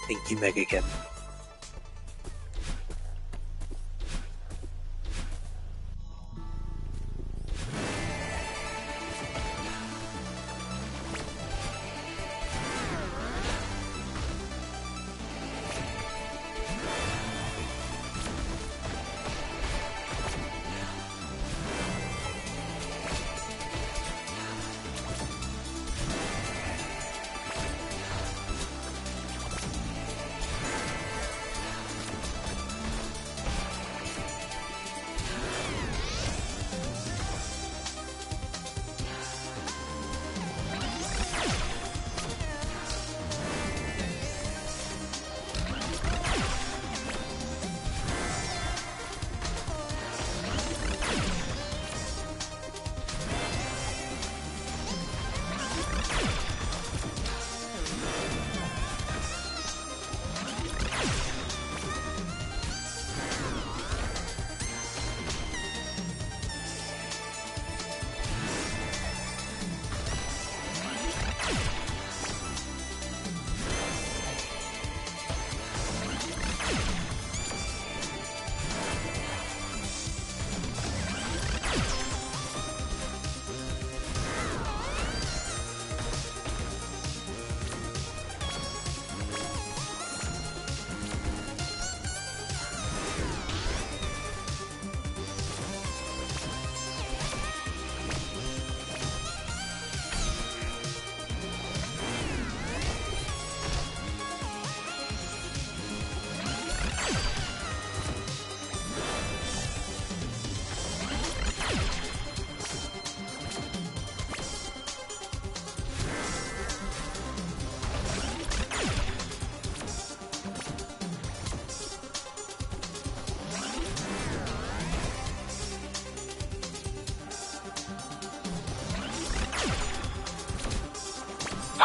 [SPEAKER 2] Thank you, Mega Kim.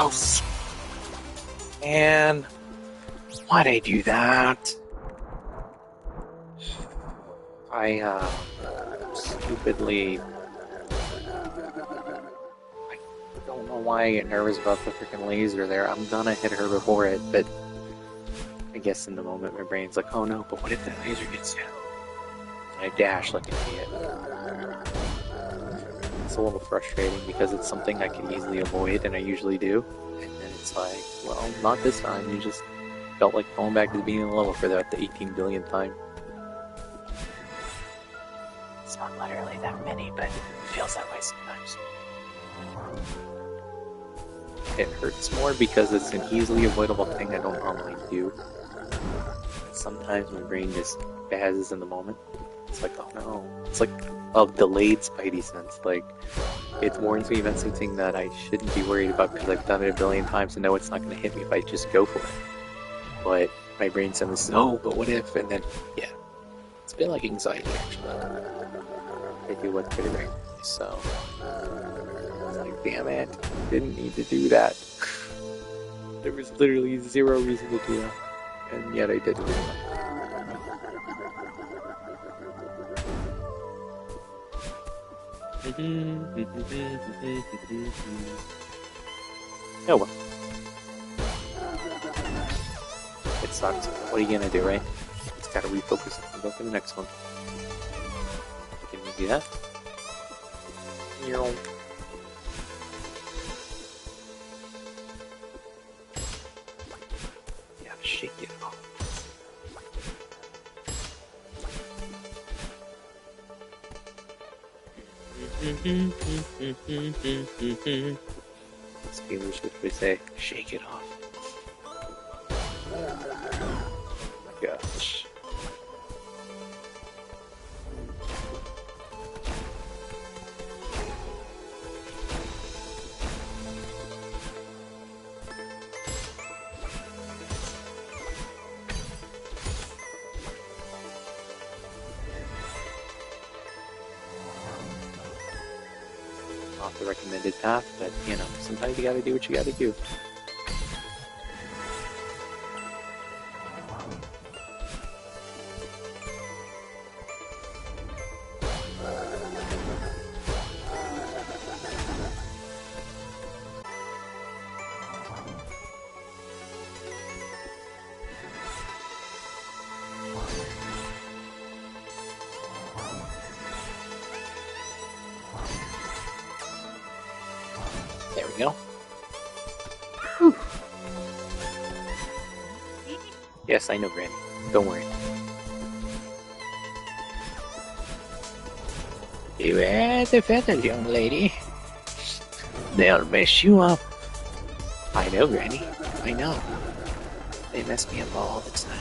[SPEAKER 2] Oh, man. Why'd I do that? I stupidly... I don't know why I get nervous about the freaking laser there. I'm gonna hit her before it, but... I guess in the moment my brain's like, oh no, but what if that laser gets you? And I dash like an idiot. It's a little frustrating because it's something I can easily avoid, and I usually do. And then it's like, well, not this time. You just felt like going back to the beginning of the level for that the 18 billionth time. It's not literally that many, but it feels that way sometimes. It hurts more because it's an easily avoidable thing I don't normally do. Sometimes my brain just spazzes in the moment. It's like, oh no. It's like a delayed Spidey sense. Like, it warns me about something that I shouldn't be worried about because I've done it a billion times and know it's not going to hit me if I just go for it. But my brain says, no, but what if? And then, yeah. It's a bit like anxiety, actually. I do what's pretty right. So, it's like, damn it. Didn't need to do that. There was literally zero reason to do that. And yet I did it. Oh well. It sucks. What are you gonna do, right? It's gotta refocus and go for the next one. Can you do that? Yeah, shake it off. Steelers would say, shake it off. Oh my gosh. Not the recommended path, but you know, sometimes you gotta do what you gotta do. There we go. Whew. Yes, I know, Granny. Don't worry. Beware the feathers, young lady. They'll mess you up. I know, Granny. I know. They mess me up all the time.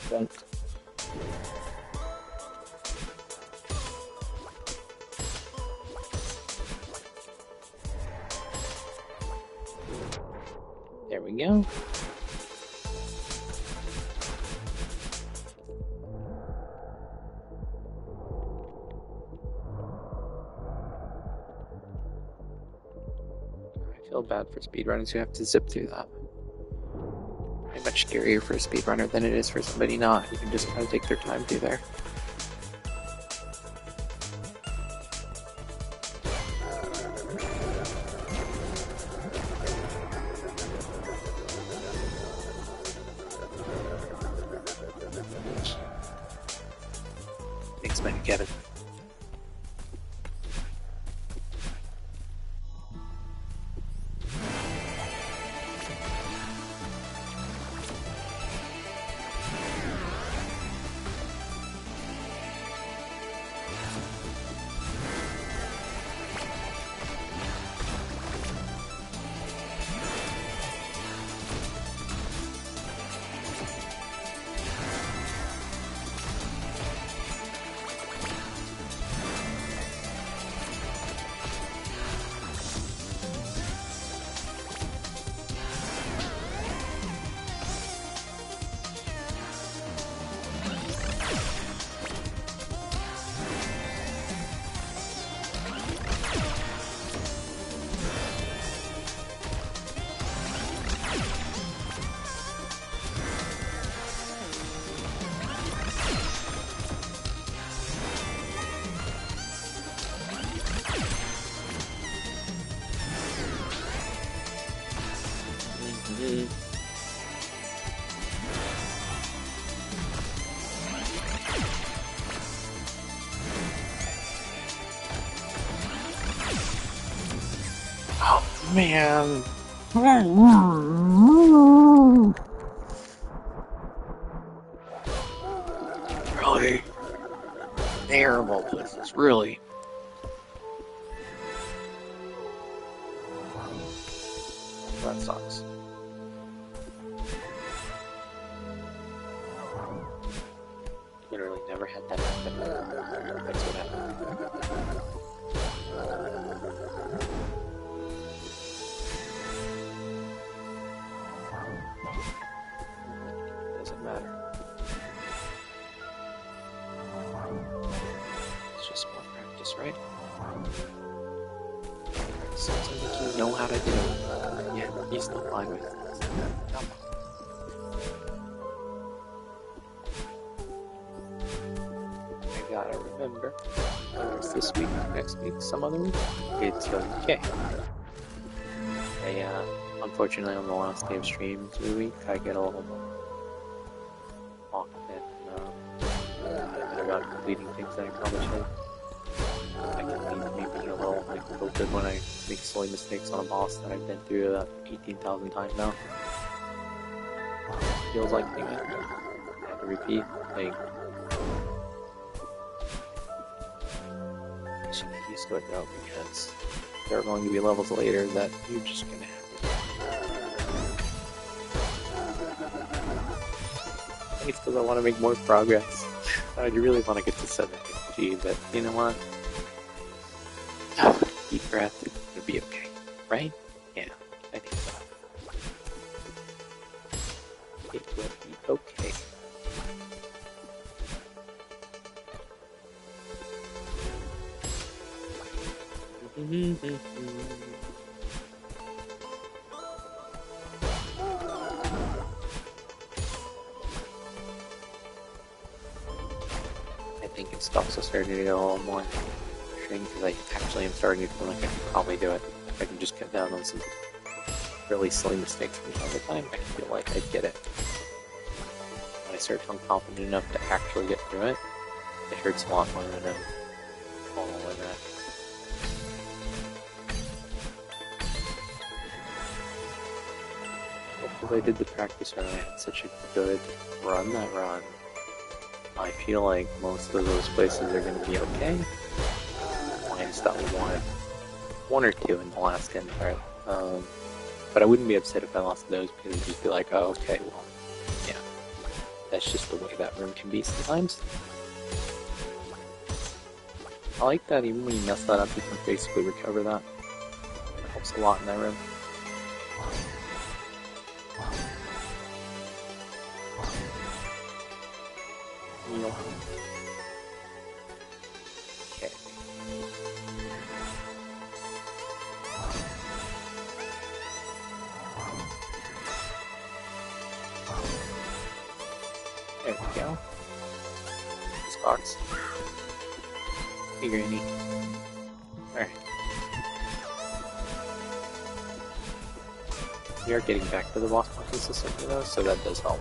[SPEAKER 2] Done. There we go. I feel bad for speedrunners who have to zip through that. It's much scarier for a speedrunner than it is for somebody not, who can just kind of take their time through there. Thanks, man, Kevin. Oh man. Really terrible places, really. That sucks. Literally never had that happen. That's what happened. Doesn't matter. It's just more practice, right? Something that you know how to do. Yeah, you still fine with it. Come on. I gotta remember. Whether it's this week, next week, some other week, it's okay. Unfortunately, on the last day of streams of the week, I get a little off and about completing things that I probably should. I can leave me being a little tilted when I make silly mistakes on a boss that I've been through about 18,000 times now. Feels like I have to repeat. Like, I should get used to it though, because there are going to be levels later that you're just gonna have to. I think it's because I want to make more progress. I really want to get to 750, but you know what? Deep breath, it'll be okay, right? Yeah, I think so. It will be okay. I think it's also starting to go a little more because I actually am starting to feel like I can probably do it. If I can just cut down on some really silly mistakes from time to time, I feel like I'd get it. When I start feeling confident enough to actually get through it, it hurts a lot more than I'm following that. Because I did the practice run, I had such a good run that run. I feel like most of those places are going to be okay. Minus that one or two in the last end part. But I wouldn't be upset if I lost those because it'd just be like, oh, okay, well, yeah. That's just the way that room can be sometimes. I like that even when you mess that up, you can basically recover that. It helps a lot in that room. Okay. There we go. This box. Hey, Granny. Alright. We are getting back to the boss fight consistently though, so that does help.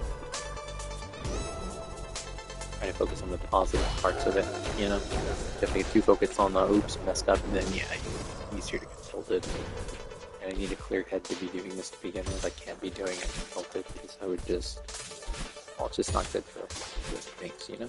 [SPEAKER 2] Trying to focus on the positive parts of it, you know? If I get too focused on the oops, messed up, then yeah, it's easier to get tilted. And I need a clear head to be doing this to begin with. I can't be doing it tilted because I would just... well, it's just not good for things, you know?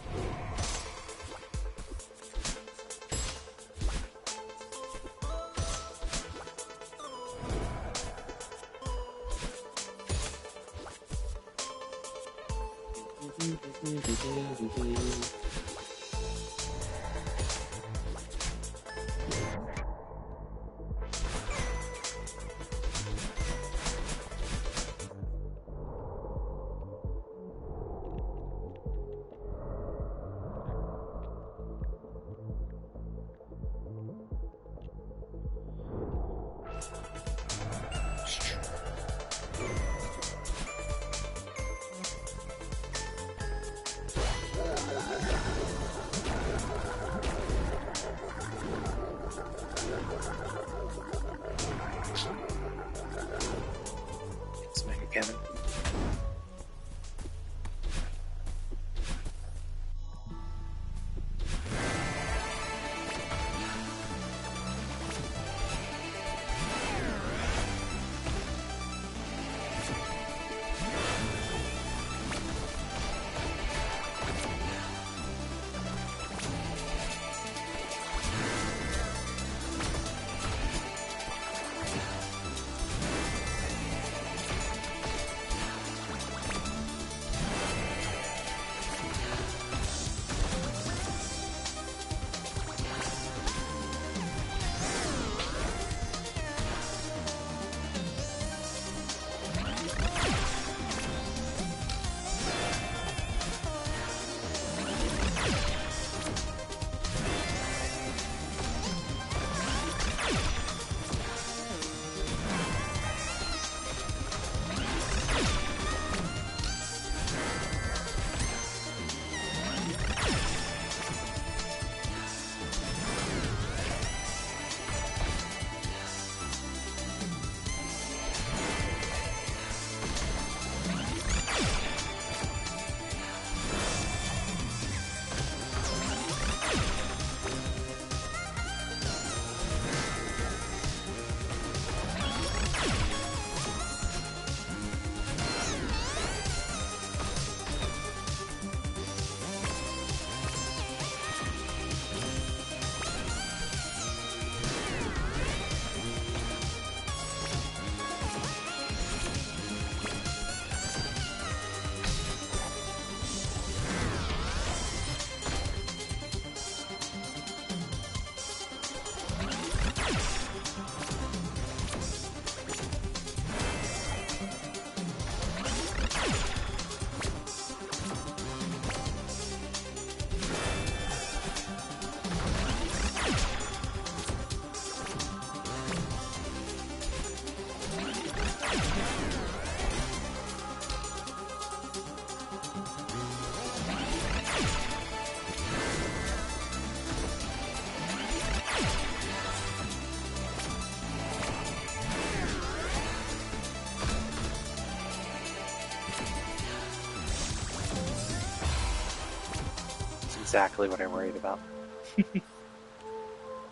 [SPEAKER 2] exactly what I worried about.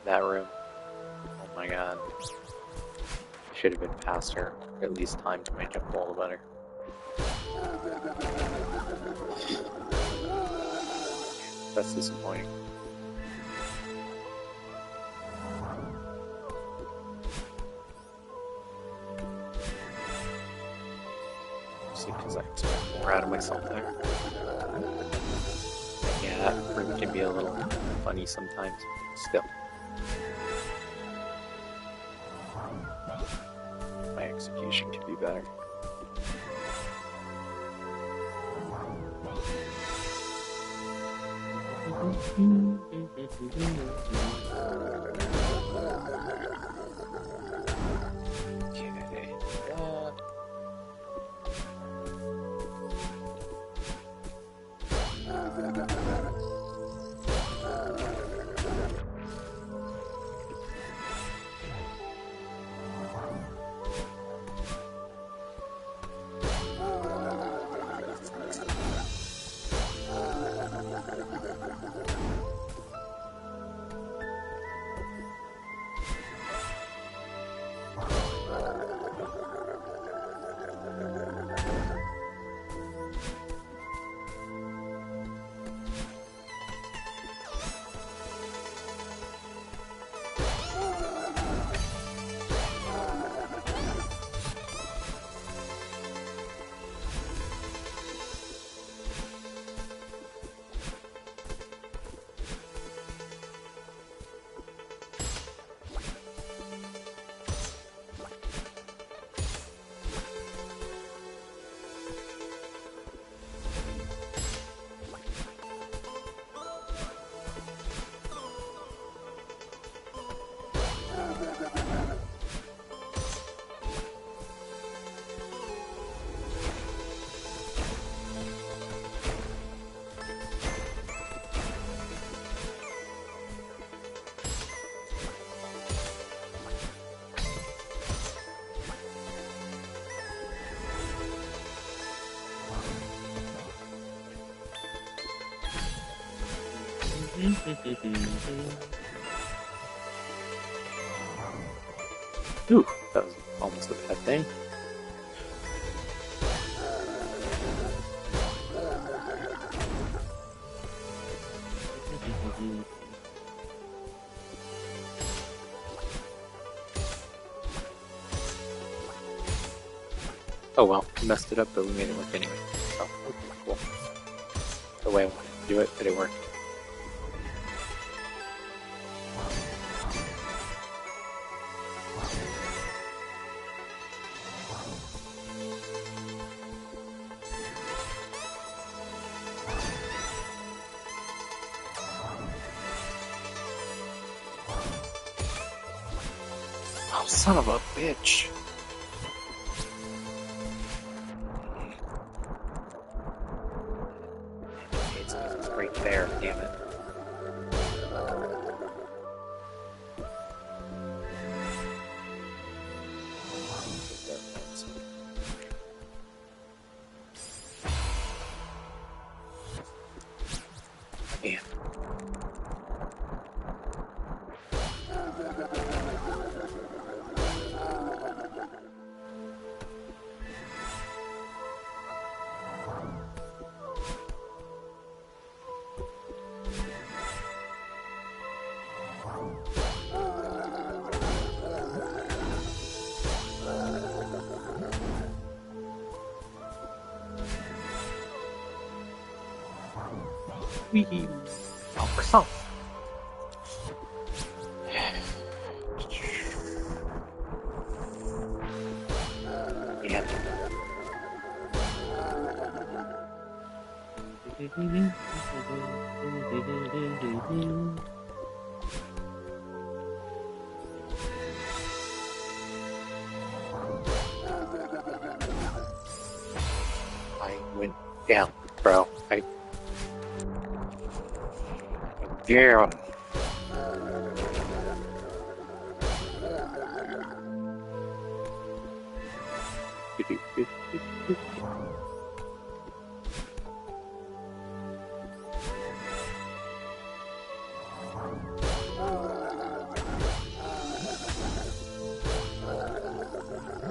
[SPEAKER 2] That room. Oh my god. Should have been faster. At least timed my jump a little better. That's disappointing. Mostly because I expect more out of myself there. Yeah, that room can be a little funny sometimes. Still. My execution could be better. Okay. Ooh, that was almost a bad thing. Oh well, we messed it up, but we made it work anyway. So, okay, cool. The way I wanted to do it, but it worked. Oh, son of a bitch! It's because it's right there, damn it. Damn. Wee. Oh, for some. Yeah. I went down, bro. Yeah.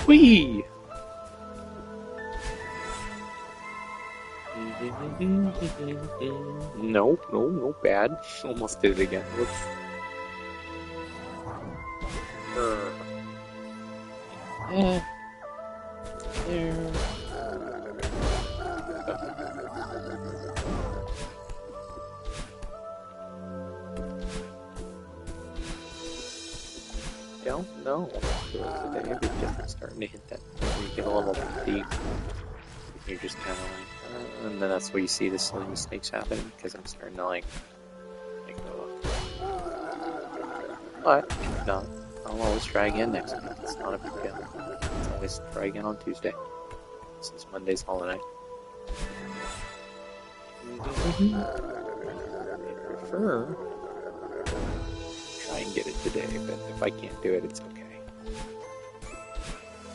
[SPEAKER 2] Whee! No, bad. Almost did it again. Whoops. Eh, there. Don't know. Today we're just starting to hit that point where you get a little fatigue. You're just kind of like, and then that's where you see the silly mistakes happening because I'm starting to like go. But if not, I'll always try again next week. It's not a big deal. Let's always try again on Tuesday since Monday's holiday. I prefer try and get it today, but if I can't do it, it's okay.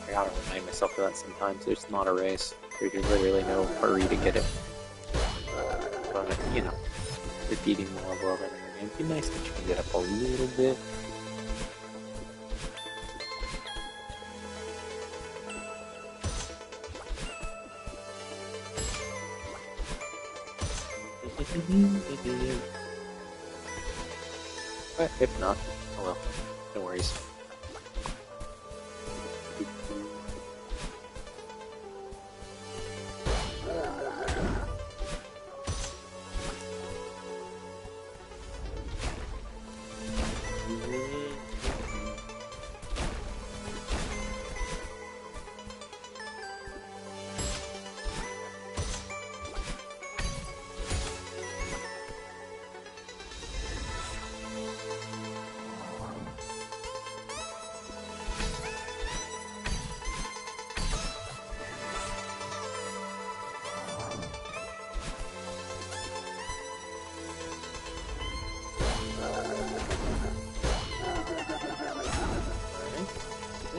[SPEAKER 2] I gotta remind myself of that sometimes. There's not a race. There's literally no hurry to get it. But, you know, repeating the level over and over again. It'd be nice to change it up a little bit. But if not, oh well, no worries.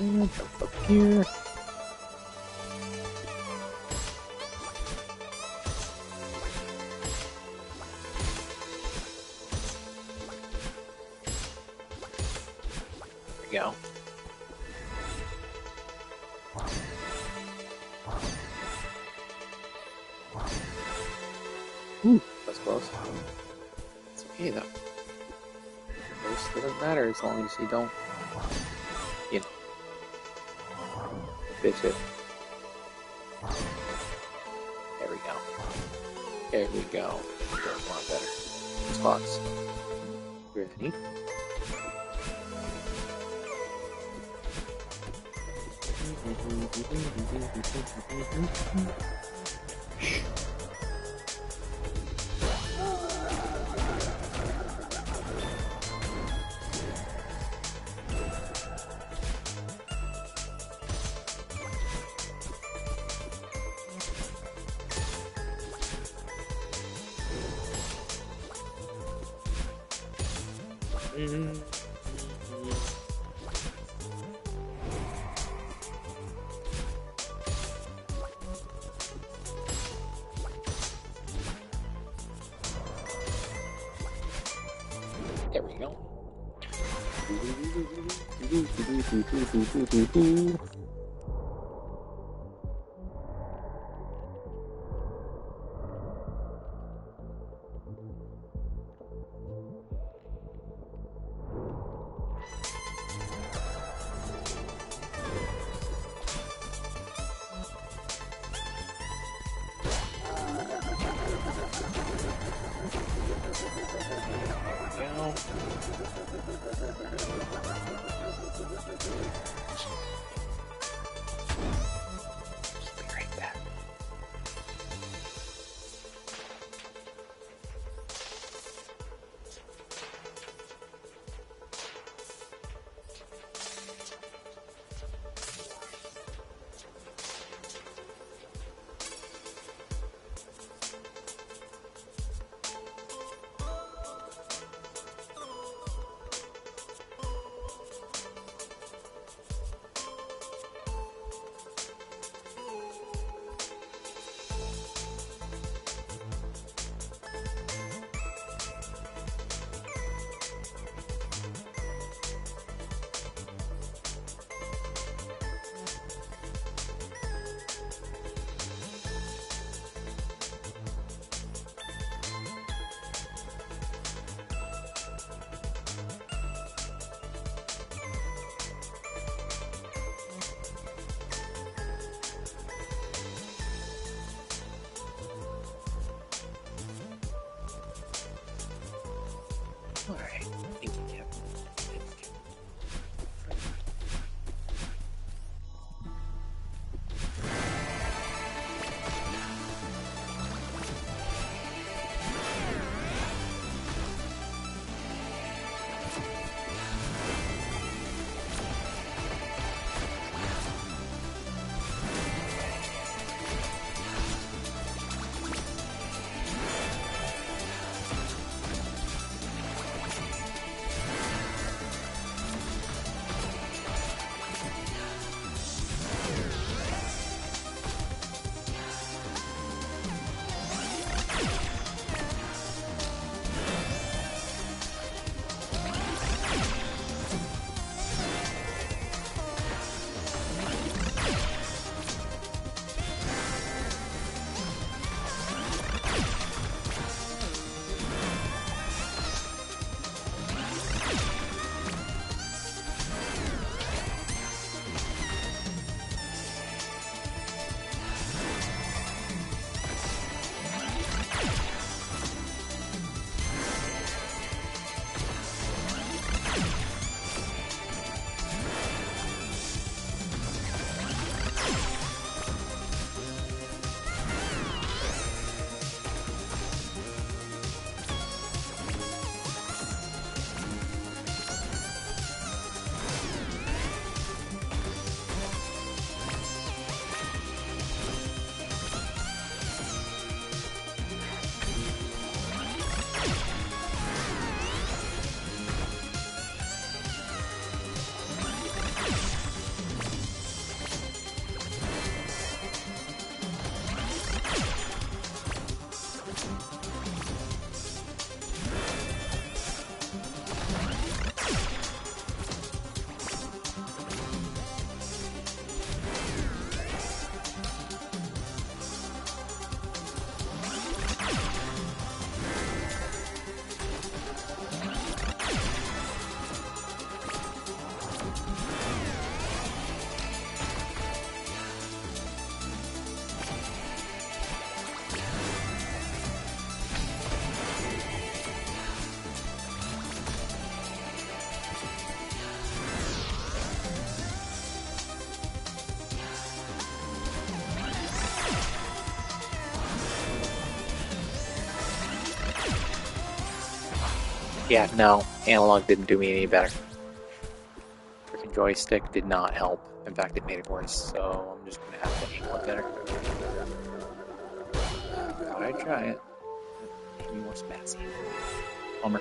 [SPEAKER 2] Jump up here. There we go. Ooh, that's close. It's okay though. Close doesn't matter as long as you don't, you know, bitch it. There we go. There we go. That's a lot better. Spots. Ready? There we go. Be right back. Yeah, no, analog didn't do me any better. Freaking joystick did not help. In fact, it made it worse, so I'm just gonna have to angle it better. Thought I'd try it. Made me more spazzy. Bummer.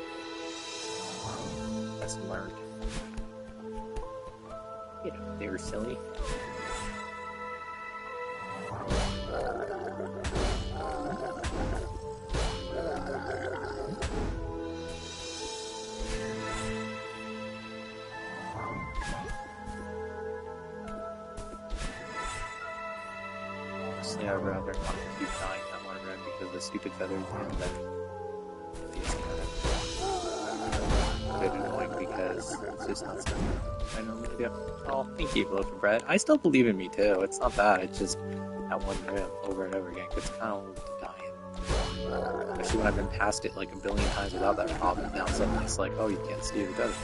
[SPEAKER 2] Lesson learned. You know, they were silly. Honestly, I'd rather not keep dying that one run because of the stupid feathers and then it's kind of a bit annoying because it's just not something I normally do. Oh, thank you, Loaf of Bread. I still believe in me too. It's not that. It's just that one rim over and over again gets kind of old to die in. Especially when I've been past it like a billion times without that problem. Now suddenly it's like, oh, you can't see the feather.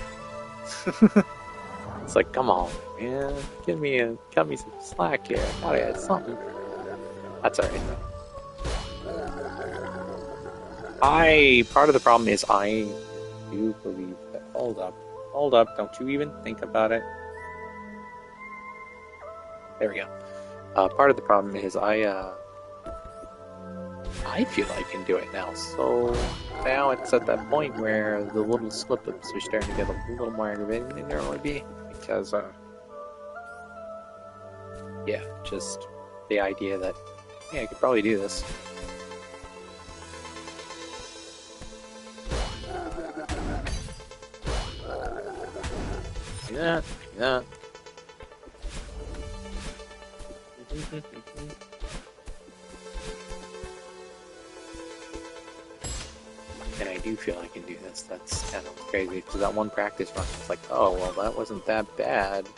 [SPEAKER 2] It's like, come on, man. Cut me some slack here. Gotta add something. That's alright though. Part of the problem is I do believe that, hold up, don't you even think about it. There we go. Part of the problem is I feel I can do it now, so now it's at that point where the little slip-ups are starting to get a little more aggravating than they normally be, because, yeah, just the idea that, yeah, I could probably do this. Do that, do that. And I do feel I can do this. That's kind of crazy, because that one practice run, it's like, oh, well, that wasn't that bad.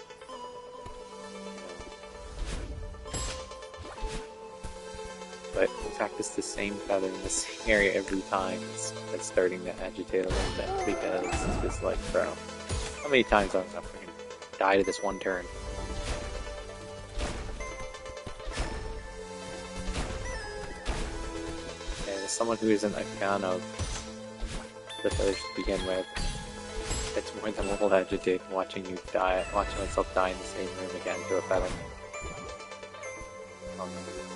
[SPEAKER 2] But the fact it's the same feather in the same area every time, it's starting to agitate a little bit, because it's just like, bro, how many times am I gonna freaking die to this one turn? And as someone who isn't a fan of the feathers to begin with, it's more than a little agitating watching myself die in the same room again to a feather.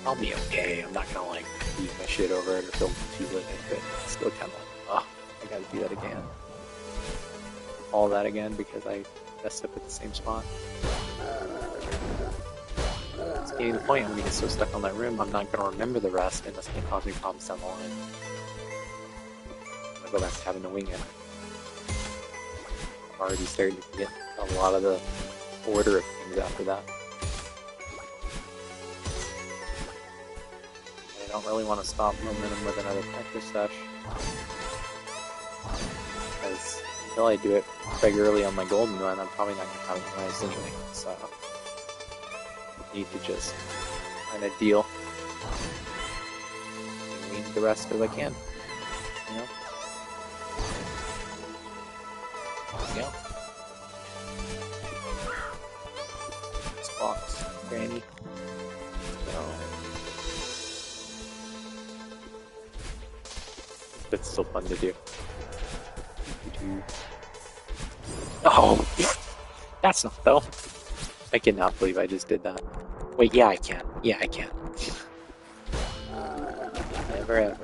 [SPEAKER 2] I'll be okay. I'm not gonna like lose my shit over it or feel too lit, but it's still kind of like, oh, I gotta do that again. All that again because I messed up at the same spot. It's getting to the point when you get so stuck on that room, I'm not gonna remember the rest, and that's gonna cause me problems down the line. I'm gonna go back to having to wing it. I'm already starting to forget a lot of the order of things after that. I don't really want to stop momentum with another practice sesh, because until I do it regularly on my golden run, I'm probably not going to have it memorized anyway, so I need to just kind of deal and leave the rest as I can, you know? Yeah. This box, Granny. That's so fun to do. Oh! That's not though. I cannot believe I just did that. Wait, yeah I can. Yeah I can. Never ever.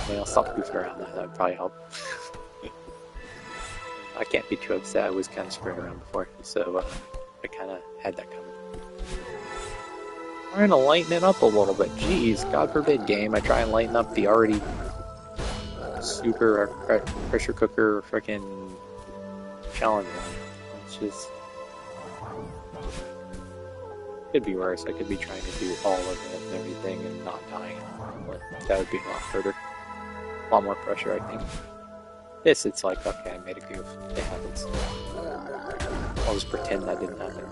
[SPEAKER 2] Maybe I'll stop goofing around that would probably help. I can't be too upset, I was kind of screwing around before, so I kind of had that coming. Trying to lighten it up a little bit. Jeez, God forbid game, I try and lighten up the already super pressure cooker freaking challenge run. It's just could be worse. I could be trying to do all of it and everything and not dying. But that would be a lot harder. A lot more pressure, I think. This, it's like, okay, I made a goof. It happens. I'll just pretend that didn't happen.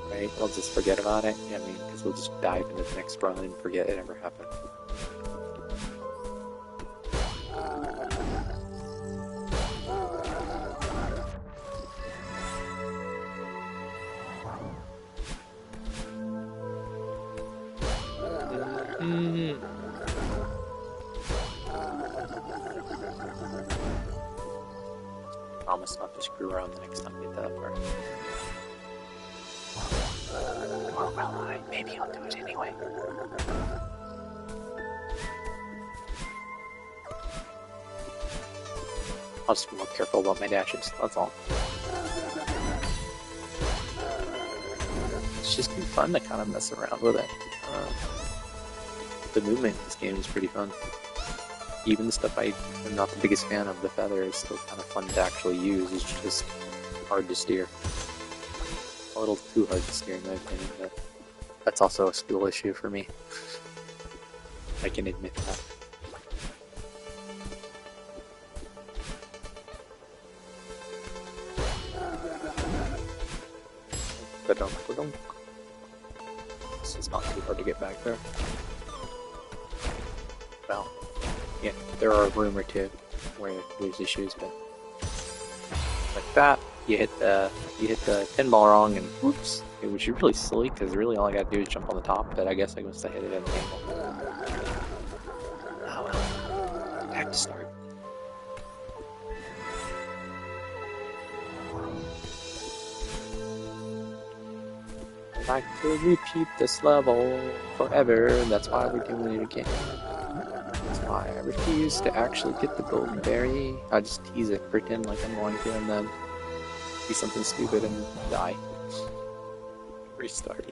[SPEAKER 2] Right? We'll just forget about it. I mean, because we'll just dive into the next run and forget it ever happened. promise not to screw around the next time I get to that part. Or will I? Maybe I'll do it anyway. I'll just be more careful about my dashes, that's all. It's just been fun to kind of mess around with it. The movement in this game is pretty fun. Even the stuff I'm not the biggest fan of, the feather, is still kind of fun to actually use. It's just hard to steer. A little too hard to steer in my opinion, but that's also a skill issue for me. I can admit that. This is not too hard to get back there. Well, yeah, there are a room or two where there's issues, but like that, you hit the pinball wrong and whoops, which is really silly because really all I gotta do is jump on the top, but I guess I must have hit it at an angle. Oh well, back to start. I like to repeat this level forever, and that's why we're doing it again. That's why I refuse to actually get the golden berry. I just tease it, pretend like I'm going to, and then do something stupid and die. Restart.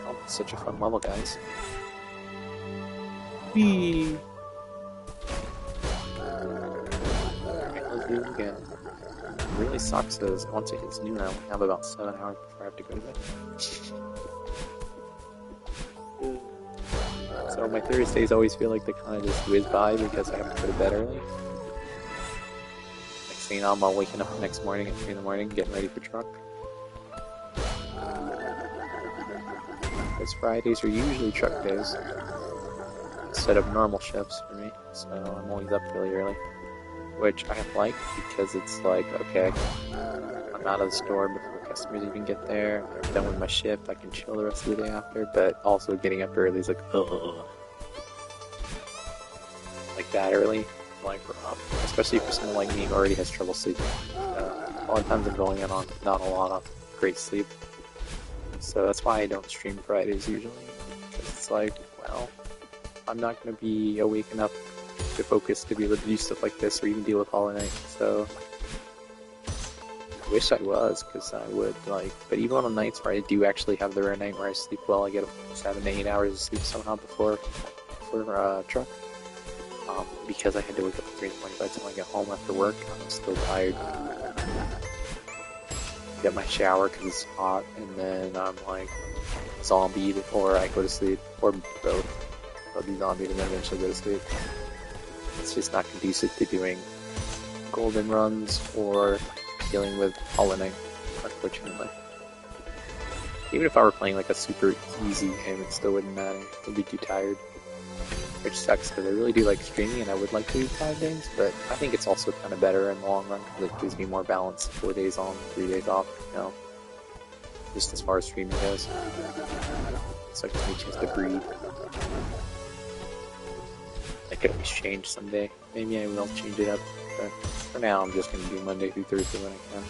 [SPEAKER 2] Oh, it's such a fun level, guys. Whee! Alright, let's do it again. It really sucks is once it hits noon, I only have about 7 hours before I have to go to bed. So my Thursdays always feel like they kind of just whiz by because I have to go to bed early. Next thing you know, I'm all waking up the next morning at 3 in the morning, getting ready for truck. Because Fridays are usually truck days instead of normal shifts for me, so I'm always up really early. Which I like because it's like, okay, I'm out of the store before customers even get there, I'm done with my shift, I can chill the rest of the day after, but also getting up early is like, ugh. Like that early, like rough. Especially for someone like me who already has trouble sleeping. A lot of times I'm going in on not a lot of great sleep. So that's why I don't stream Fridays usually, because it's like, well, I'm not going to be awake enough to focus to be able to do stuff like this or even deal with Hollow Knight, so I wish I was, because I would, like, but even on nights where I do actually have the rare night where I sleep well, I get 7 to 8 hours of sleep somehow before truck, because I had to wake up at 3 in the morning. By the time I get home after work, I'm still tired. Get my shower because it's hot, and then I'm like zombied, or I go to sleep, or both. I'll be zombied and then eventually go to sleep. It's just not conducive to doing golden runs or dealing with Hollow Knight, unfortunately. Even if I were playing like a super easy game, it still wouldn't matter. I'd be too tired. Which sucks because I really do like streaming and I would like to do 5 days, but I think it's also kind of better in the long run because it gives me more balance. 4 days on, 3 days off, you know, just as far as streaming goes. So it gives me a chance to breathe. I could always change someday. Maybe I will change it up, but for now I'm just going to do Monday through Thursday when I can.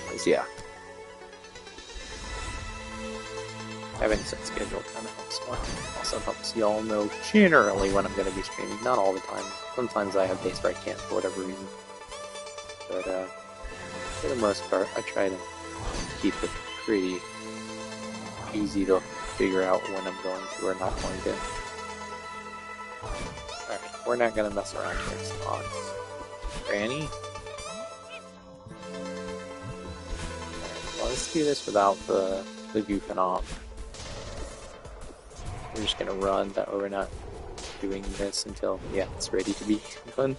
[SPEAKER 2] Because yeah, having a set schedule kind of helps more. Also helps y'all know generally when I'm going to be streaming. Not all the time. Sometimes I have days where I can't for whatever reason. But for the most part, I try to keep it pretty easy to figure out when I'm going to or not going to. Alright, we're not going to mess around here. Spots. Granny? Well, let's do this without the goofing off. We're just gonna run, that way we're not doing this until, yeah, it's ready to be done.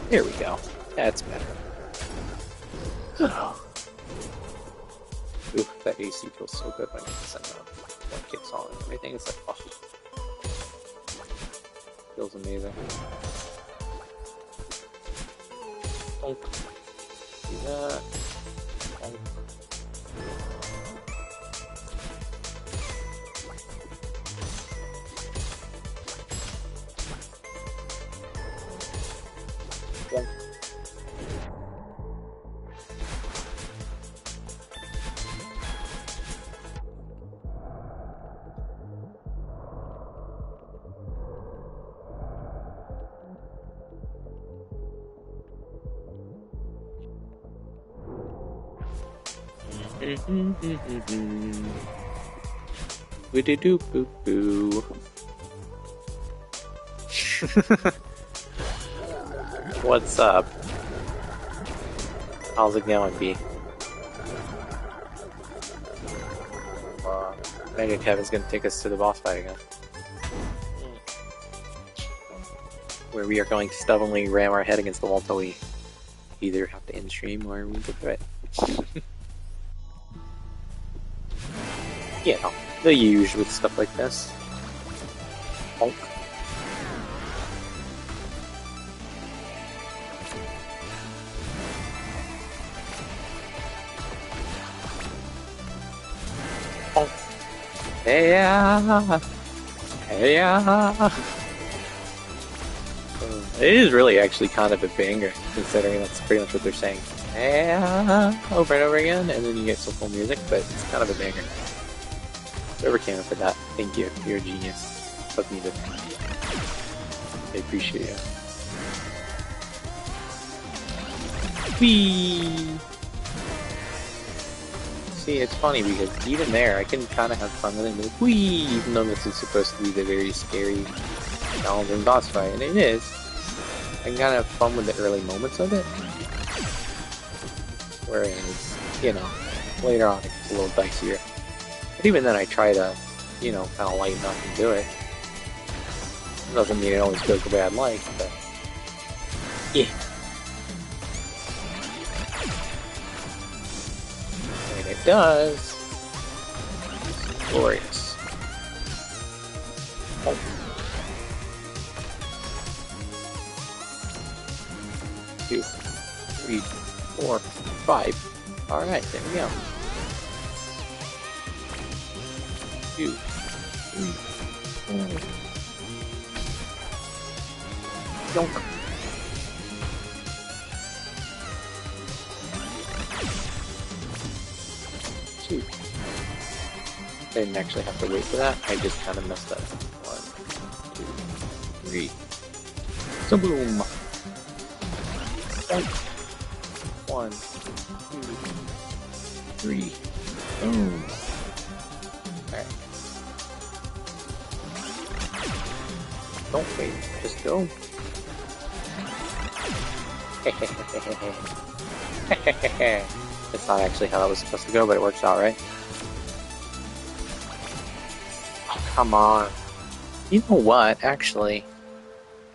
[SPEAKER 2] There we go. That's better. Ooh, that AC feels so good when one kicks on and everything. It's like, oh. Feels amazing. Don't do that. Don't. Boo boo boo. What's up? How's it going, B? Mega Kevin's gonna take us to the boss fight again. Where we are going to stubbornly ram our head against the wall until we either have to end stream or we go through it. You know, the usual with stuff like this. Honk. Honk. Yeah. Yeah. It is really actually kind of a banger, considering that's pretty much what they're saying. Yeah, over and over again, and then you get some cool music, but it's kind of a banger. Whoever came up with that, thank you. You're a genius of music. I appreciate you. Whee! See, it's funny because even there, I can kind of have fun with it. Like, whee! Even though this is supposed to be the very scary, challenging boss fight, and it is. I can kind of have fun with the early moments of it. Whereas, you know, later on it gets a little dicier. But even then I try to, you know, kind of lighten up and do it. It doesn't mean it always goes the way I'd like, but... yeah. And it does. It's glorious. Oh. 2, 3, 4, 5. Alright, there we go. 2, 3, 4. Yonk. Two. I didn't actually have to wait for that. I just kind of messed up. 1, 2, 3. So boom. 1, 2, 3. Boom. Alright. Don't wait, just go. That's not actually how that was supposed to go, but it works out, right? Oh, come on. You know what, actually?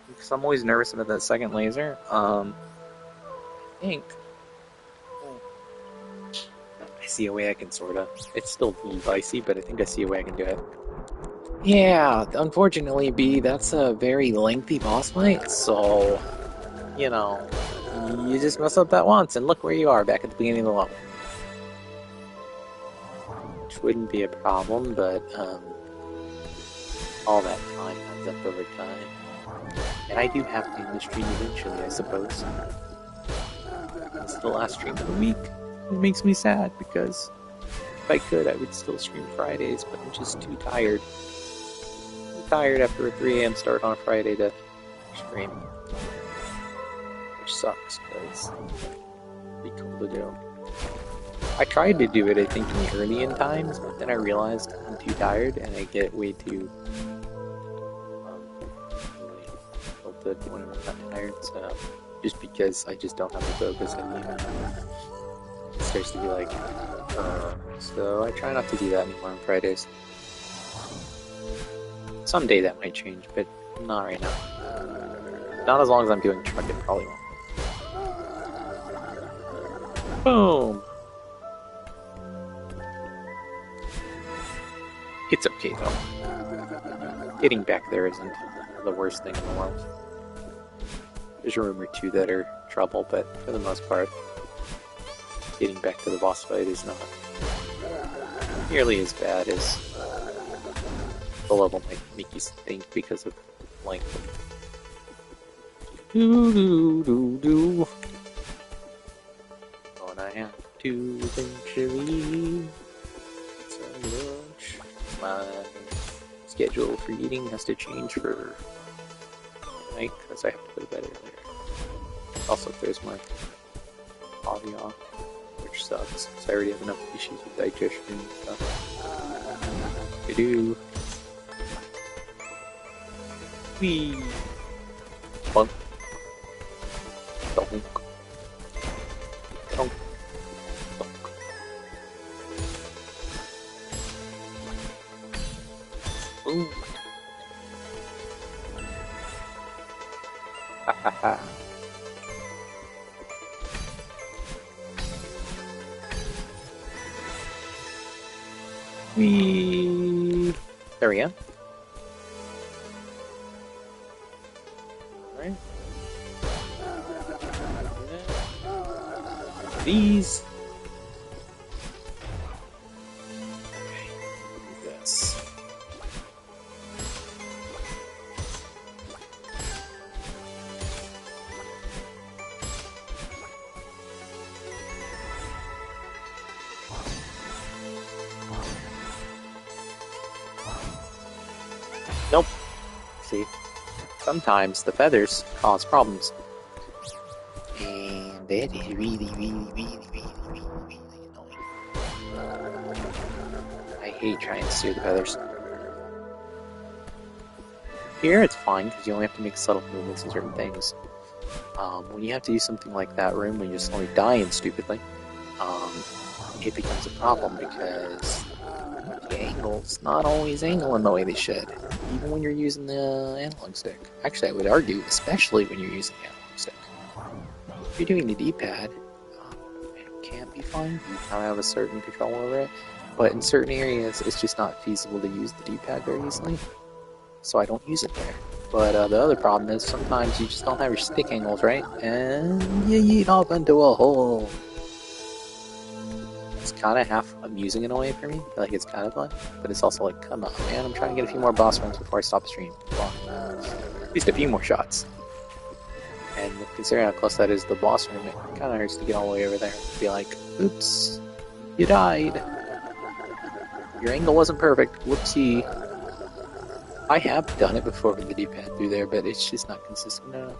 [SPEAKER 2] Because I'm always nervous about that second laser. I think I see a way I can sorta. It's still a little dicey, but I think I see a way I can do it. Yeah, unfortunately, B, that's a very lengthy boss fight, so, you know, you just mess up that once, and look where you are, back at the beginning of the level. Which wouldn't be a problem, but, all that time adds up over time. And I do have to end the stream eventually, I suppose. It's the last stream of the week. It makes me sad, because if I could, I would still stream Fridays, but I'm just too tired. Tired after a 3 a.m. start on a Friday to stream, which sucks because it'd be cool to do. I tried to do it, I think, in the early end times, but then I realized I'm too tired and I get way too tilted when I'm not tired. So just because I just don't have the focus anymore, it starts to be like, so I try not to do that anymore on Fridays. Someday that might change, but not right now. Not as long as I'm doing truck, it probably won't. Boom! It's okay though. Getting back there isn't the worst thing in the world. There's a room or two that are trouble, but for the most part, getting back to the boss fight is not nearly as bad as the level might make you think because of length. Do. When I have to eventually get some lunch. My schedule for eating has to change for tonight because I have to go to bed earlier. Also, if there's my audio off, which which sucks, because I already have enough issues with digestion and stuff. I do. Whee! Bunk. Donk. Donk. Donk. Ooh. Ha ha ha. Whee! There we go. Alright. These. Okay. Do this. Nope. See? Sometimes the feathers cause problems. And that is really annoying. I hate trying to steer the feathers. Here it's fine, because you only have to make subtle movements in certain things. When you have to do something like that room, when you're slowly dying stupidly, it becomes a problem because the angles not always angling the way they should, even when you're using the analog stick. Actually, I would argue, especially when you're using the analog stick. If you're doing the D-pad, it can't be fine. You kind of have a certain control over it, but in certain areas, it's just not feasible to use the D-pad very easily, so I don't use it there. But the other problem is sometimes you just don't have your stick angles right, and you yeet off into a hole. It's kind of half amusing in a way for me. Like, it's kind of fun, but it's also like, come on, man, I'm trying to get a few more boss runs before I stop the stream. Come on. At least a few more shots. And considering how close that is to the boss room, it kind of hurts to get all the way over there and be like, oops, you died. Your angle wasn't perfect. Whoopsie. I have done it before with the D-pad through there, but it's just not consistent enough.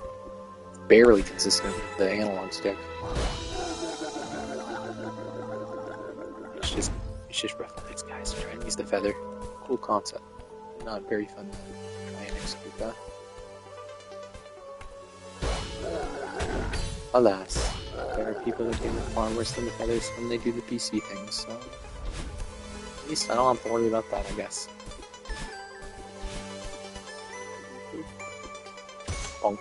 [SPEAKER 2] Barely consistent with the analog stick. It's just rough on these guys. Try and use the feather. Cool concept. Not very fun to try and execute that. Alas, there are people that do it far worse than the feathers when they do the PC things, so at least I don't have to worry about that, I guess. Bonk.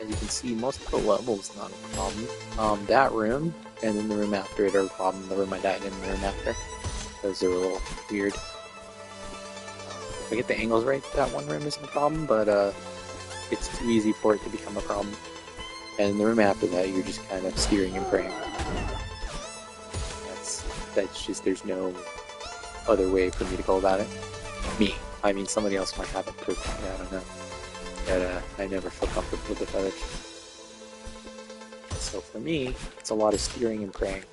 [SPEAKER 2] As you can see, most of the level's not a problem. That room, and then the room after it are a problem. The room I died in, the room after. Those are a little weird. If I get the angles right, that one room isn't a problem, but it's too easy for it to become a problem. And the room after that, you're just kind of steering and praying. That's just, there's no other way for me to go about it. Me. I mean, somebody else might have it perfectly, I don't know. But I never feel comfortable with the feathers. So for me, it's a lot of steering and praying.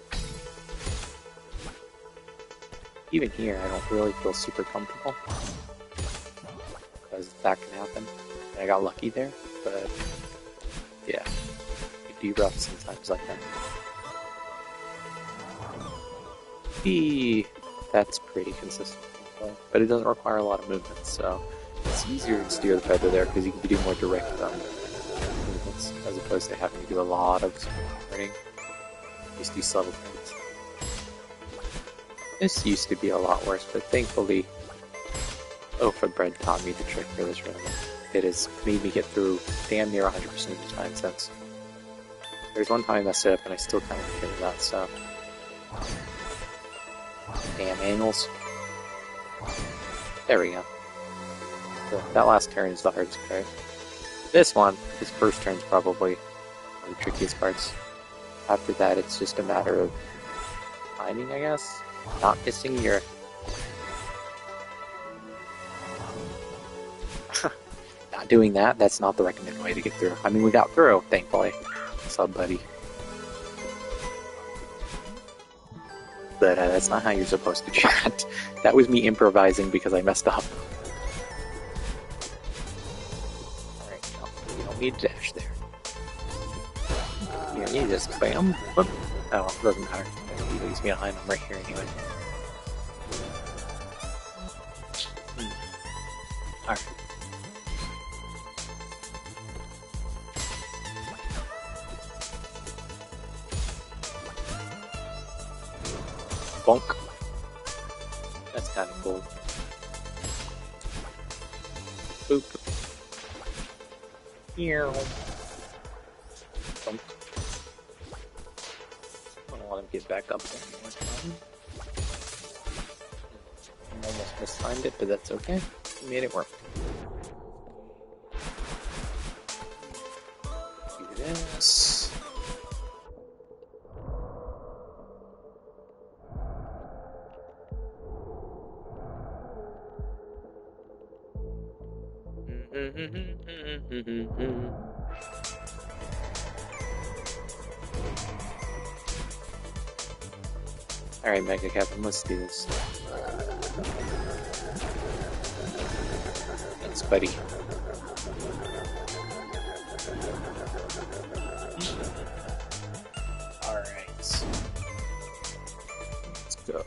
[SPEAKER 2] Even here, I don't really feel super comfortable. Because that can happen. And I got lucky there, but yeah. It can be rough sometimes like that. That's pretty consistent. But it doesn't require a lot of movement, so it's easier to steer the feather there because you can do more direct movements as opposed to having to do a lot of turning. Just do subtle things. This used to be a lot worse, but thankfully, Loaf of Bread taught me the trick for this run. It has made me get through damn near 100% of the time since. There's one time I messed it up and I still kind of forget that stuff. Damn angles. There we go. So that last turn is the hardest part. This first turn's probably one of the trickiest parts. After that, it's just a matter of timing, I guess. Not missing your... Not doing that, that's not the recommended way to get through. I mean, we got through, thankfully. Sub buddy. But that's not how you're supposed to do that. That was me improvising because I messed up. Alright, no, you don't need to dash there. Here. You just bam, whoop. Oh, it doesn't matter. He leaves me behind. I'm right here anyway. Alright. Bonk. That's kind of cool. Boop. Here. Bonk. I don't want him to get back up there one more time. I almost mistimed it, but that's okay. We made it work. Do this. Alright, Mega Captain, let's do this. Thanks, buddy. Alright. Let's go.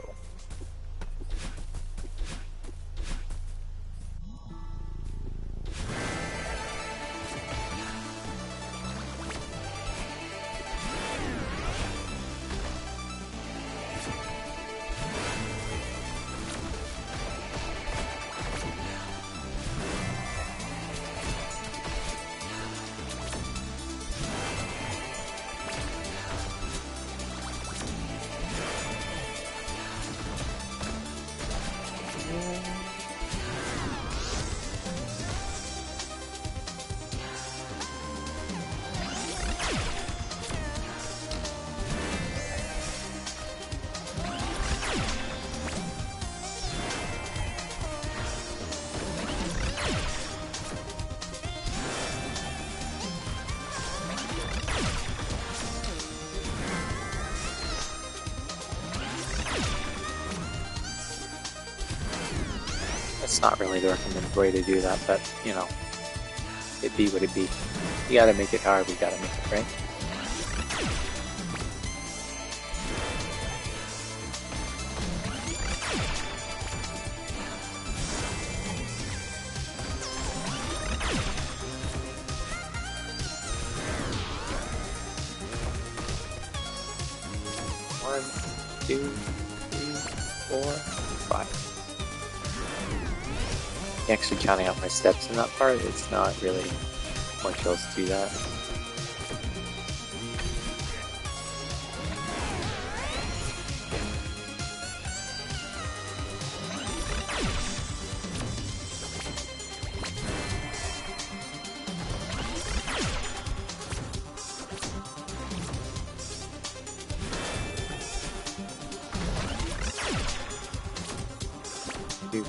[SPEAKER 2] It's not really the recommended way to do that, but, you know, it be what it be. You gotta make it however you gotta make it, right? One, two, three, four, five. Actually counting out my steps in that part, it's not really much else to that. Two.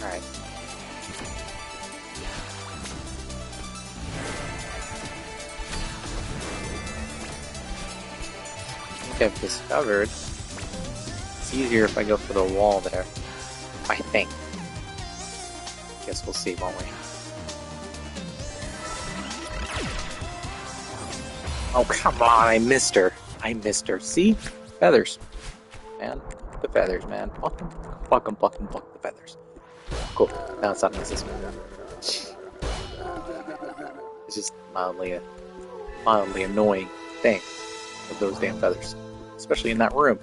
[SPEAKER 2] Alright. I think I've discovered it's easier if I go for the wall there. I think. Guess we'll see, won't we? Oh, come on, I missed her. I missed her. See? Feathers. Man. The feathers, man. Pluck them. Pluck them, pluck them, pluck the feathers. Cool. Now it's not necessary. It's just mildly annoying thing with those damn feathers. Especially in that room.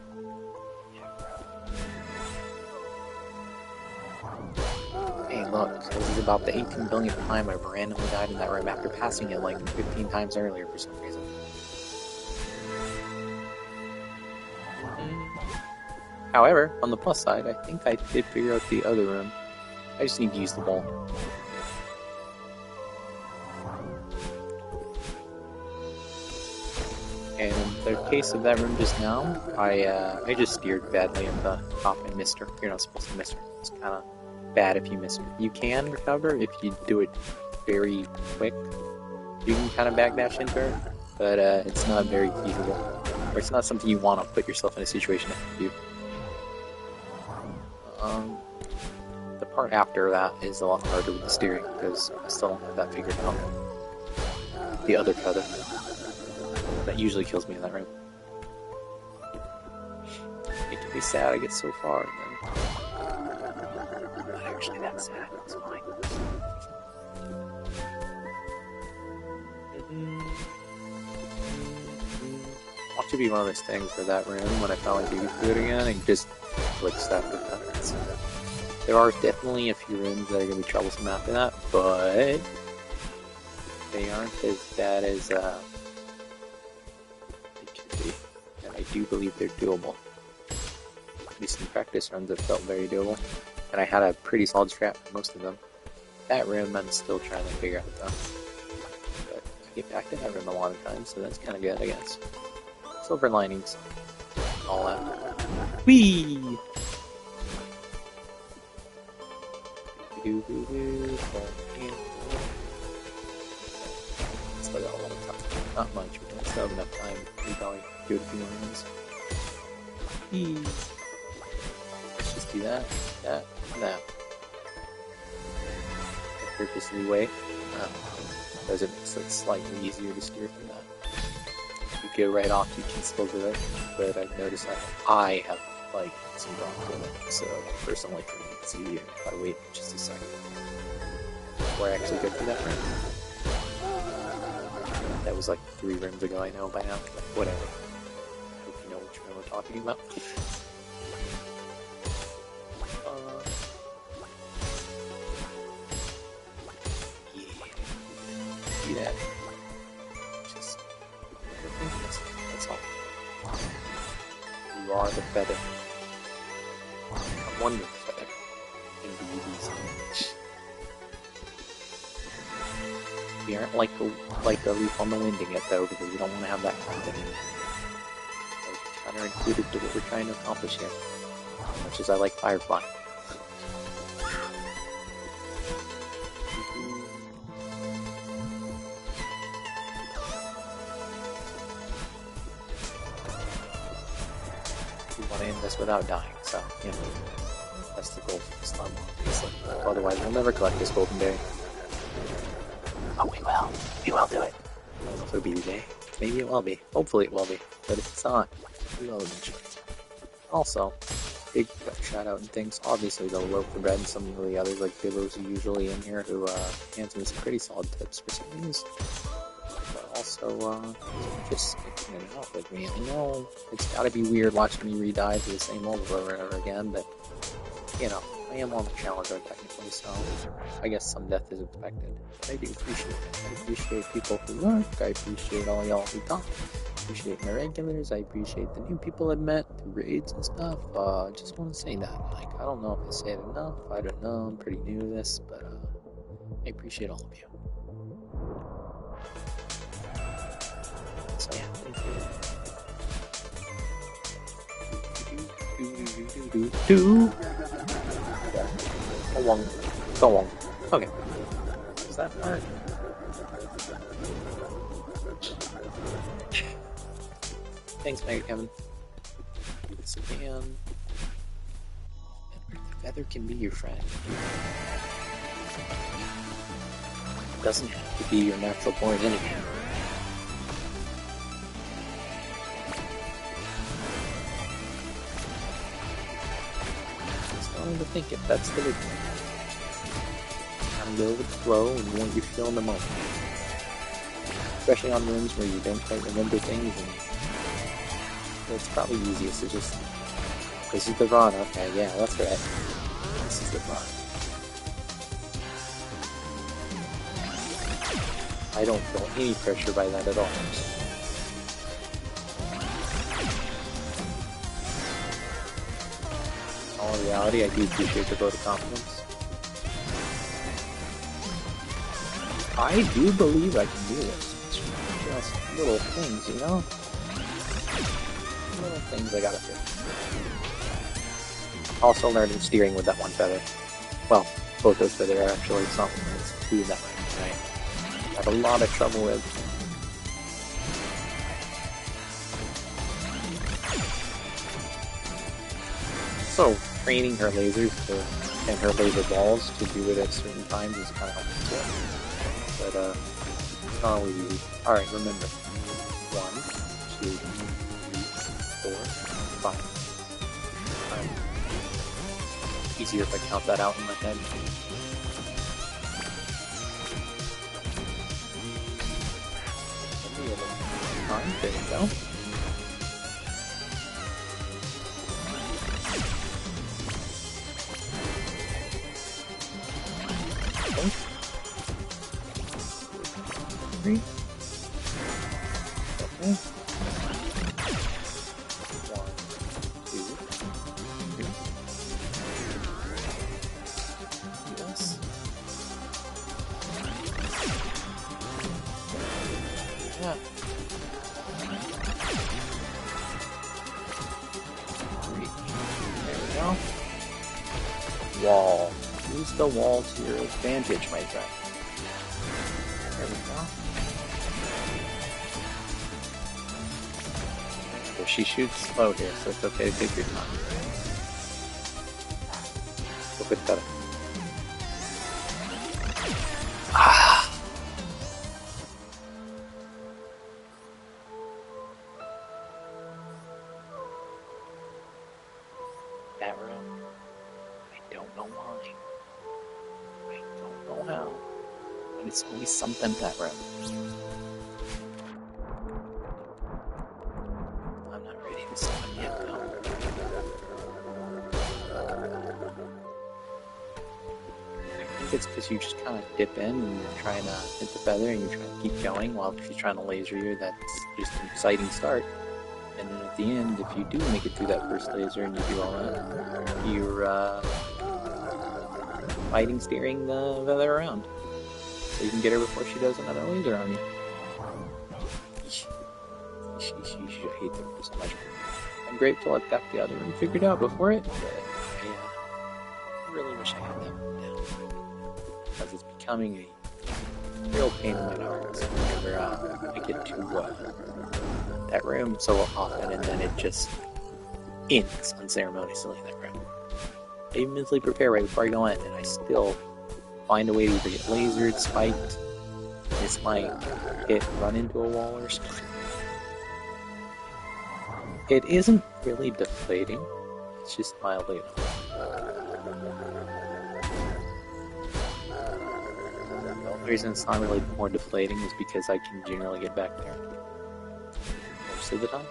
[SPEAKER 2] Hey, look. This is about the 18 billionth time I've randomly died in that room after passing it like 15 times earlier for some reason. However, on the plus side, I think I did figure out the other room. I just need to use the ball. And in the case of that room just now, I just steered badly at the top and missed her. You're not supposed to miss her. It's kind of bad if you miss her. You can recover if you do it very quick, you can kind of backdash into her, but it's not very feasible. Or it's not something you want to put yourself in a situation to do. The part after that is a lot harder with the steering, because I still don't have that figured out. The other feather. That usually kills me in that room. It can be sad I get so far, and then... Not actually that sad, it's fine. Want to be one of those things for that room when I finally do get through it again and just click stuff with that. There are definitely a few rooms that are going to be troublesome after that, but they aren't as bad as they could be. And I do believe they're doable. At least in practice runs it felt very doable. And I had a pretty solid strat for most of them. That room I'm still trying to figure out though. But I get back to that room a lot of times, so that's kind of good, I guess. Silver linings. All that. Whee! Still got a lot of time. Not much, but I still have enough time to probably do it a few more rounds. Whee! Let's just do that, that, and that. I purposely wait. Because it makes it slightly easier to steer through that. If you go right off, you can still do it, but I've noticed that I have, like, some problems with it, so personally for me, it's easier if I wait just a second before I actually go through that room. That was like 3 rooms ago, I know by now, but whatever. I hope you know which room we're talking about. Yeah. Do that. Just that's all. You are the feather. I'm one with the feather. And be easy. We aren't like a leaf on the winding yet though, because we don't want to have that happening. Like, counterintuitive to what we're trying to accomplish here. As much as I like Firefly. We want to end this without dying, so, you know, that's the goal for this time, obviously. Otherwise, we'll never collect this golden berry. Oh, we will. We will do it. I don't know if it'll be today. Maybe it will be. Hopefully it will be. But if it's not, we will eventually. Also, big shout out and thanks, obviously, to Loaf for Bread and some of the others like Billows who usually in here who hands me some pretty solid tips for some things. But also, just sticking it out with me. I know it's gotta be weird watching me re-dive to the same level over and over again, but, you know, I am on the challenger technically, so I guess some death is expected. But I do appreciate it. I appreciate people who lurk, I appreciate all y'all who talk, I appreciate my regulars, I appreciate the new people I've met through raids and stuff. I just want to say that. Like, I don't know if I say it enough, I don't know, I'm pretty new to this, but I appreciate all of you. So yeah, thank you. Go on. Okay. Is that part? Thanks, Mega Kevin. Do this again. And the feather can be your friend. It doesn't have to be your natural born enemy. To think it, that's the big thing. Kind of go with the flow and what you feel in the moment. Especially on rooms where you don't quite remember things, and it's probably easiest to just, this is the run, okay, yeah, that's right. This is the run. I don't feel any pressure by that at all. In reality, I do appreciate the vote of confidence. I do believe I can do this. It's just little things, you know? Little things I gotta fix. Also learning steering with that one feather. Well, both those feathers are actually something. It's two that way, right? have a lot of trouble with. So, training her lasers and her laser balls to do it at certain times is kind of helpful. But, it's not always easy. Alright, remember. 1, 2, 3, 4, 5. Easier if I count that out in my head. There we go. Okay. 3. Okay. 1, 2, 3. Yes. Yeah. There we go. Wall. Use the wall to your advantage, my friend. There we go. She shoots slow here, so it's okay to take your time. Go bit better. Ah! That room. I don't know why. I don't know how. But it's always something that room. I'm not ready to summon yet, though. I think it's because you just kind of dip in and you're trying to hit the feather and you're trying to keep going while she's trying to laser you. That's just an exciting start. And then at the end, if you do make it through that first laser and you do all that, you're fighting, steering the feather around. So you can get her before she does another laser on you. I hate that room so much. I'm grateful I've got the other room figured out before it, but I really wish I had that room down. Because it's becoming a real pain in my arms whenever I get to that room so often and then it just ends unceremoniously in that room. I even mentally prepare right before I go in and I still find a way to either get lasered, spiked, miss my hit, run into a wall or something. It isn't really deflating, it's just mildly annoying. The only reason it's not really more deflating is because I can generally get back there most of the time.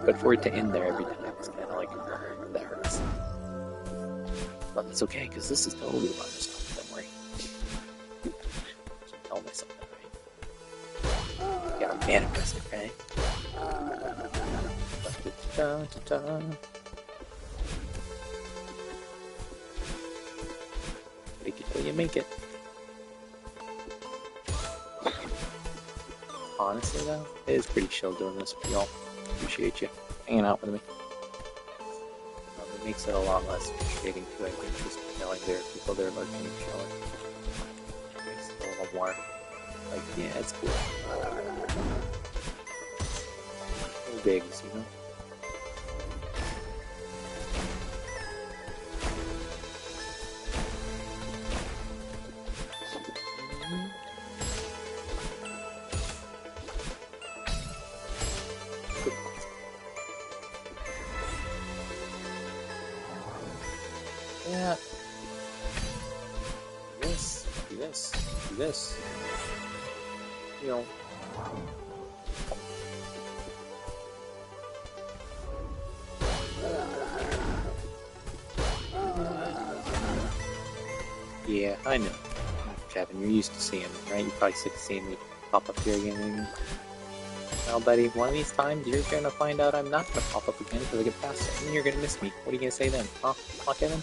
[SPEAKER 2] But for it to end there every time, it's kind of like, that hurts. But it's okay, because this is totally about myself, don't worry. Just tell myself that, right? You gotta manifest it, right? Da-da-da-da. Make it till you make it. Honestly, though, it is pretty chill doing this for y'all. Appreciate you hanging out with me. It makes it a lot less frustrating too, I think, just knowing there are people there lurking and chilling. It makes it a little more like, yeah, it's cool. Little digs, you know? Yeah. Do this. You know. Yeah, I know. Kevin, you're used to seeing me, right? You're probably sick of seeing me pop up here again. Well, buddy, one of these times you're gonna find out I'm not gonna pop up again because I get past it, and you're gonna miss me. What are you gonna say then? Huh, Kevin?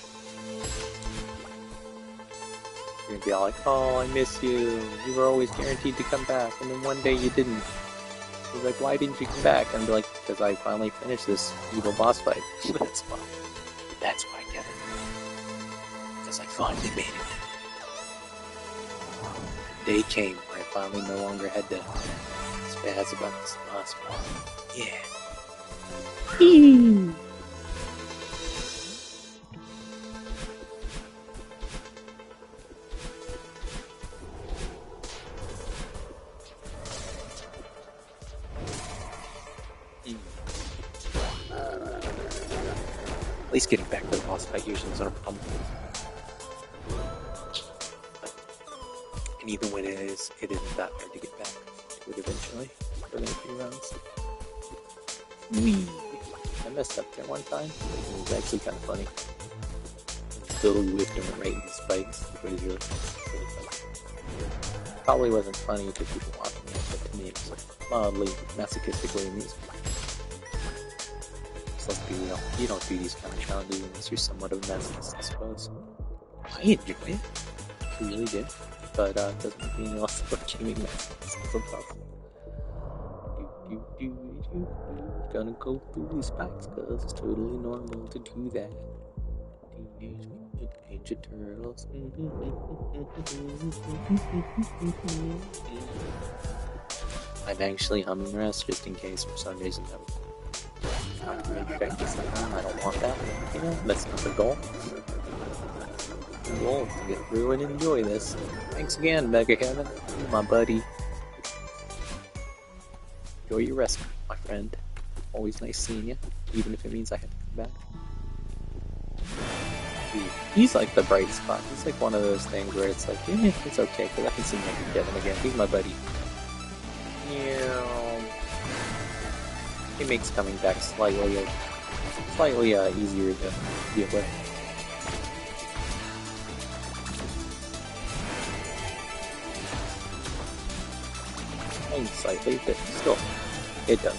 [SPEAKER 2] You're gonna be all like, oh, I miss you. You were always guaranteed to come back, and then one day you didn't. He's like, why didn't you come back? And I'd be like, because I finally finished this evil boss fight. That's why. That's why, Kevin. Because I finally made it. day came where I finally no longer had to spaz about this last one. Yeah. At least getting back to the boss fight usually isn't a problem. And even when it isn't that hard to get back to it eventually. Within a few rounds. Whee! I messed up there one time. It was actually kind of funny. Still whipped him right in the spikes. It was really funny. Probably wasn't funny to people watching it, but to me it was like mildly masochistically amusing. Let's be real. You don't do these kind of challenges unless you're somewhat of a masochist, I suppose. I enjoy it. I really do. But it doesn't mean you're also a gaming masochist. Gonna go through these spikes because it's totally normal to do that. Teenage Mutant Ninja Turtles. I'm actually humming rest just in case for some reason I don't want that. You know, that's not the goal. The goal is to get through and enjoy this. Thanks again, Mega Heaven, my buddy. Enjoy your rest, my friend. Always nice seeing you, even if it means I have to come back. He's like the bright spot. He's like one of those things where it's like, it's okay, because I can see Mega Heaven again. He's my buddy. It makes coming back slightly easier to deal with. Only slightly, but still, it does.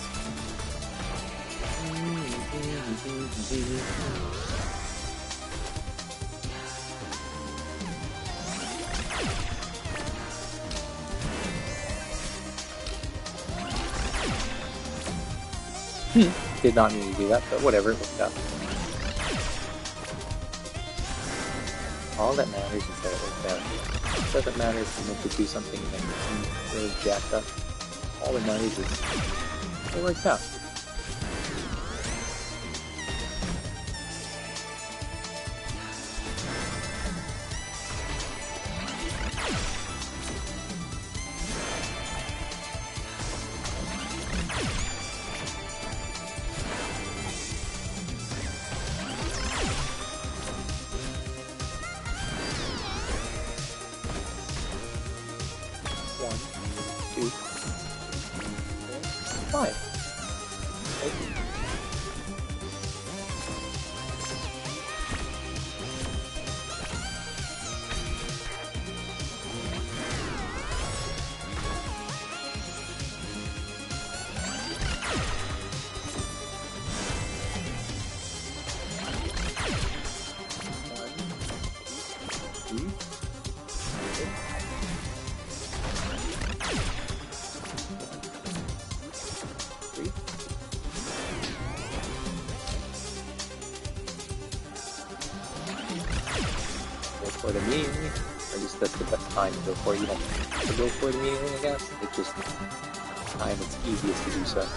[SPEAKER 2] Did not mean to do that, but whatever, it worked out. All that matters is that it worked out. It doesn't matter if you meant to do something and then really jacked up. All that matters is it worked out. For the meeting, or just that's the best time to go for it. You don't have to go for the meeting, I guess. It's just time it's easiest to do so.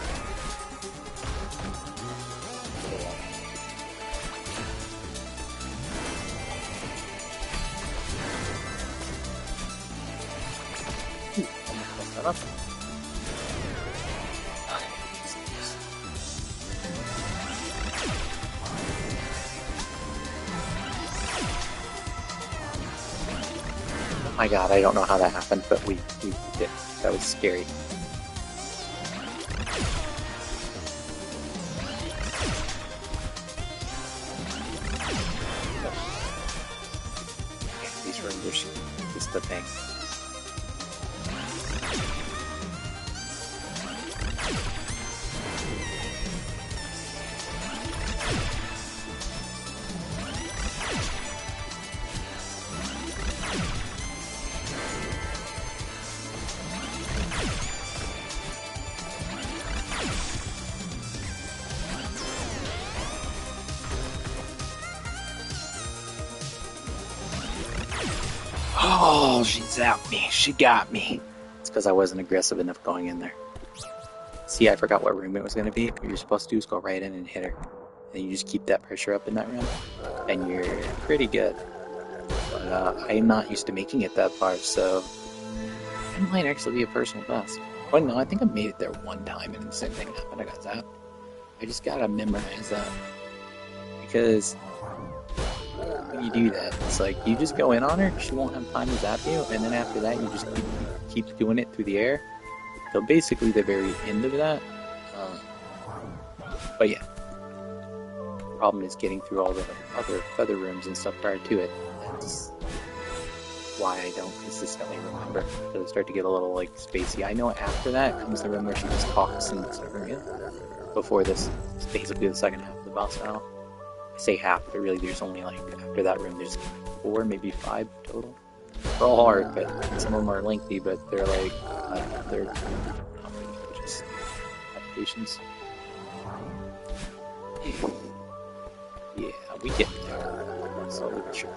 [SPEAKER 2] Almost messed that up. My god, I don't know how that happened, but we did. That was scary. Okay, these rooms are just the thing. Oh, she zapped me. She got me. It's because I wasn't aggressive enough going in there. See, I forgot what room it was going to be. What you're supposed to do is go right in and hit her. And you just keep that pressure up in that room. And you're pretty good. But I'm not used to making it that far, so it might actually be a personal best. But no, I think I made it there one time and the same thing happened. I got zapped. I just gotta memorize that. Because when you do that, it's like you just go in on her, she won't have time to zap you, and then after that you just keep doing it through the air. So basically the very end of that. But yeah. The problem is getting through all the other feather rooms and stuff prior to it. That's why I don't consistently remember. So I start to get a little like spacey. I know after that comes the room where she just talks and stuff again. Before this, it's basically the second half of the boss battle. I say half, but really there's only like, after that room, there's 4, maybe 5 total. They're all hard, but some of them are lengthy, but they're like, they're not really just applications. Yeah, we get there. Slowly but sure.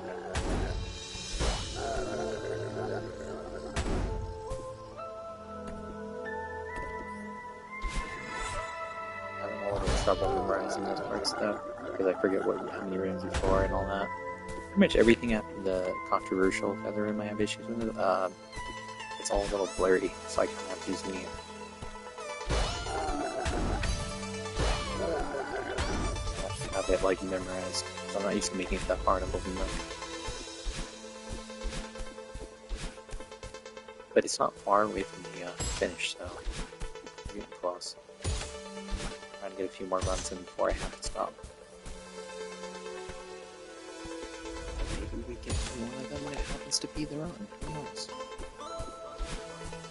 [SPEAKER 2] I'm a little trouble memorizing those parts though, because I forget how many rooms before and all that. Pretty much everything after the controversial feather room I have issues with, it's all a little blurry, so I kind of have to use me. I have it like memorized, so I'm not used to making it that hard of a movement. But it's not far away from the finish, so we're getting close. Trying to get a few more runs in before I have to stop. Maybe we get one of them when it happens to be the run. Who knows?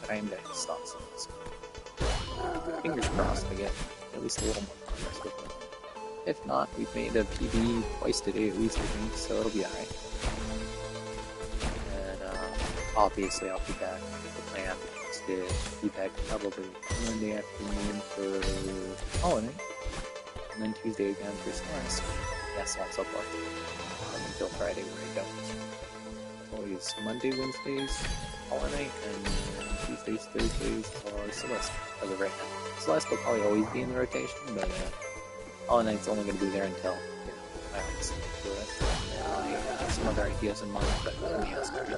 [SPEAKER 2] But I am going to stop some of this. Fingers crossed I get at least a little more progress with it. If not, we've made a PB twice today at least, I think, so it'll be alright. And obviously I'll be back. The plan is to be back probably Monday afternoon for holiday, and then Tuesday again for Celeste. That's also far. Until Friday where I don't. It's always Monday, Wednesdays, holiday, and Tuesdays, Thursdays are Celeste as of right now. Celeste will probably always be in the rotation, but Hollow Knight's only going to be there until, I honestly do it. I have some other ideas in mind, but let me ask you. Maybe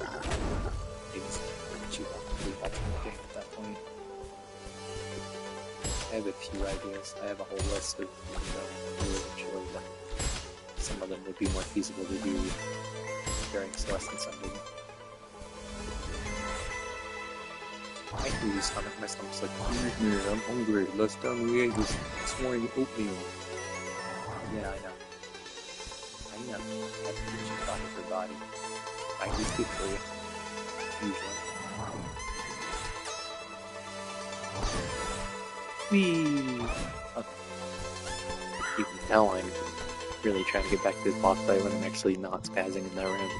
[SPEAKER 2] you want to watch the game at that point. I have a few ideas. I have a whole list of things that I do eventually, but some of them would be more feasible to do during Celeste and Sunday. I hate his stomach. My stomach's like, I'm hungry. Last time we ate was swine oatmeal. Yeah, I know. I know. That's what you thought of your body. I do speak for you. Usually. Whee! Okay. You can tell I'm really trying to get back to this boss fight when I'm actually not spazzing in that room.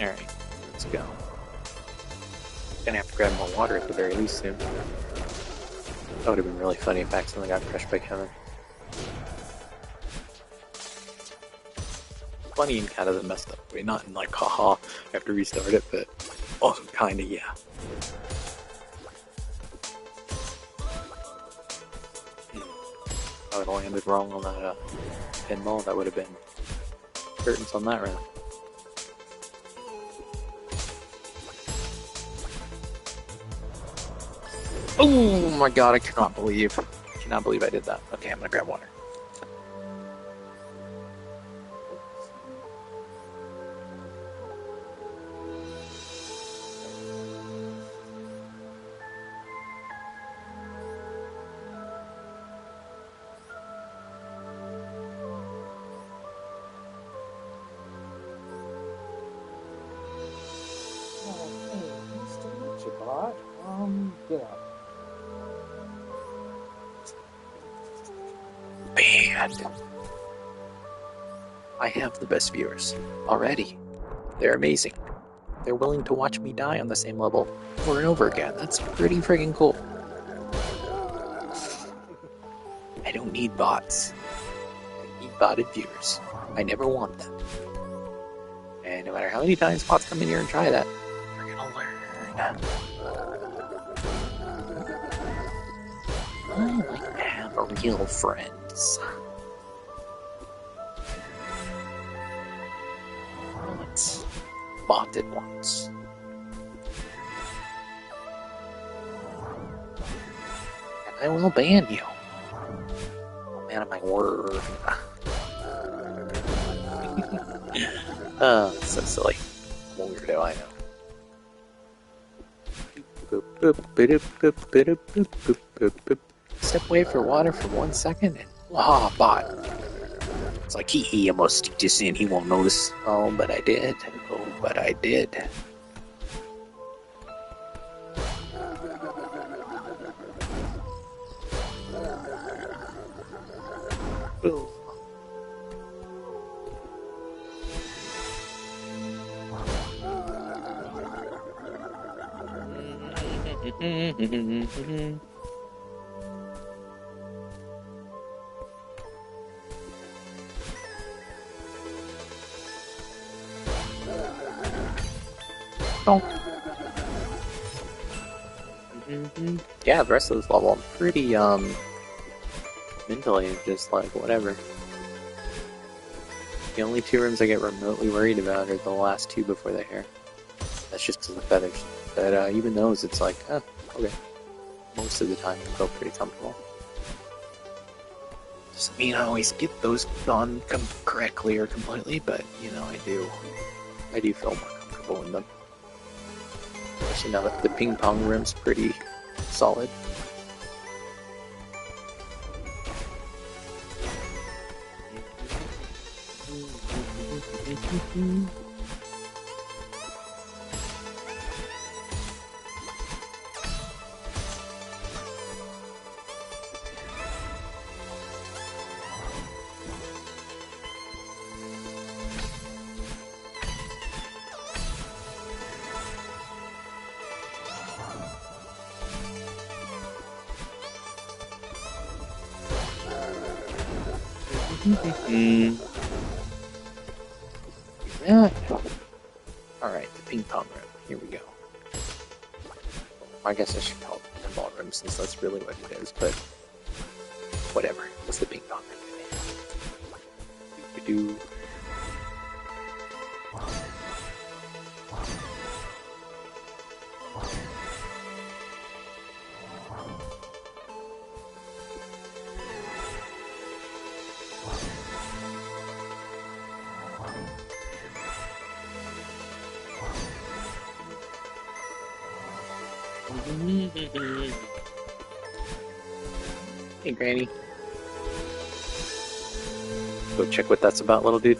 [SPEAKER 2] Alright, let's go. Gonna have to grab more water at the very least soon. That would have been really funny if I accidentally got crushed by Kevin. Funny in kind of the messed up way, not in like, haha, I have to restart it, but also kinda, yeah. I would have landed wrong on that pinball, that would have been curtains on that round. Oh my god, I cannot believe I did that. Okay, I'm gonna grab water.
[SPEAKER 1] Get up.
[SPEAKER 2] Bad. I have the best viewers already. They're amazing. They're willing to watch me die on the same level over and over again. That's pretty friggin' cool. need bots. I need botted viewers. I never want them. And no matter how many times bots come in here and try that, they're gonna learn. I like to have real friends. Let's bot it once. And I will ban you. A man of my word. Oh, so silly. I'm a weirdo, I know. Step away for water for 1 second and bot. It's like, I must stick this in, he won't notice. Oh, but I did. Oh, but I did. Ooh. Oh. Yeah, the rest of this level, I'm pretty, mentally just like, whatever. The only 2 rooms I get remotely worried about are the last 2 before the hair. That's just because of the feathers. But even those, it's like, okay. Most of the time, I feel pretty comfortable. Doesn't mean I always get those done correctly or completely, but, you know, I do feel more comfortable in them. Especially now that the ping pong room's pretty solid. Yeah. Alright, the ping pong room. Here we go. I guess I should call it the pinball room since that's really what it is, but whatever. What's the ping pong room? Do. Hey, Granny. Go check what that's about, little dude.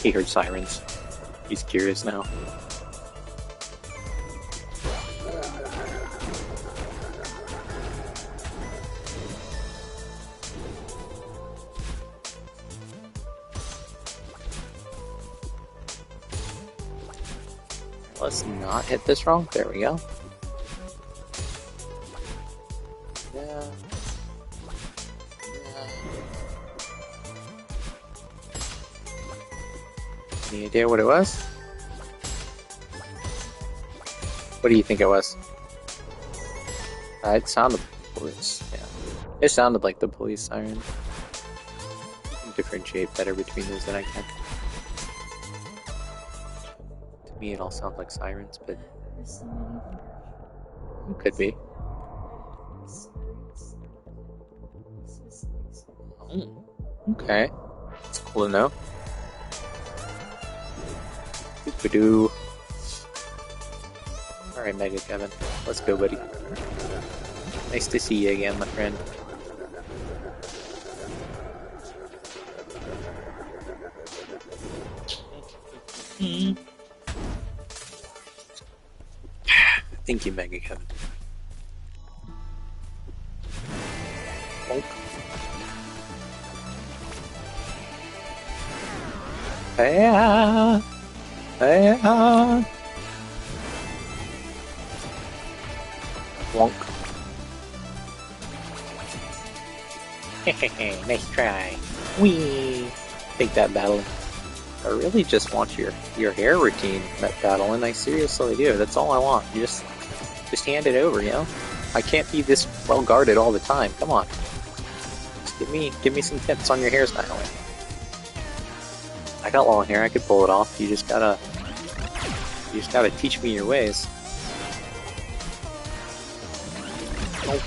[SPEAKER 2] He heard sirens. He's curious now. Let's not hit this wrong. There we go. Yeah. Any idea what it was? What do you think it was? It sounded like police. Yeah. It sounded like the police siren. You can differentiate better between those than I can. To me, it all sounds like sirens, but it could be. Oh, okay. It's cool to know. Doop-a-doo. Alright, Mega Kevin. Let's go, buddy. Nice to see you again, my friend. Thank you, Mega Kevin. Bonk. Yeah. Yeah. Wonk. Nice try. Whee! Take that, Battle. I really just want your hair routine, Battle, and I seriously do. That's all I want. You just hand it over, you know? I can't be this well guarded all the time. Come on. Just give me some tips on your hairstyling. I got long hair, I could pull it off. You just gotta teach me your ways. Nope.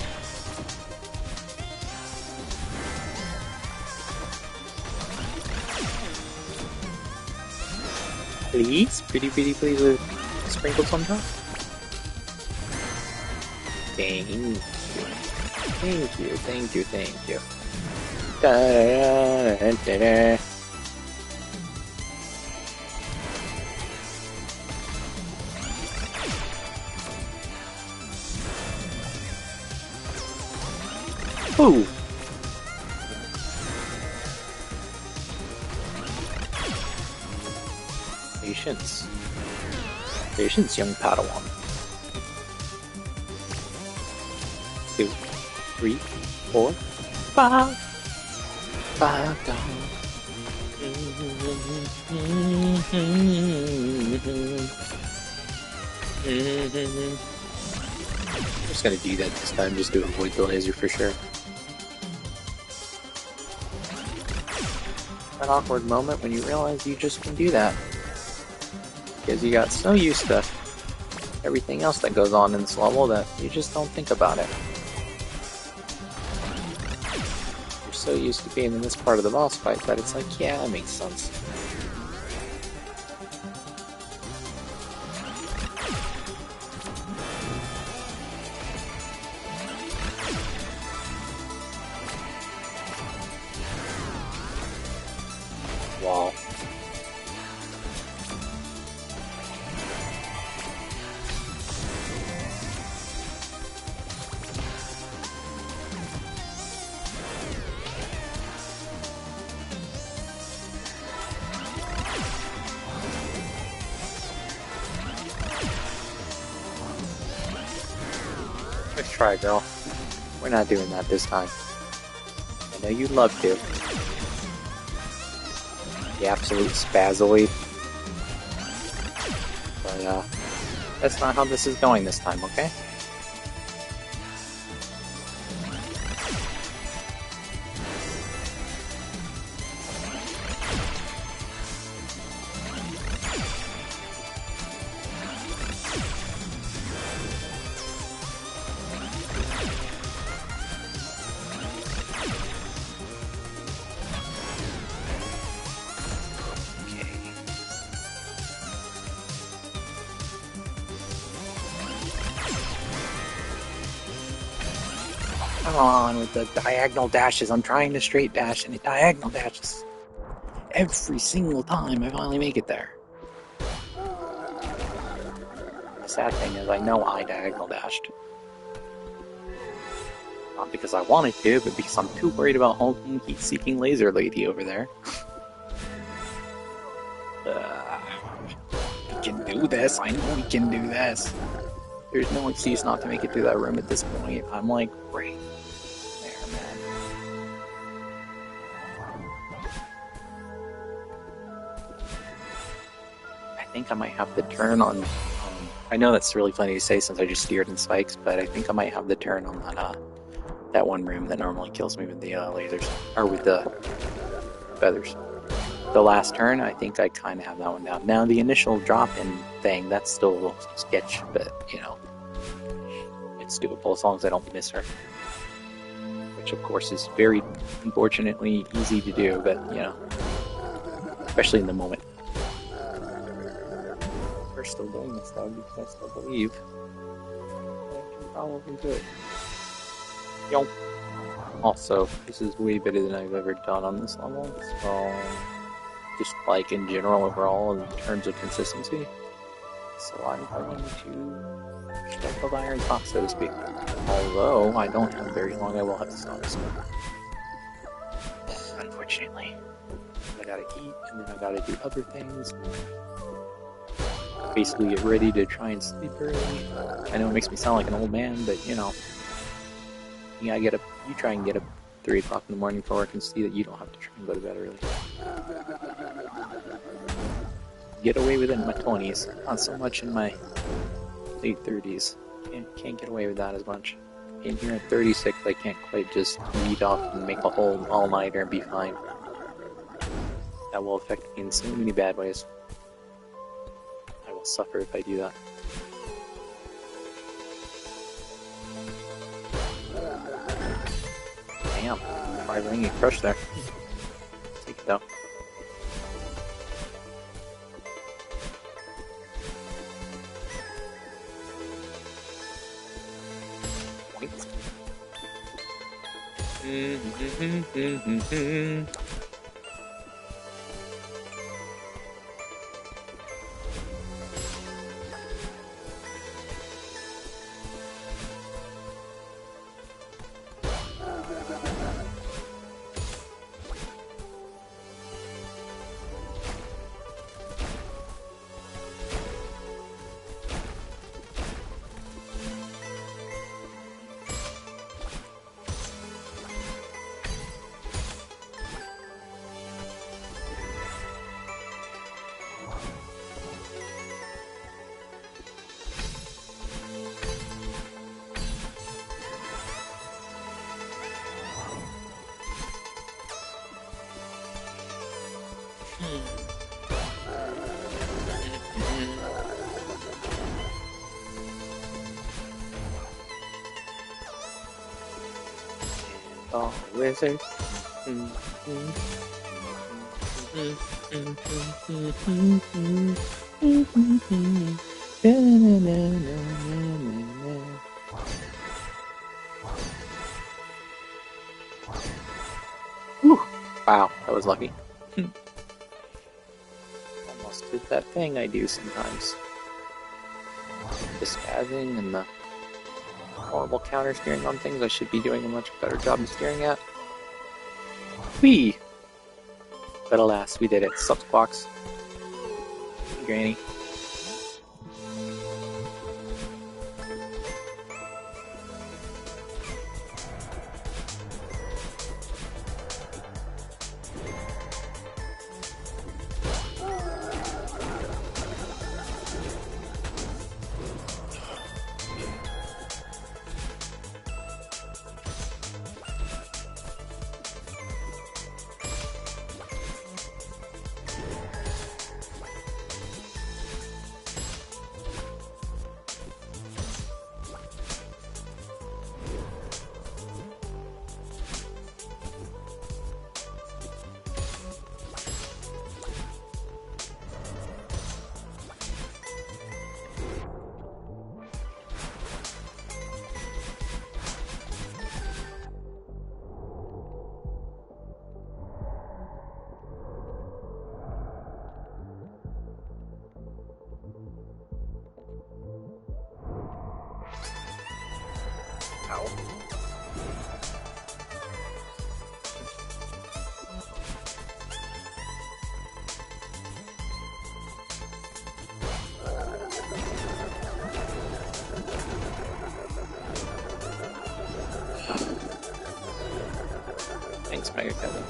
[SPEAKER 2] Please? Pretty please with sprinkles on top? Thank you. Thank you. Da-da-da-da-da-da. Ooh! Patience. Patience, young Padawan. 2, 3, 4, 5. 5 down. I'm just gonna do that this time, just to avoid the laser for sure. That awkward moment when you realize you just can do that. Because you got so used to everything else that goes on in this level that you just don't think about it. You're so used to being in this part of the boss fight that it's like, yeah, that makes sense. Wow. Nice try, girl. We're not doing that this time. I know you'd love to. The absolute spazoid. But, that's not how this is going this time, okay? Come on with the diagonal dashes. I'm trying to straight dash and it diagonal dashes. Every single time I finally make it there. The sad thing is I know I diagonal dashed. Not because I wanted to, but because I'm too worried about holding heat-seeking laser lady over there. We can do this. I know we can do this. There's no excuse not to make it through that room at this point. I'm like, right there, man. I think I might have to turn on... I know that's really funny to say since I just steered in spikes, but I think I might have the turn on that one room that normally kills me with the lasers. Or with the feathers. The last turn, I think I kind of have that one down. Now, the initial drop-in thing, that's still a little sketch, but, you know, it's doable as long as I don't miss her. Which, of course, is very, unfortunately, easy to do, but, you know, especially in the moment. We're still doing this, though, because I still believe I can probably do it. Yo! Also, this is way better than I've ever done on this level, so... just like in general overall in terms of consistency. So I'm going to strike the iron top, so to speak. Although I don't have very long, I will have to stop soon. Unfortunately. I gotta eat, and then I gotta do other things. Basically get ready to try and sleep early. I know it makes me sound like an old man, but you know, you try and get up 3 o'clock in the morning for work and see that you don't have to try and go to bed early. Get away with it in my 20s, not so much in my late 30s. Can't get away with that as much. In here at 36, I can't quite just eat off and make a whole all-nighter and be fine. That will affect me in so many bad ways. I will suffer if I do that. Damn, 5 ring and crush there. Take it though. Point. Oh, wizard. Whew. Wow, that was lucky. Almost did that thing I do sometimes. The spazzing and the horrible counter steering on things I should be doing a much better job of steering at. Whee! But alas, we did it. Sup, Squawks. Granny. Ow. Thanks, Mega Kevin.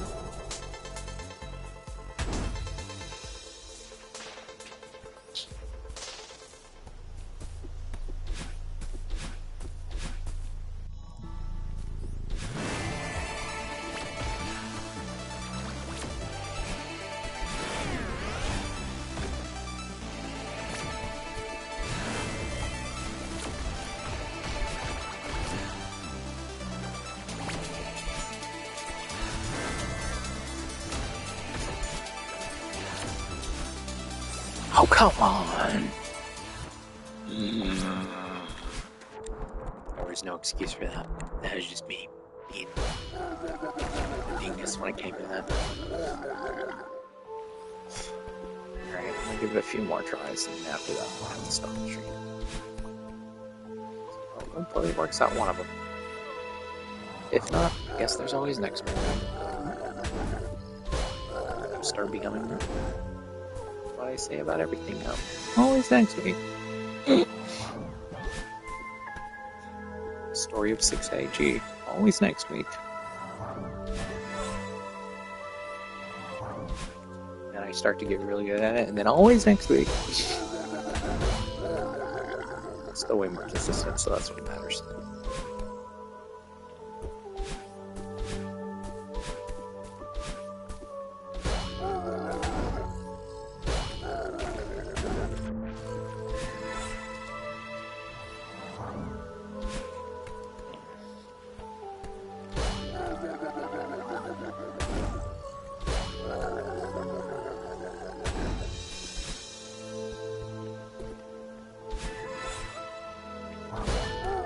[SPEAKER 2] Oh, come on! There was no excuse for that. That was just me being a dingus when it came to that. Alright, I'm gonna give it a few more tries, and after that, I'll have to stop the stream. So, hopefully it works out one of them. If not, I guess there's always next week. Start becoming what I say about everything now. Always next week. Story of 6AG. Always next week. start to get really good at it, and then always next week. Still way more consistent, so that's what matters.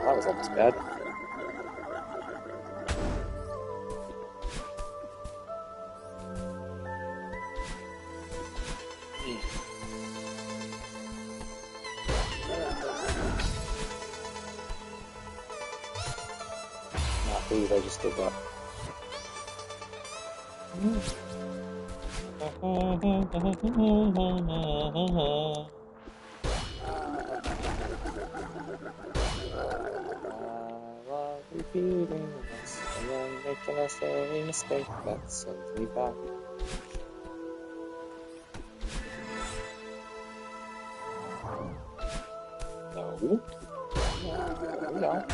[SPEAKER 2] That was almost bad.
[SPEAKER 1] Not believe I just did that. Repeating this and then making us a mistake that sends me back. No. No.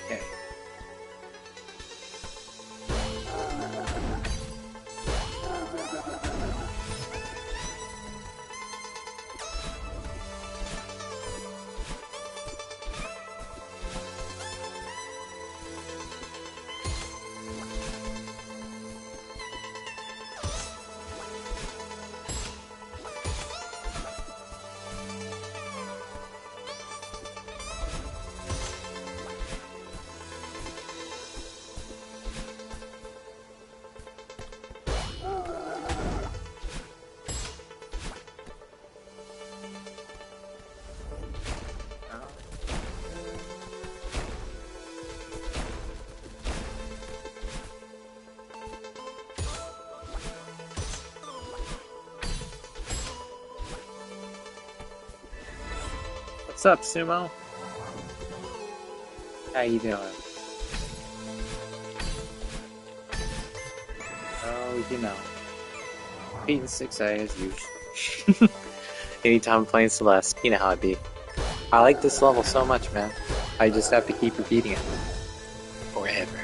[SPEAKER 2] Okay. What's up, Sumo? How you doing? Oh, you know. Beating 6A as usual. Anytime I'm playing Celeste, you know how it be. I like this level so much, man. I just have to keep repeating it. Forever.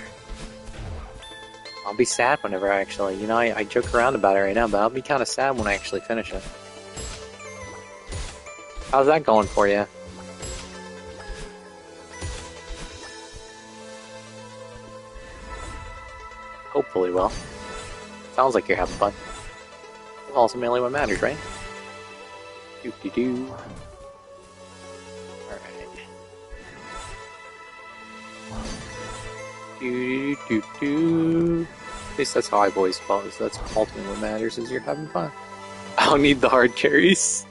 [SPEAKER 2] I'll be sad whenever I actually, you know, I joke around about it right now, but I'll be kind of sad when I actually finish it. How's that going for you? Hopefully well. Sounds like you're having fun. That's ultimately what matters, right? Doo-doo-doo. Alright. Doo-doo-doo-doo. At least that's how I've always felt. That's ultimately what matters, is you're having fun. I don't need the hard carries.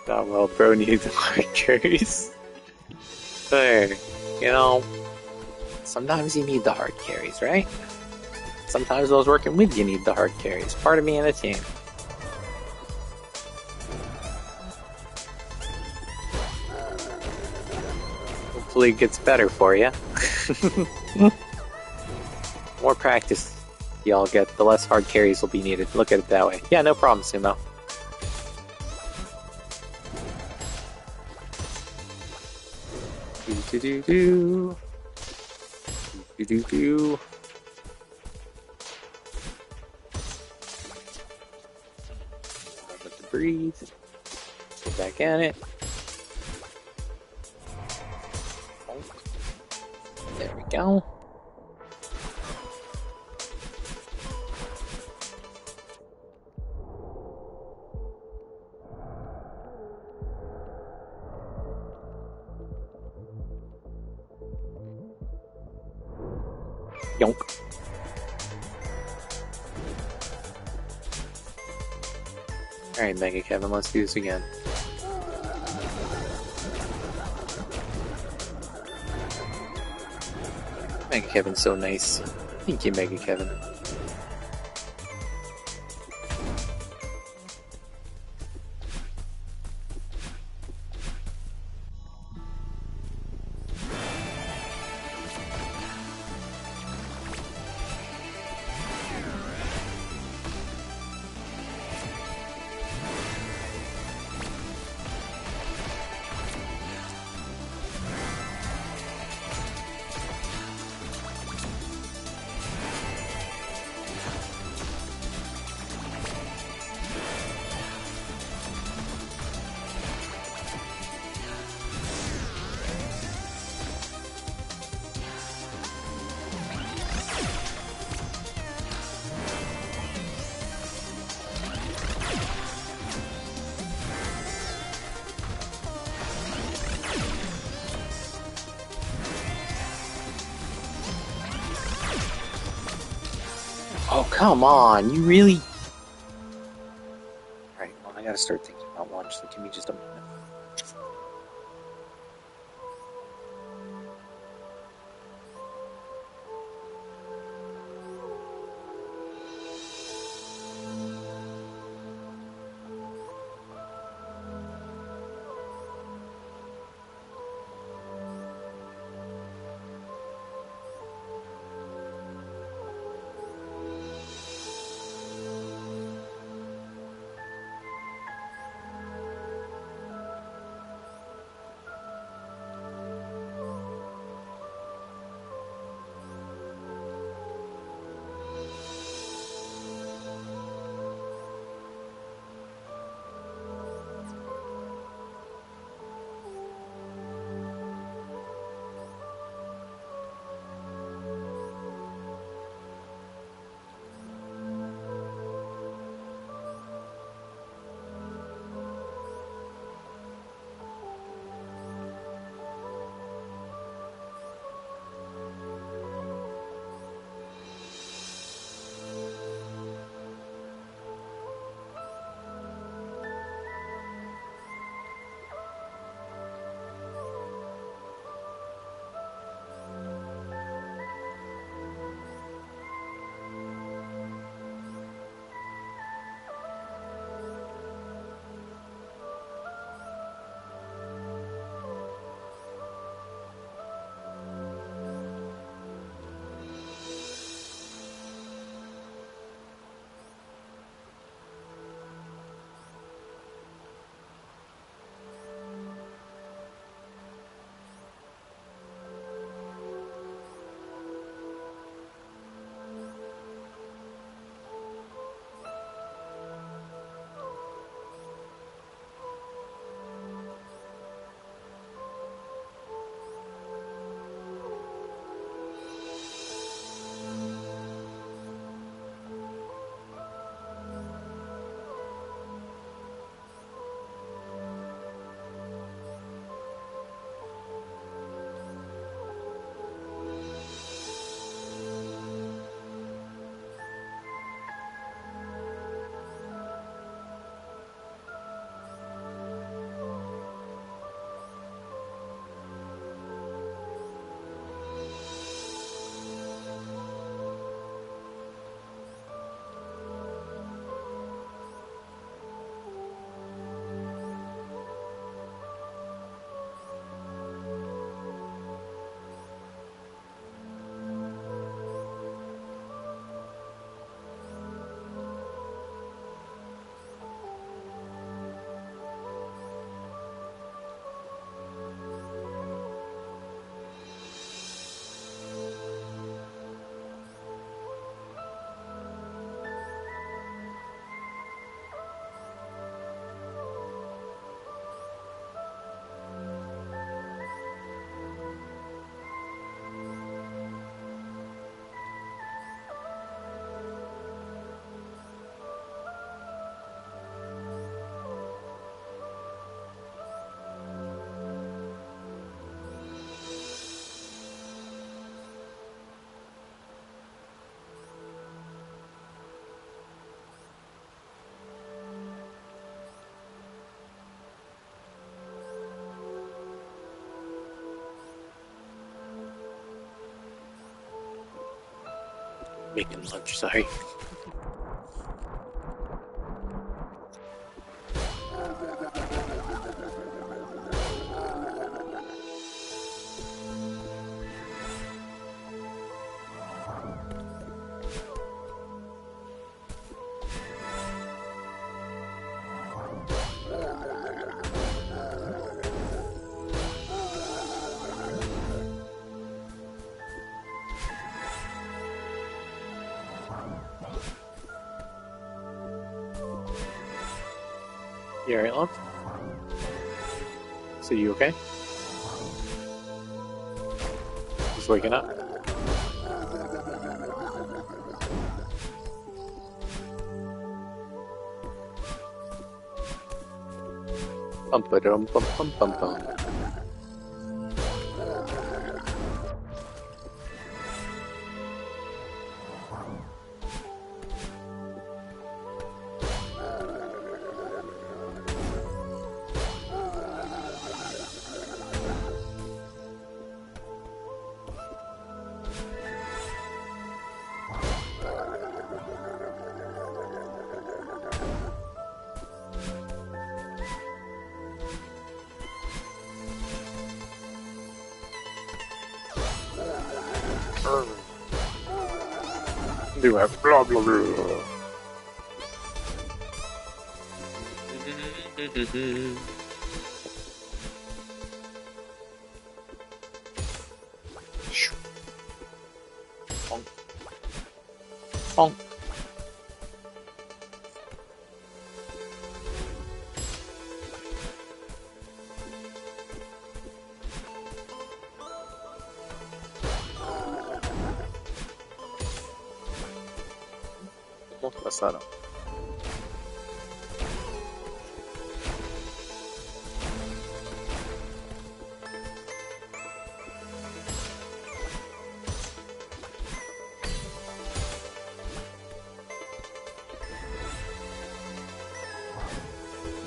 [SPEAKER 2] Not well, bro needs the hard carries. Hey, you know, sometimes you need the hard carries, right? Sometimes those working with you need the hard carries. Part of being a team. Hopefully it gets better for you. More practice y'all get, the less hard carries will be needed. Look at it that way. Yeah, no problem, Sumo. Do-do-do-do. Do-do-do. breathe. Get back at it. There we go. Yonk. Alright, Mega Kevin, let's do this again. Mega Kevin's so nice. Thank you, Mega Kevin. Oh, come on, you really... Alright, well, I gotta start thinking about lunch, so give me just a minute. Making lunch, sorry. You alright, love? So you okay? Just waking up? Bum ba dum bum bum bum bum. Do it. Blah blah blah. Bonk. Bonk. Molto passato.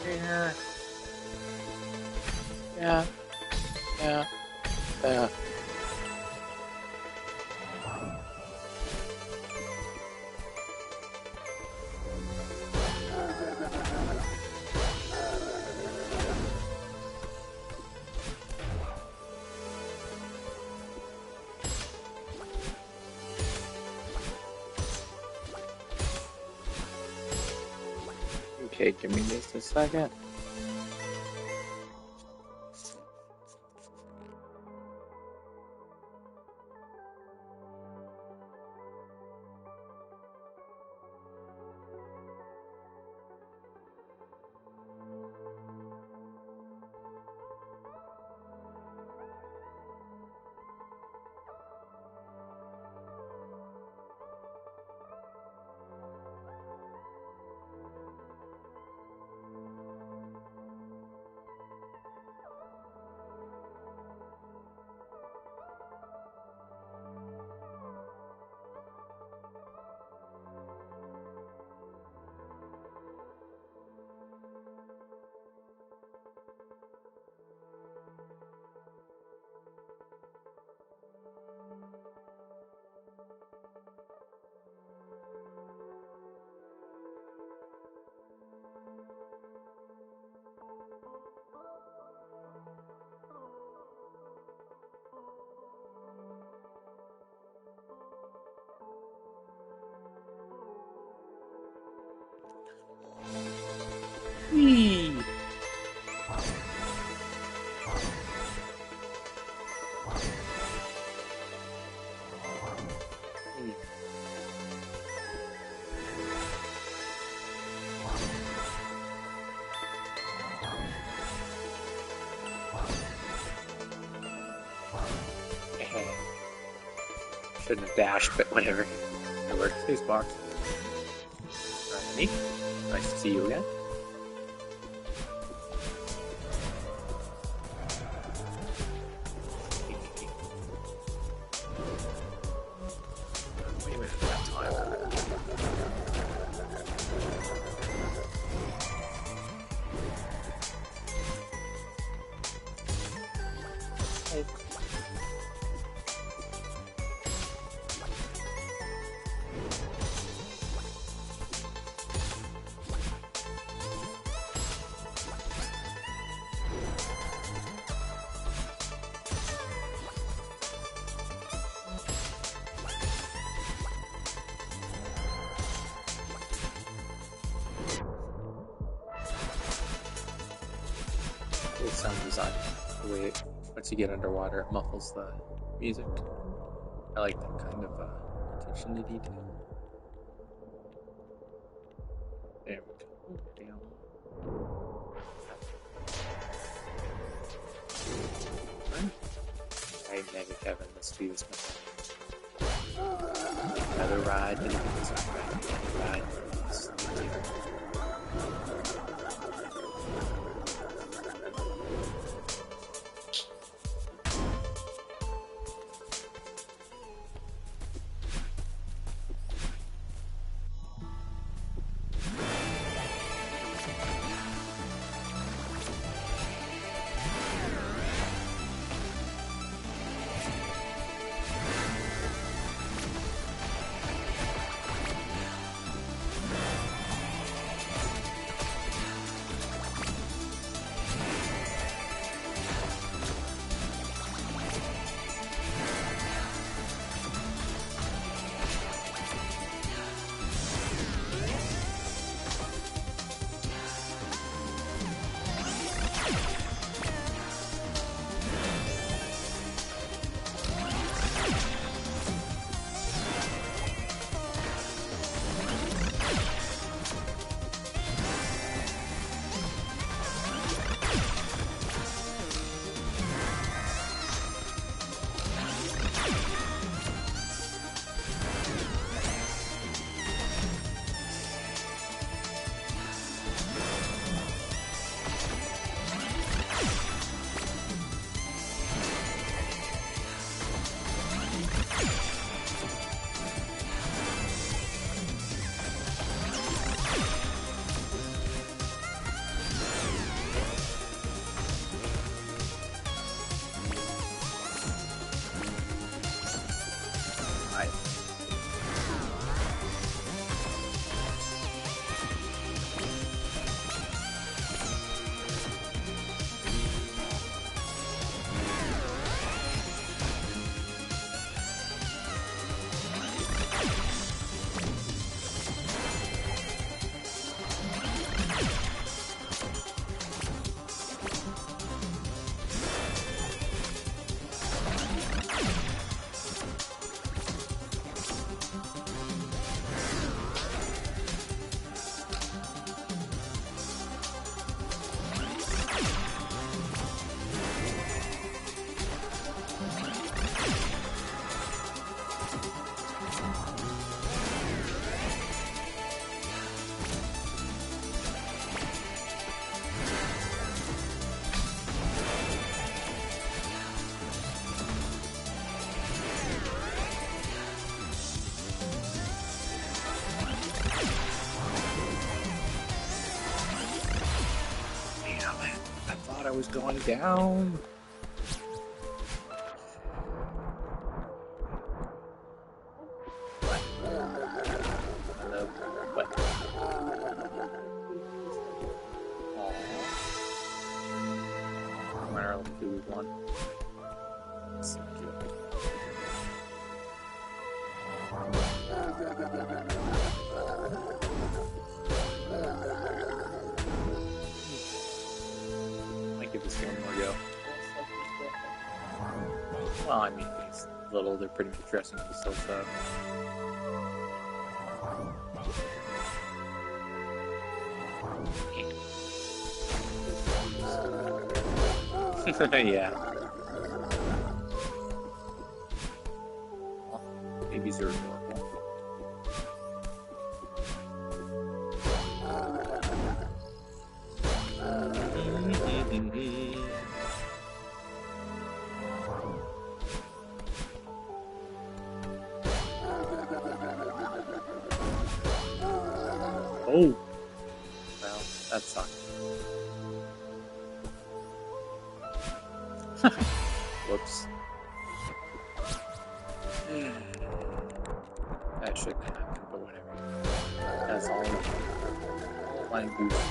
[SPEAKER 2] Yeah. Yeah. Yeah. Yeah. Okay, give me just a second. Whee! Shouldn't have dashed, but whatever. It works. Space box. Alrighty. Nice to see you again. Wait a minute, that time. Great sound design. The way it, once you get underwater, it muffles the music. I like that kind of attention to detail. There we go. Down. Alright, Mega Kevin, let's do this. Another ride to the beach. Ride to the beach. I was going down. Hello. What? Where are we? One. So cute. Might give this one more go. Well, I mean, these little, they're pretty much dressing themselves up. Yeah. Babies are adorable. Oh! Well, that sucked. Whoops. That shouldn't happen, but whatever. That's all. Flying boost.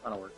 [SPEAKER 2] That'll work.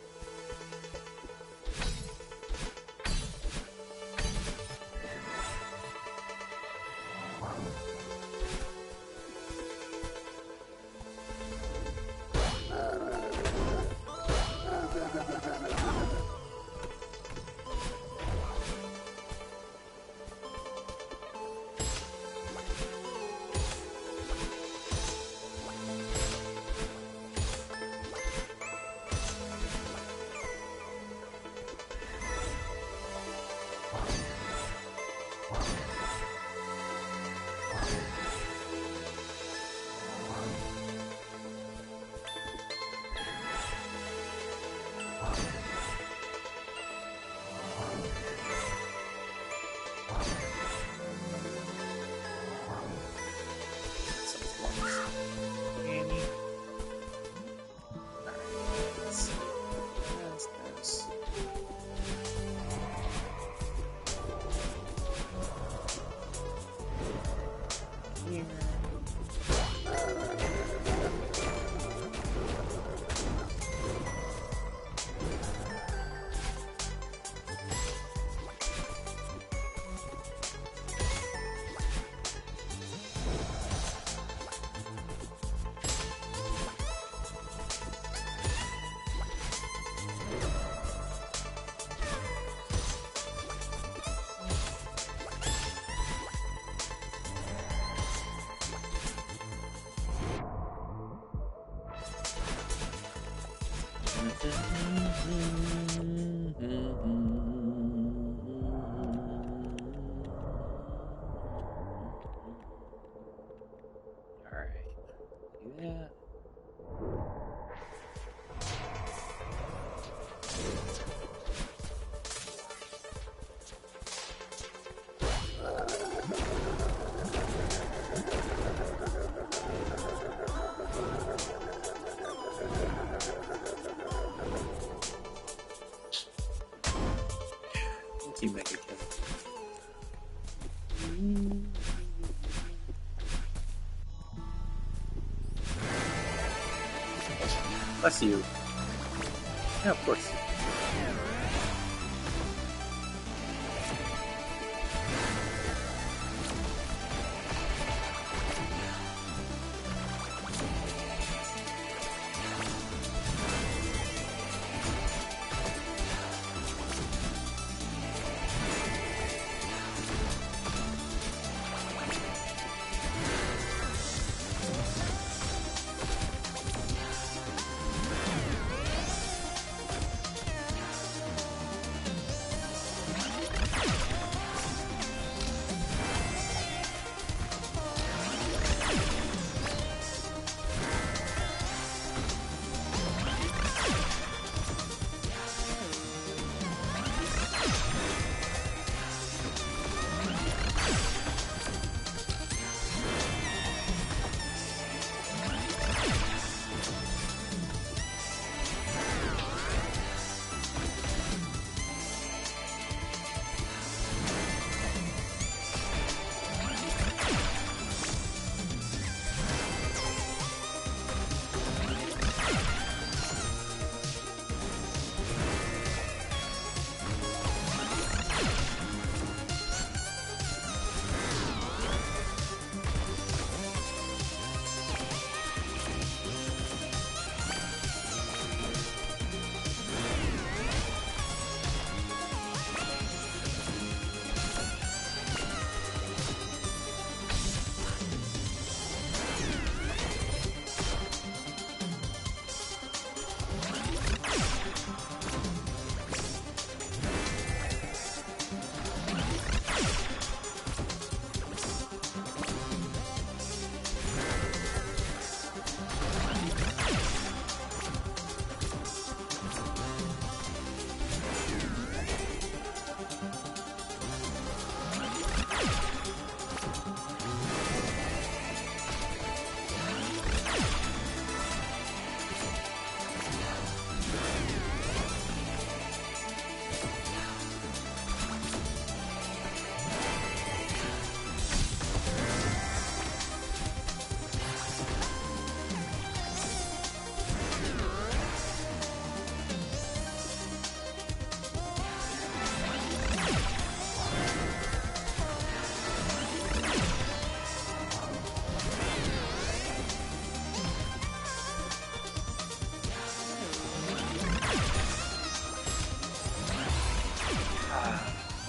[SPEAKER 2] Alright. See that? Team Mega Kill. Bless you. Yeah, of course.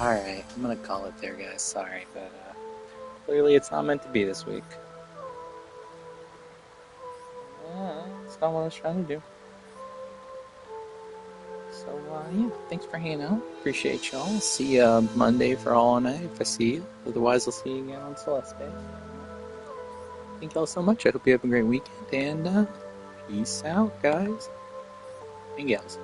[SPEAKER 2] Alright, I'm gonna call it there, guys. Sorry, but clearly it's not meant to be this week. It's not what I was trying to do. So, yeah, thanks for hanging out. Appreciate y'all. See ya Monday for All Night if I see you. Otherwise, I'll see you again on Celeste Day. Thank y'all so much. I hope you have a great weekend, and peace out, guys and gals.